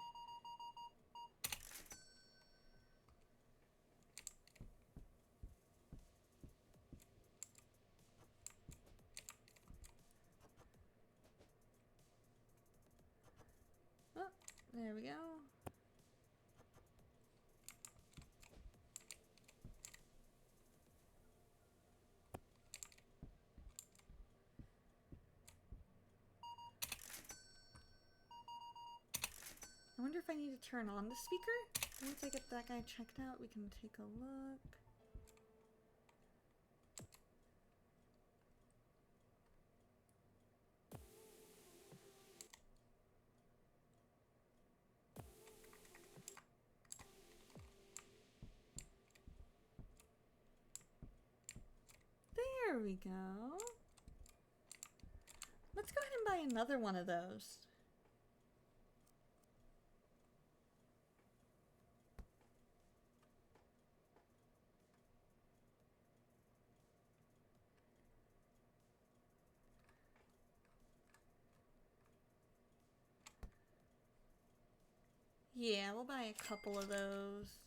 Oh, there we go. I wonder if I need to turn on the speaker? Once I get that guy checked out, we can take a look. There we go. Let's go ahead and buy another one of those. Yeah, we'll buy a couple of those.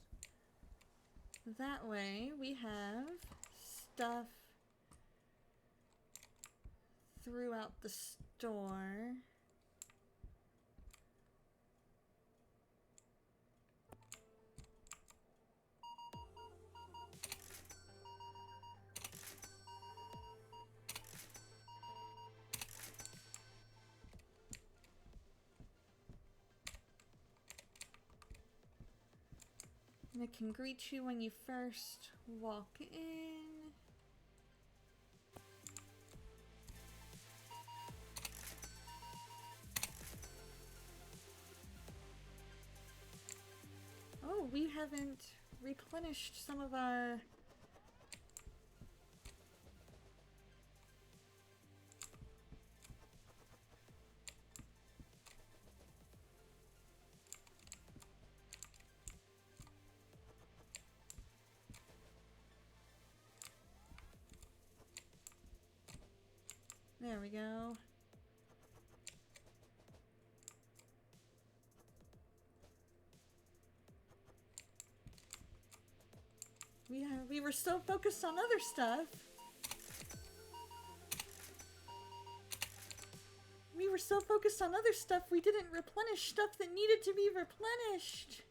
That way we have stuff throughout the store. And it can greet you when you first walk in. Oh, we haven't replenished some of our... There we go. We were so focused on other stuff. We were so focused on other stuff, we didn't replenish stuff that needed to be replenished.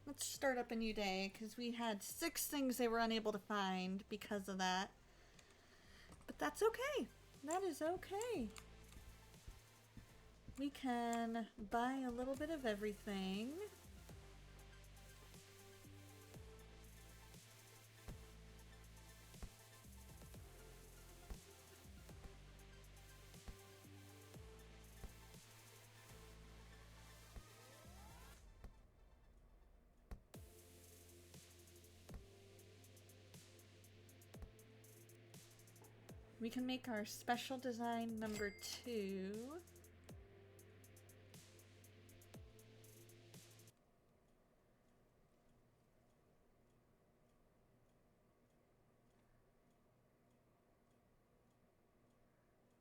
Let's start up a new day, because we had 6 things they were unable to find because of that. But that's okay. That is okay. We can buy a little bit of everything. We can make our special design number 2.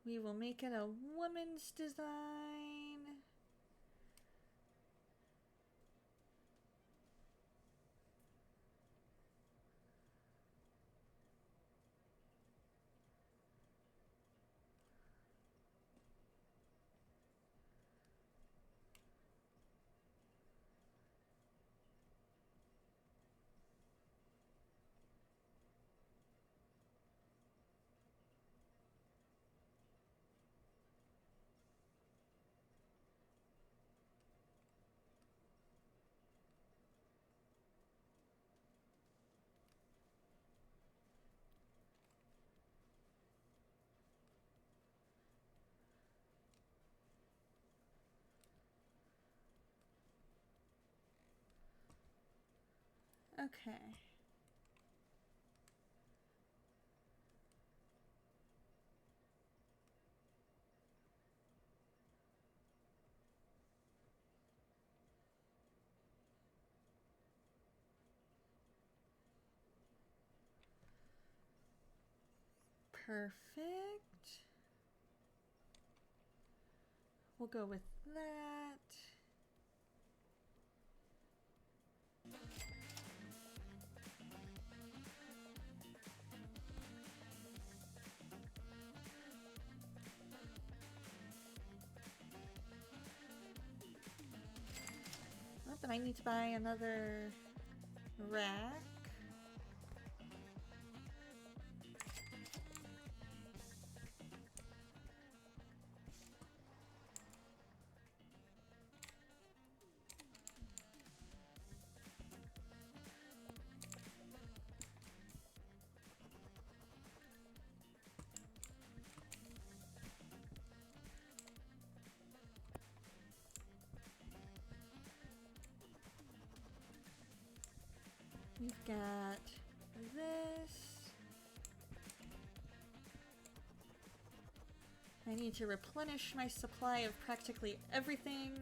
We will make it a woman's design. Okay. Perfect. We'll go with that. Oh, but I need to buy another rack. We've got this. I need to replenish my supply of practically everything.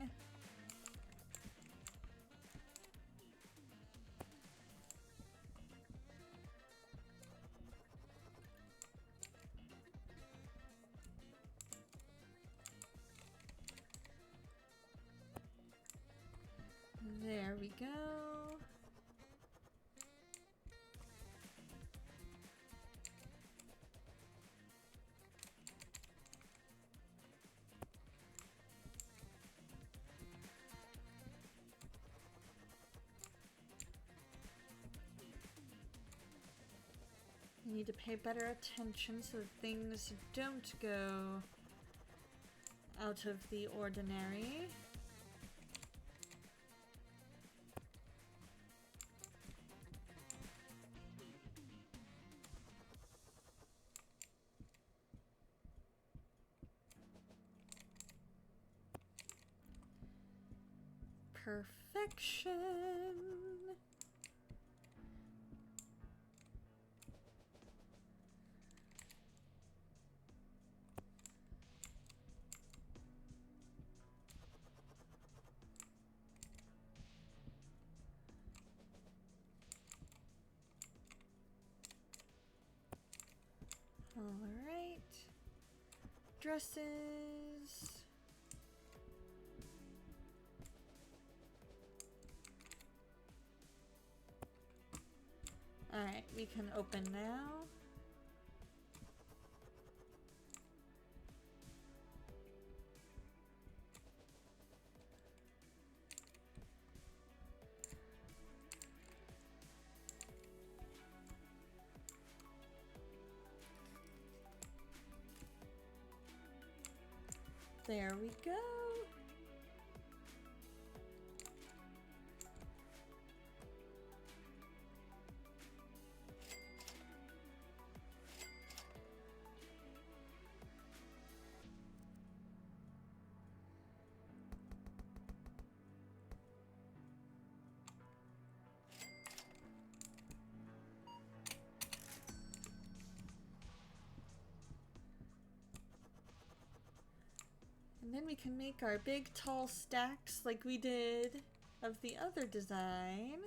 There we go. I need to pay better attention so things don't go out of the ordinary. Perfection. All right. Dresses. All right, we can open now. There we go. And then we can make our big tall stacks like we did of the other design.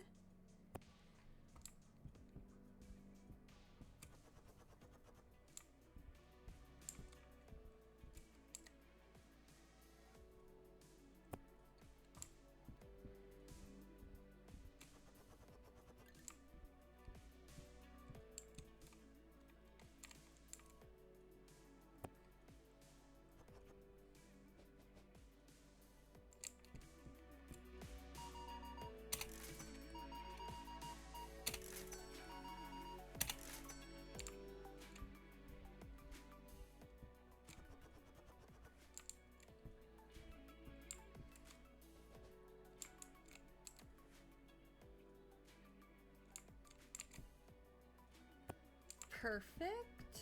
Perfect.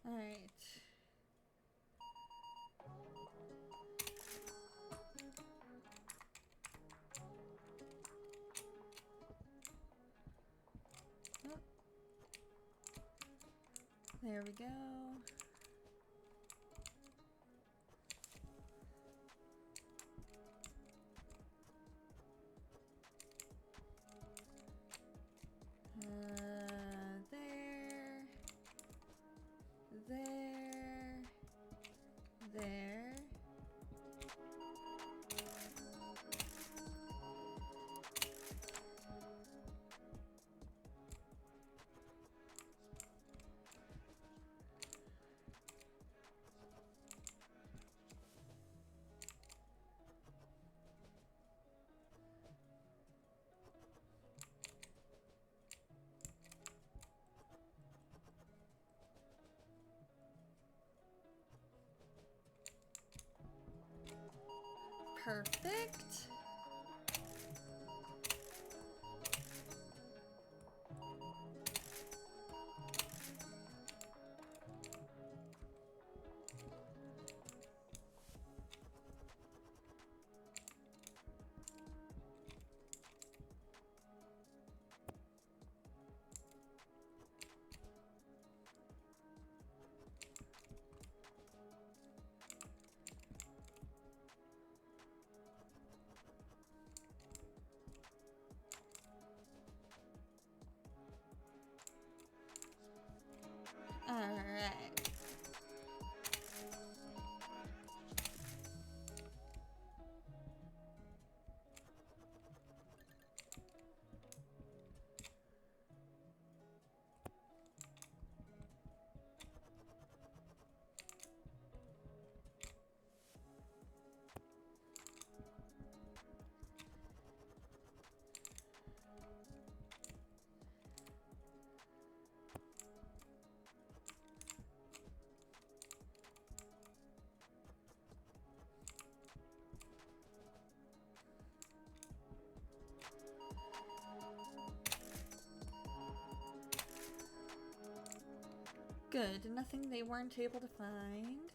All right. Oh. There we go. There. Perfect. All right. Good. Nothing they weren't able to find.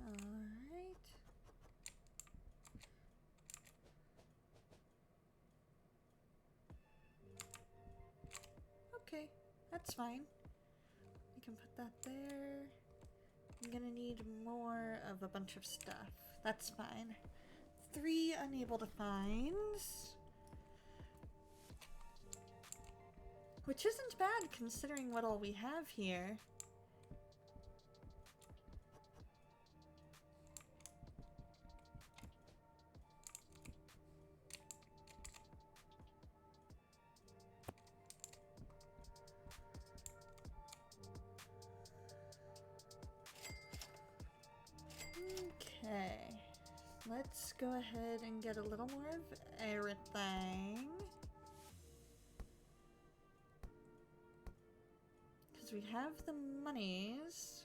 Alright. Okay, that's fine. We can put that there. I'm gonna need more of a bunch of stuff. That's fine. 3 unable to find. Which isn't bad considering what all we have here. Let's go ahead and get a little more of everything. Because we have the monies.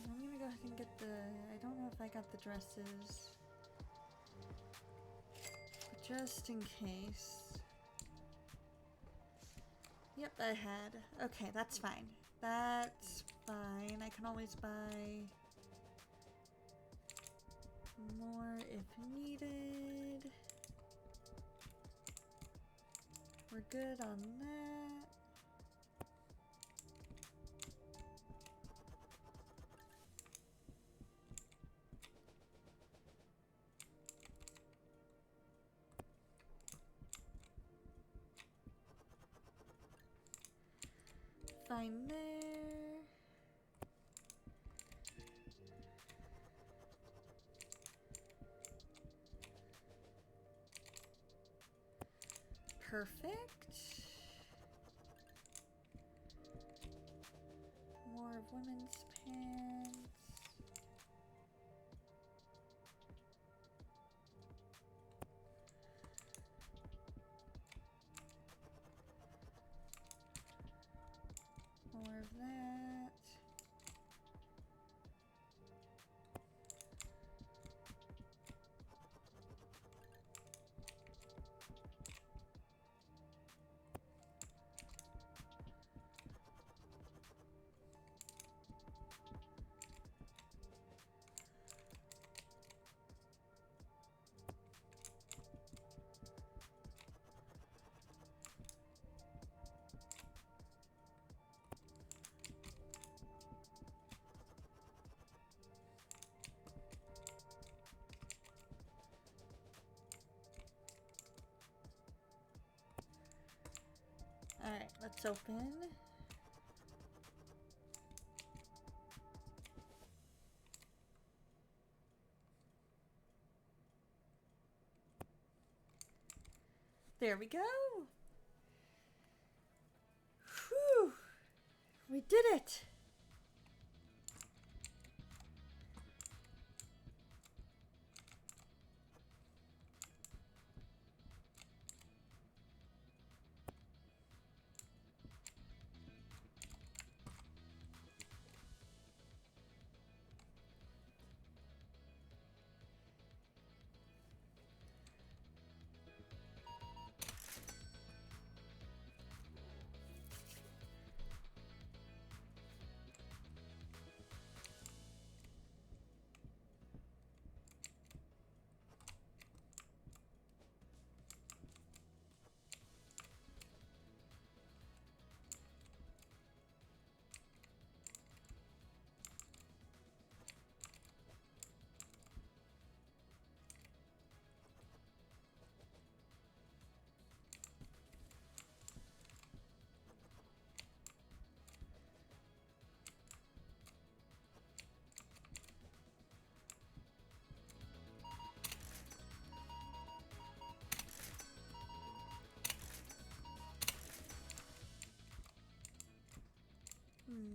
I'm gonna go ahead and get the... I don't know if I got the dresses. But just in case. Yep, I had. Okay, that's fine. That's fine. I can always buy more if needed. We're good on that. Fine there. Perfect. More of women's pants. More of that. Alright, let's open. There we go. Whew. We did it.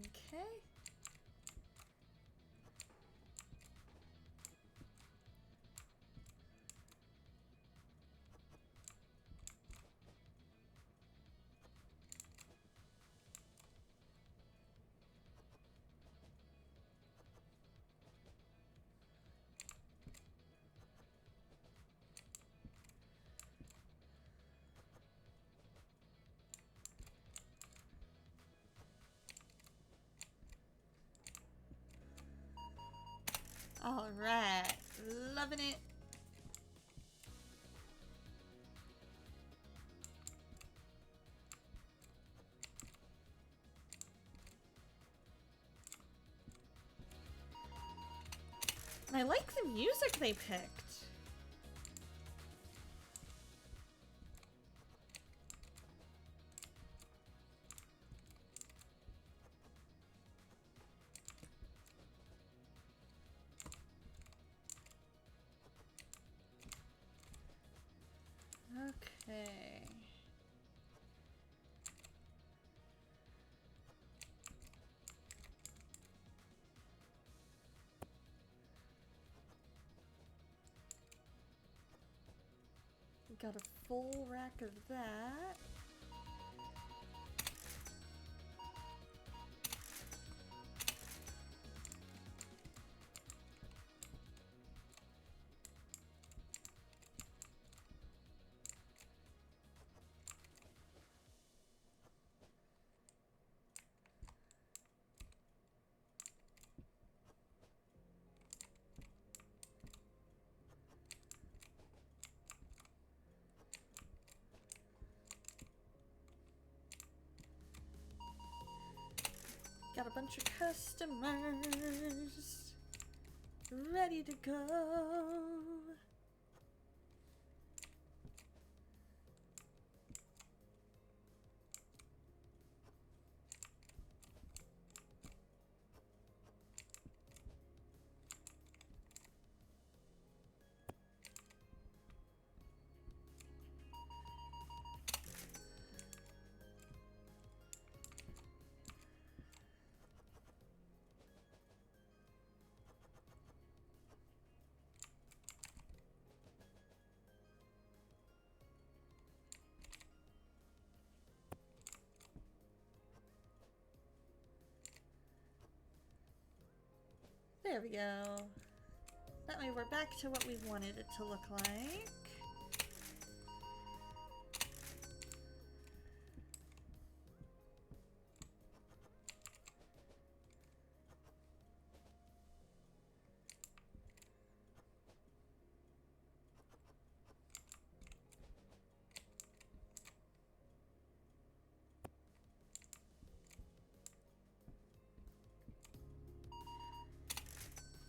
Okay. All right, loving it. I like the music they picked. Okay. Got a full rack of that. Got a bunch of customers ready to go. There we go. That way we're back to what we wanted it to look like.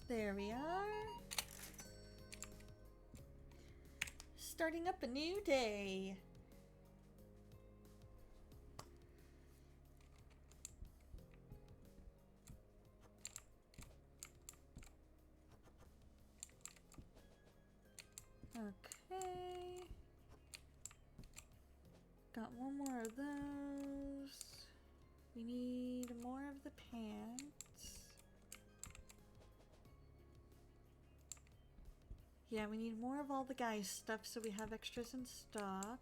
There we are. Starting up a new day. Okay. Got one more of those. We need more of the pants. Yeah, we need more of all the guys' stuff so we have extras in stock.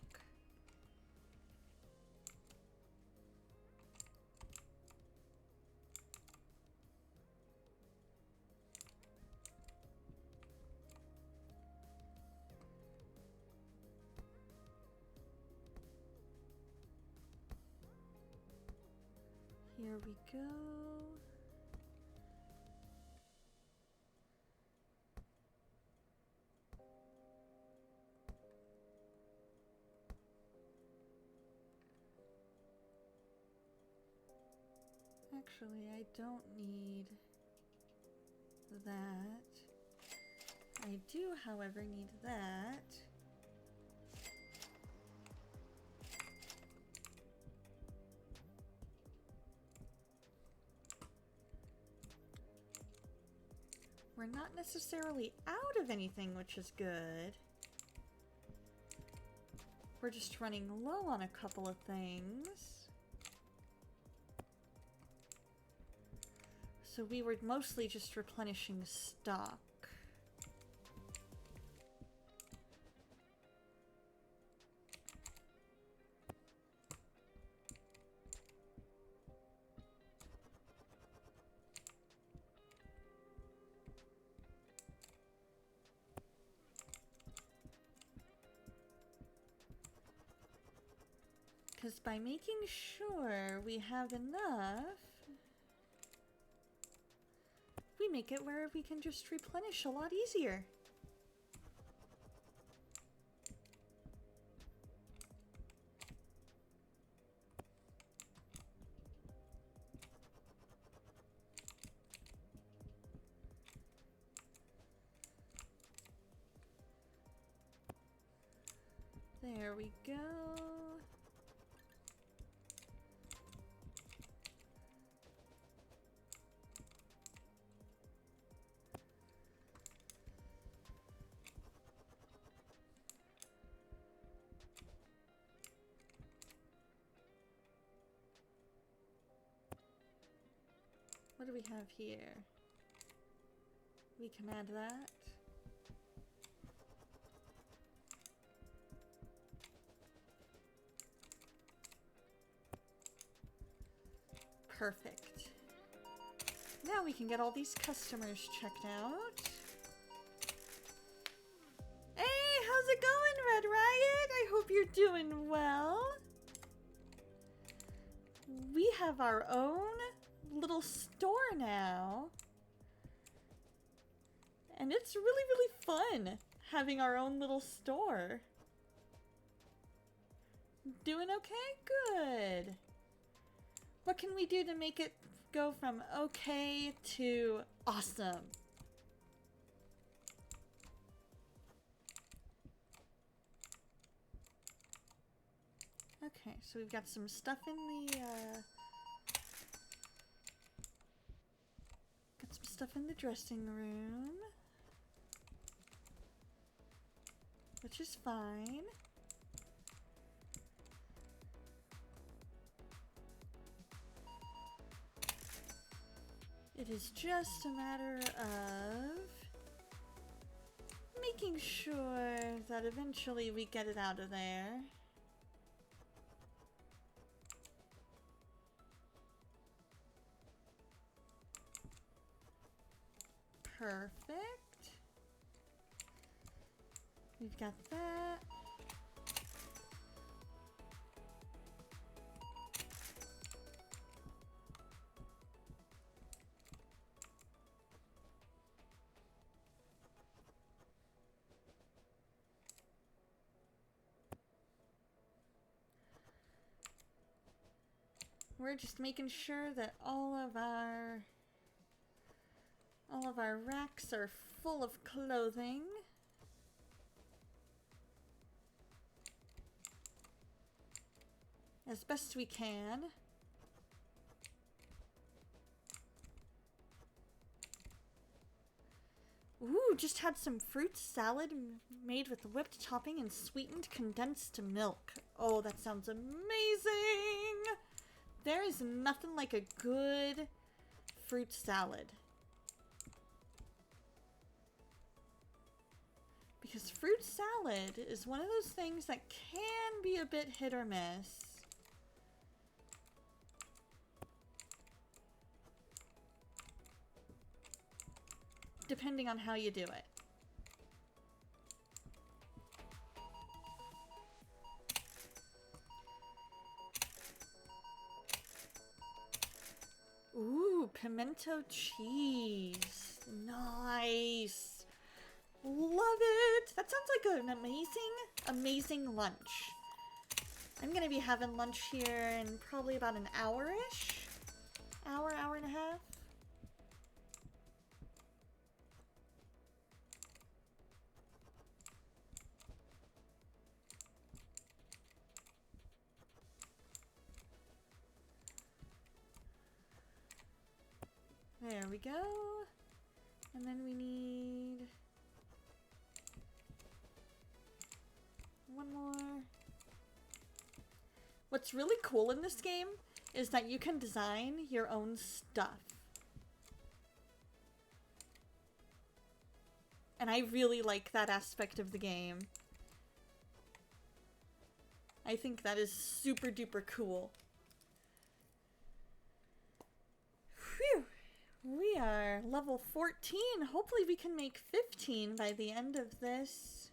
Here we go. Actually, I don't need that. I do, however, need that. We're not necessarily out of anything, which is good. We're just running low on a couple of things. So we were mostly just replenishing stock. Because by making sure we have enough, we make it where we can just replenish a lot easier. There we go. What do we have here? We can add that. Perfect. Now we can get all these customers checked out. Hey, how's it going, Red Riot? I hope you're doing well. We have our own little store now. And it's really, really fun having our own little store. Doing okay? Good. What can we do to make it go from okay to awesome? Okay, so we've got some stuff in the, got some stuff in the dressing room, which is fine. It is just a matter of making sure that eventually we get it out of there. Perfect. We've got that. We're just making sure that all of our racks are full of clothing. As best we can. Ooh, just had some fruit salad made with whipped topping and sweetened condensed milk. Oh, that sounds amazing! There is nothing like a good fruit salad. Because fruit salad is one of those things that can be a bit hit or miss. Depending on how you do it. Ooh, pimento cheese. Nice. Love it. That sounds like an amazing lunch. I'm gonna be having lunch here in probably about an hour-ish. Hour and a half. There we go. And then we need one more. What's really cool in this game is that you can design your own stuff. And I really like that aspect of the game. I think that is super duper cool. Phew! We are level 14. Hopefully we can make 15 by the end of this.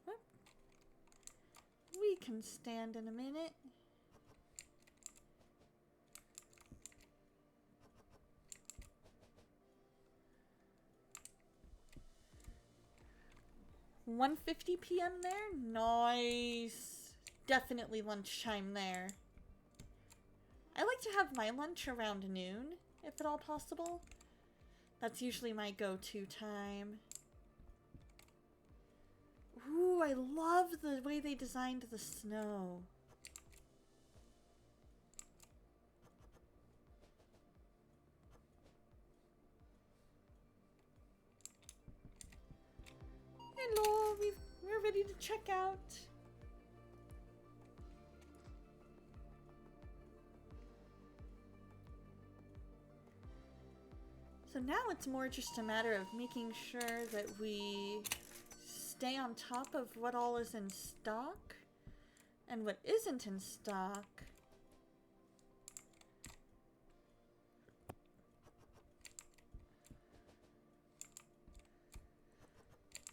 Whoop. We can stand in a minute. $1:50 p.m. there? Nice. Definitely lunchtime there. I like to have my lunch around noon, if at all possible. That's usually my go-to time. Ooh, I love the way they designed the snow. Hello, we're ready to check out. So now it's more just a matter of making sure that we stay on top of what all is in stock and what isn't in stock.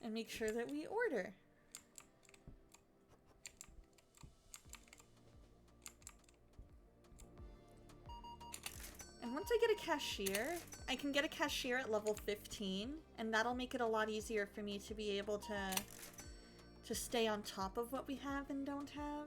And make sure that we order. And once I get a cashier, I can get a cashier at level 15, and that'll make it a lot easier for me to be able to stay on top of what we have and don't have.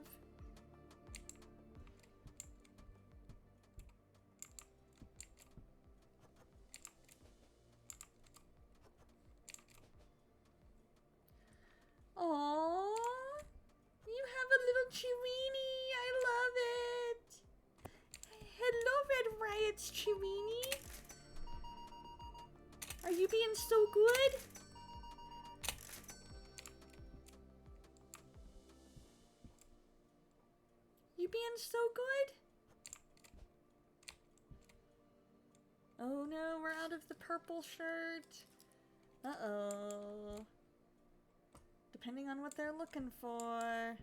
Aww, you have a little Chiweenie. I love it. Hello, Red Riot's Chiweenie. Are you being so good? You being so good? Oh no, we're out of the purple shirt. Uh-oh. Depending on what they're looking for.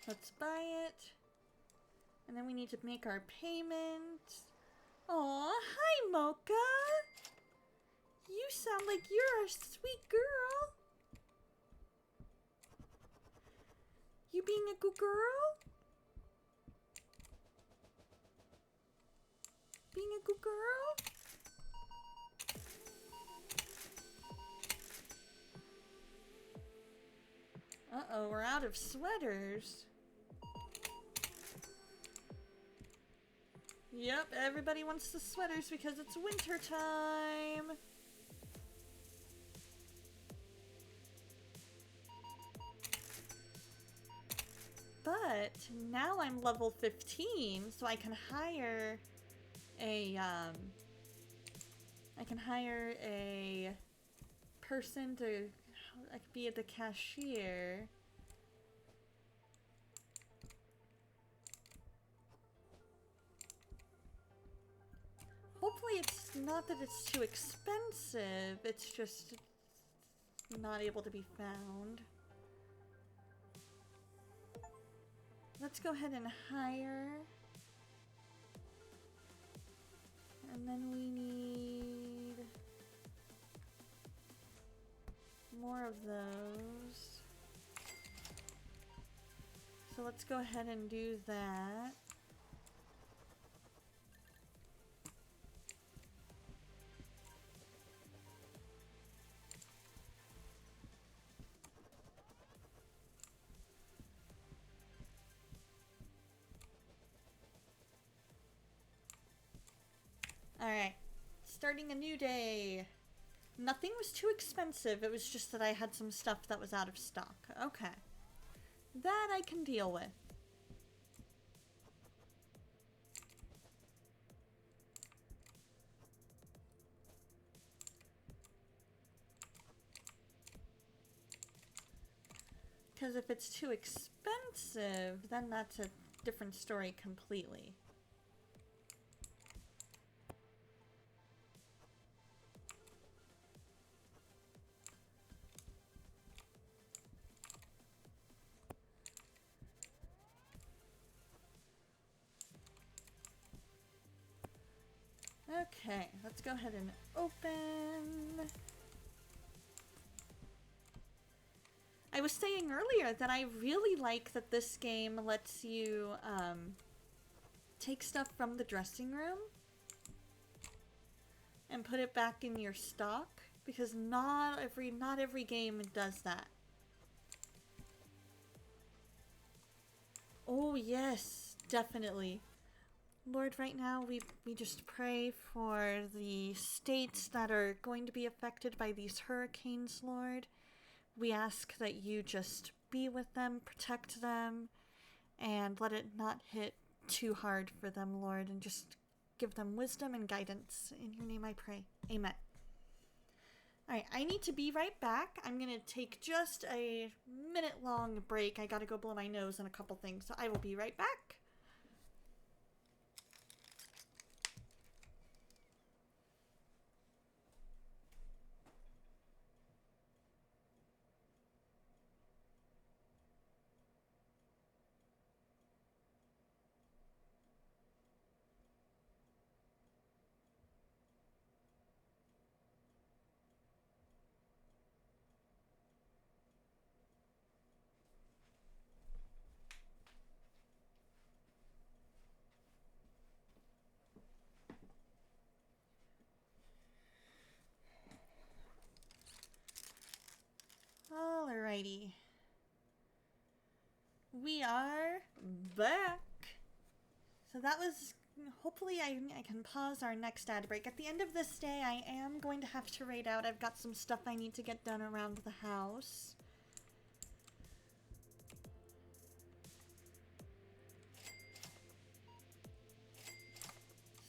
Let's buy it. And then we need to make our payment. Aw, hi Mocha! You sound like you're a sweet girl. You being a good girl? Being a good girl? Uh-oh, we're out of sweaters. Yep, everybody wants the sweaters because it's winter time. But now I'm level 15, so I can hire a person to be the cashier. Hopefully it's not that it's too expensive, it's just not able to be found. Let's go ahead and hire. And then we need more of those. So let's go ahead and do that. Alright, starting a new day. Nothing was too expensive, it was just that I had some stuff that was out of stock. Okay. That I can deal with. Because if it's too expensive, then that's a different story completely. Okay, let's go ahead and open. I was saying earlier that I really like that this game lets you take stuff from the dressing room and put it back in your stock, because not every game does that. Oh yes, definitely. Lord, right now we just pray for the states that are going to be affected by these hurricanes, Lord. We ask that you just be with them, protect them, and let it not hit too hard for them, Lord, and just give them wisdom and guidance. In your name I pray. Amen. Alright, I need to be right back. I'm gonna take just a minute-long break. I gotta go blow my nose on a couple things, so I will be right back. Alrighty. We are back. So that was, hopefully I can pause our next ad break. At the end of this day, I am going to have to raid out. I've got some stuff I need to get done around the house.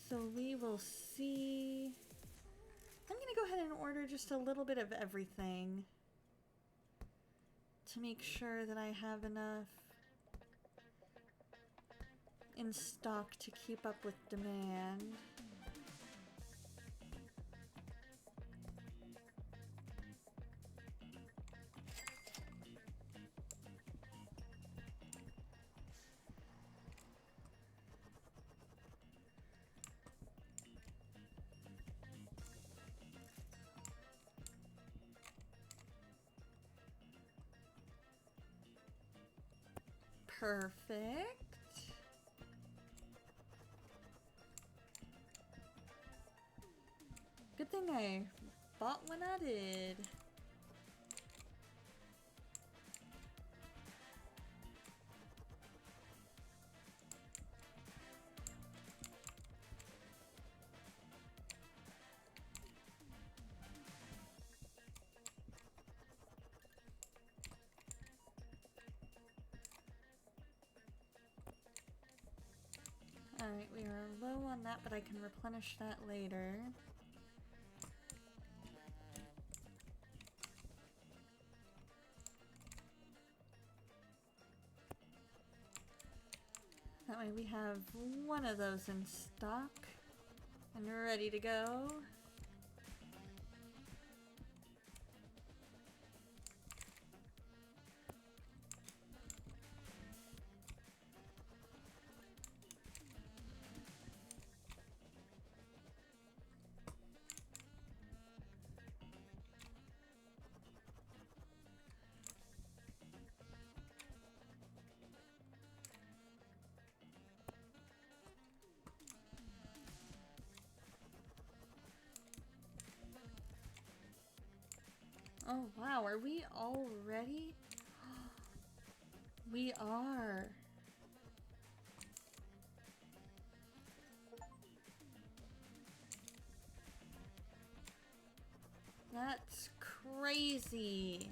So we will see. I'm gonna go ahead and order just a little bit of everything to make sure that I have enough in stock to keep up with demand. Perfect. Good thing I bought when I did. Alright, we are low on that, but I can replenish that later. That way we have one of those in stock and ready to go. Oh wow, are we already? We are. That's crazy.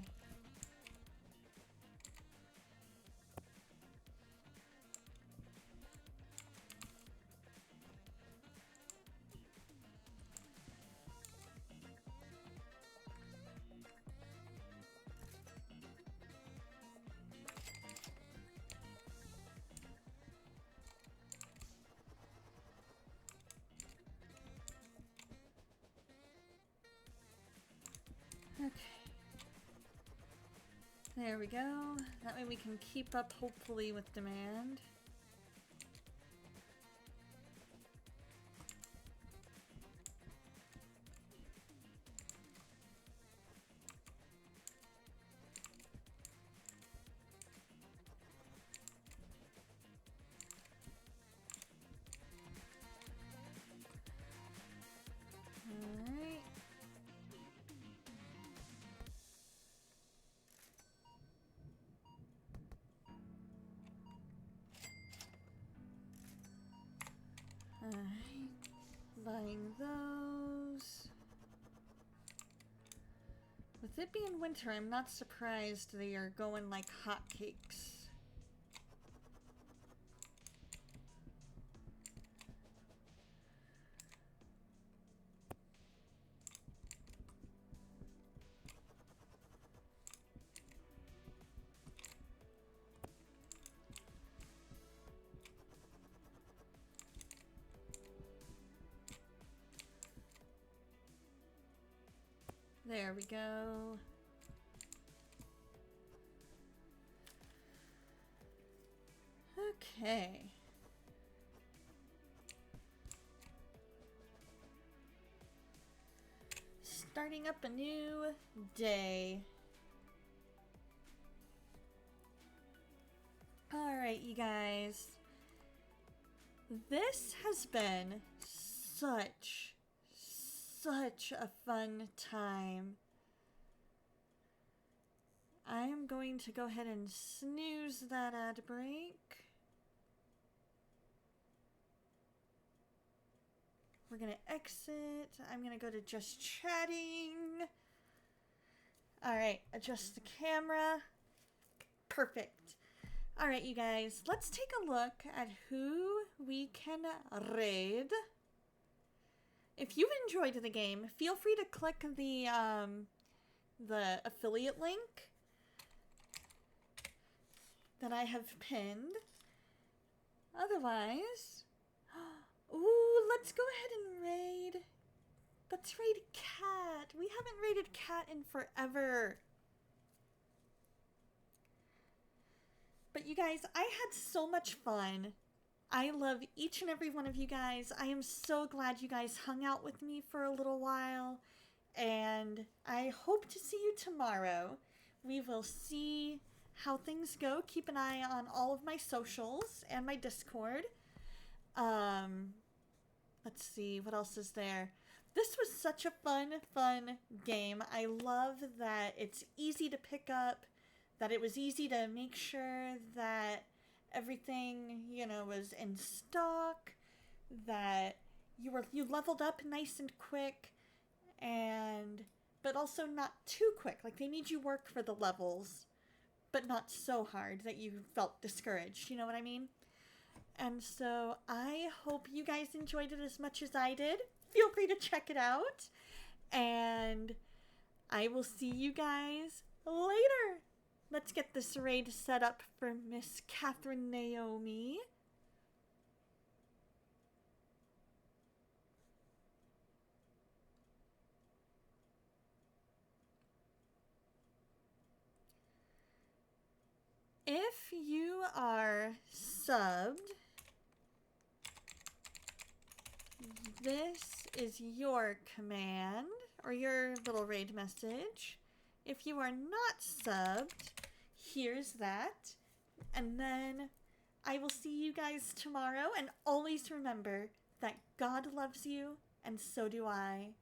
Okay. There we go. That way we can keep up, hopefully, with demand. Alright. Alright, buying those. With it being winter, I'm not surprised they are going like hotcakes. There we go. Okay. Starting up a new day. Alright, you guys. This has been such a fun time. I am going to go ahead and snooze that ad break. We're gonna exit. I'm gonna go to just chatting. Alright, adjust the camera. Perfect. Alright, you guys, let's take a look at who we can raid. If you've enjoyed the game, feel free to click the affiliate link that I have pinned. Otherwise, ooh, let's go ahead and raid. Let's raid Cat. We haven't raided Cat in forever. But you guys, I had so much fun. I love each and every one of you guys. I am so glad you guys hung out with me for a little while. And I hope to see you tomorrow. We will see how things go. Keep an eye on all of my socials and my Discord. Let's see, what else is there? This was such a fun game. I love that it's easy to pick up, that it was easy to make sure that everything, you know, was in stock, that you leveled up nice and quick, but also not too quick. Like, they made you work for the levels, but not so hard that you felt discouraged, you know what I mean? And so I hope you guys enjoyed it as much as I did. Feel free to check it out, and I will see you guys later. Let's get this raid set up for Miss Catherine Naomi. If you are subbed, this is your command or your little raid message. If you are not subbed, here's that. And then I will see you guys tomorrow. And always remember that God loves you, and so do I.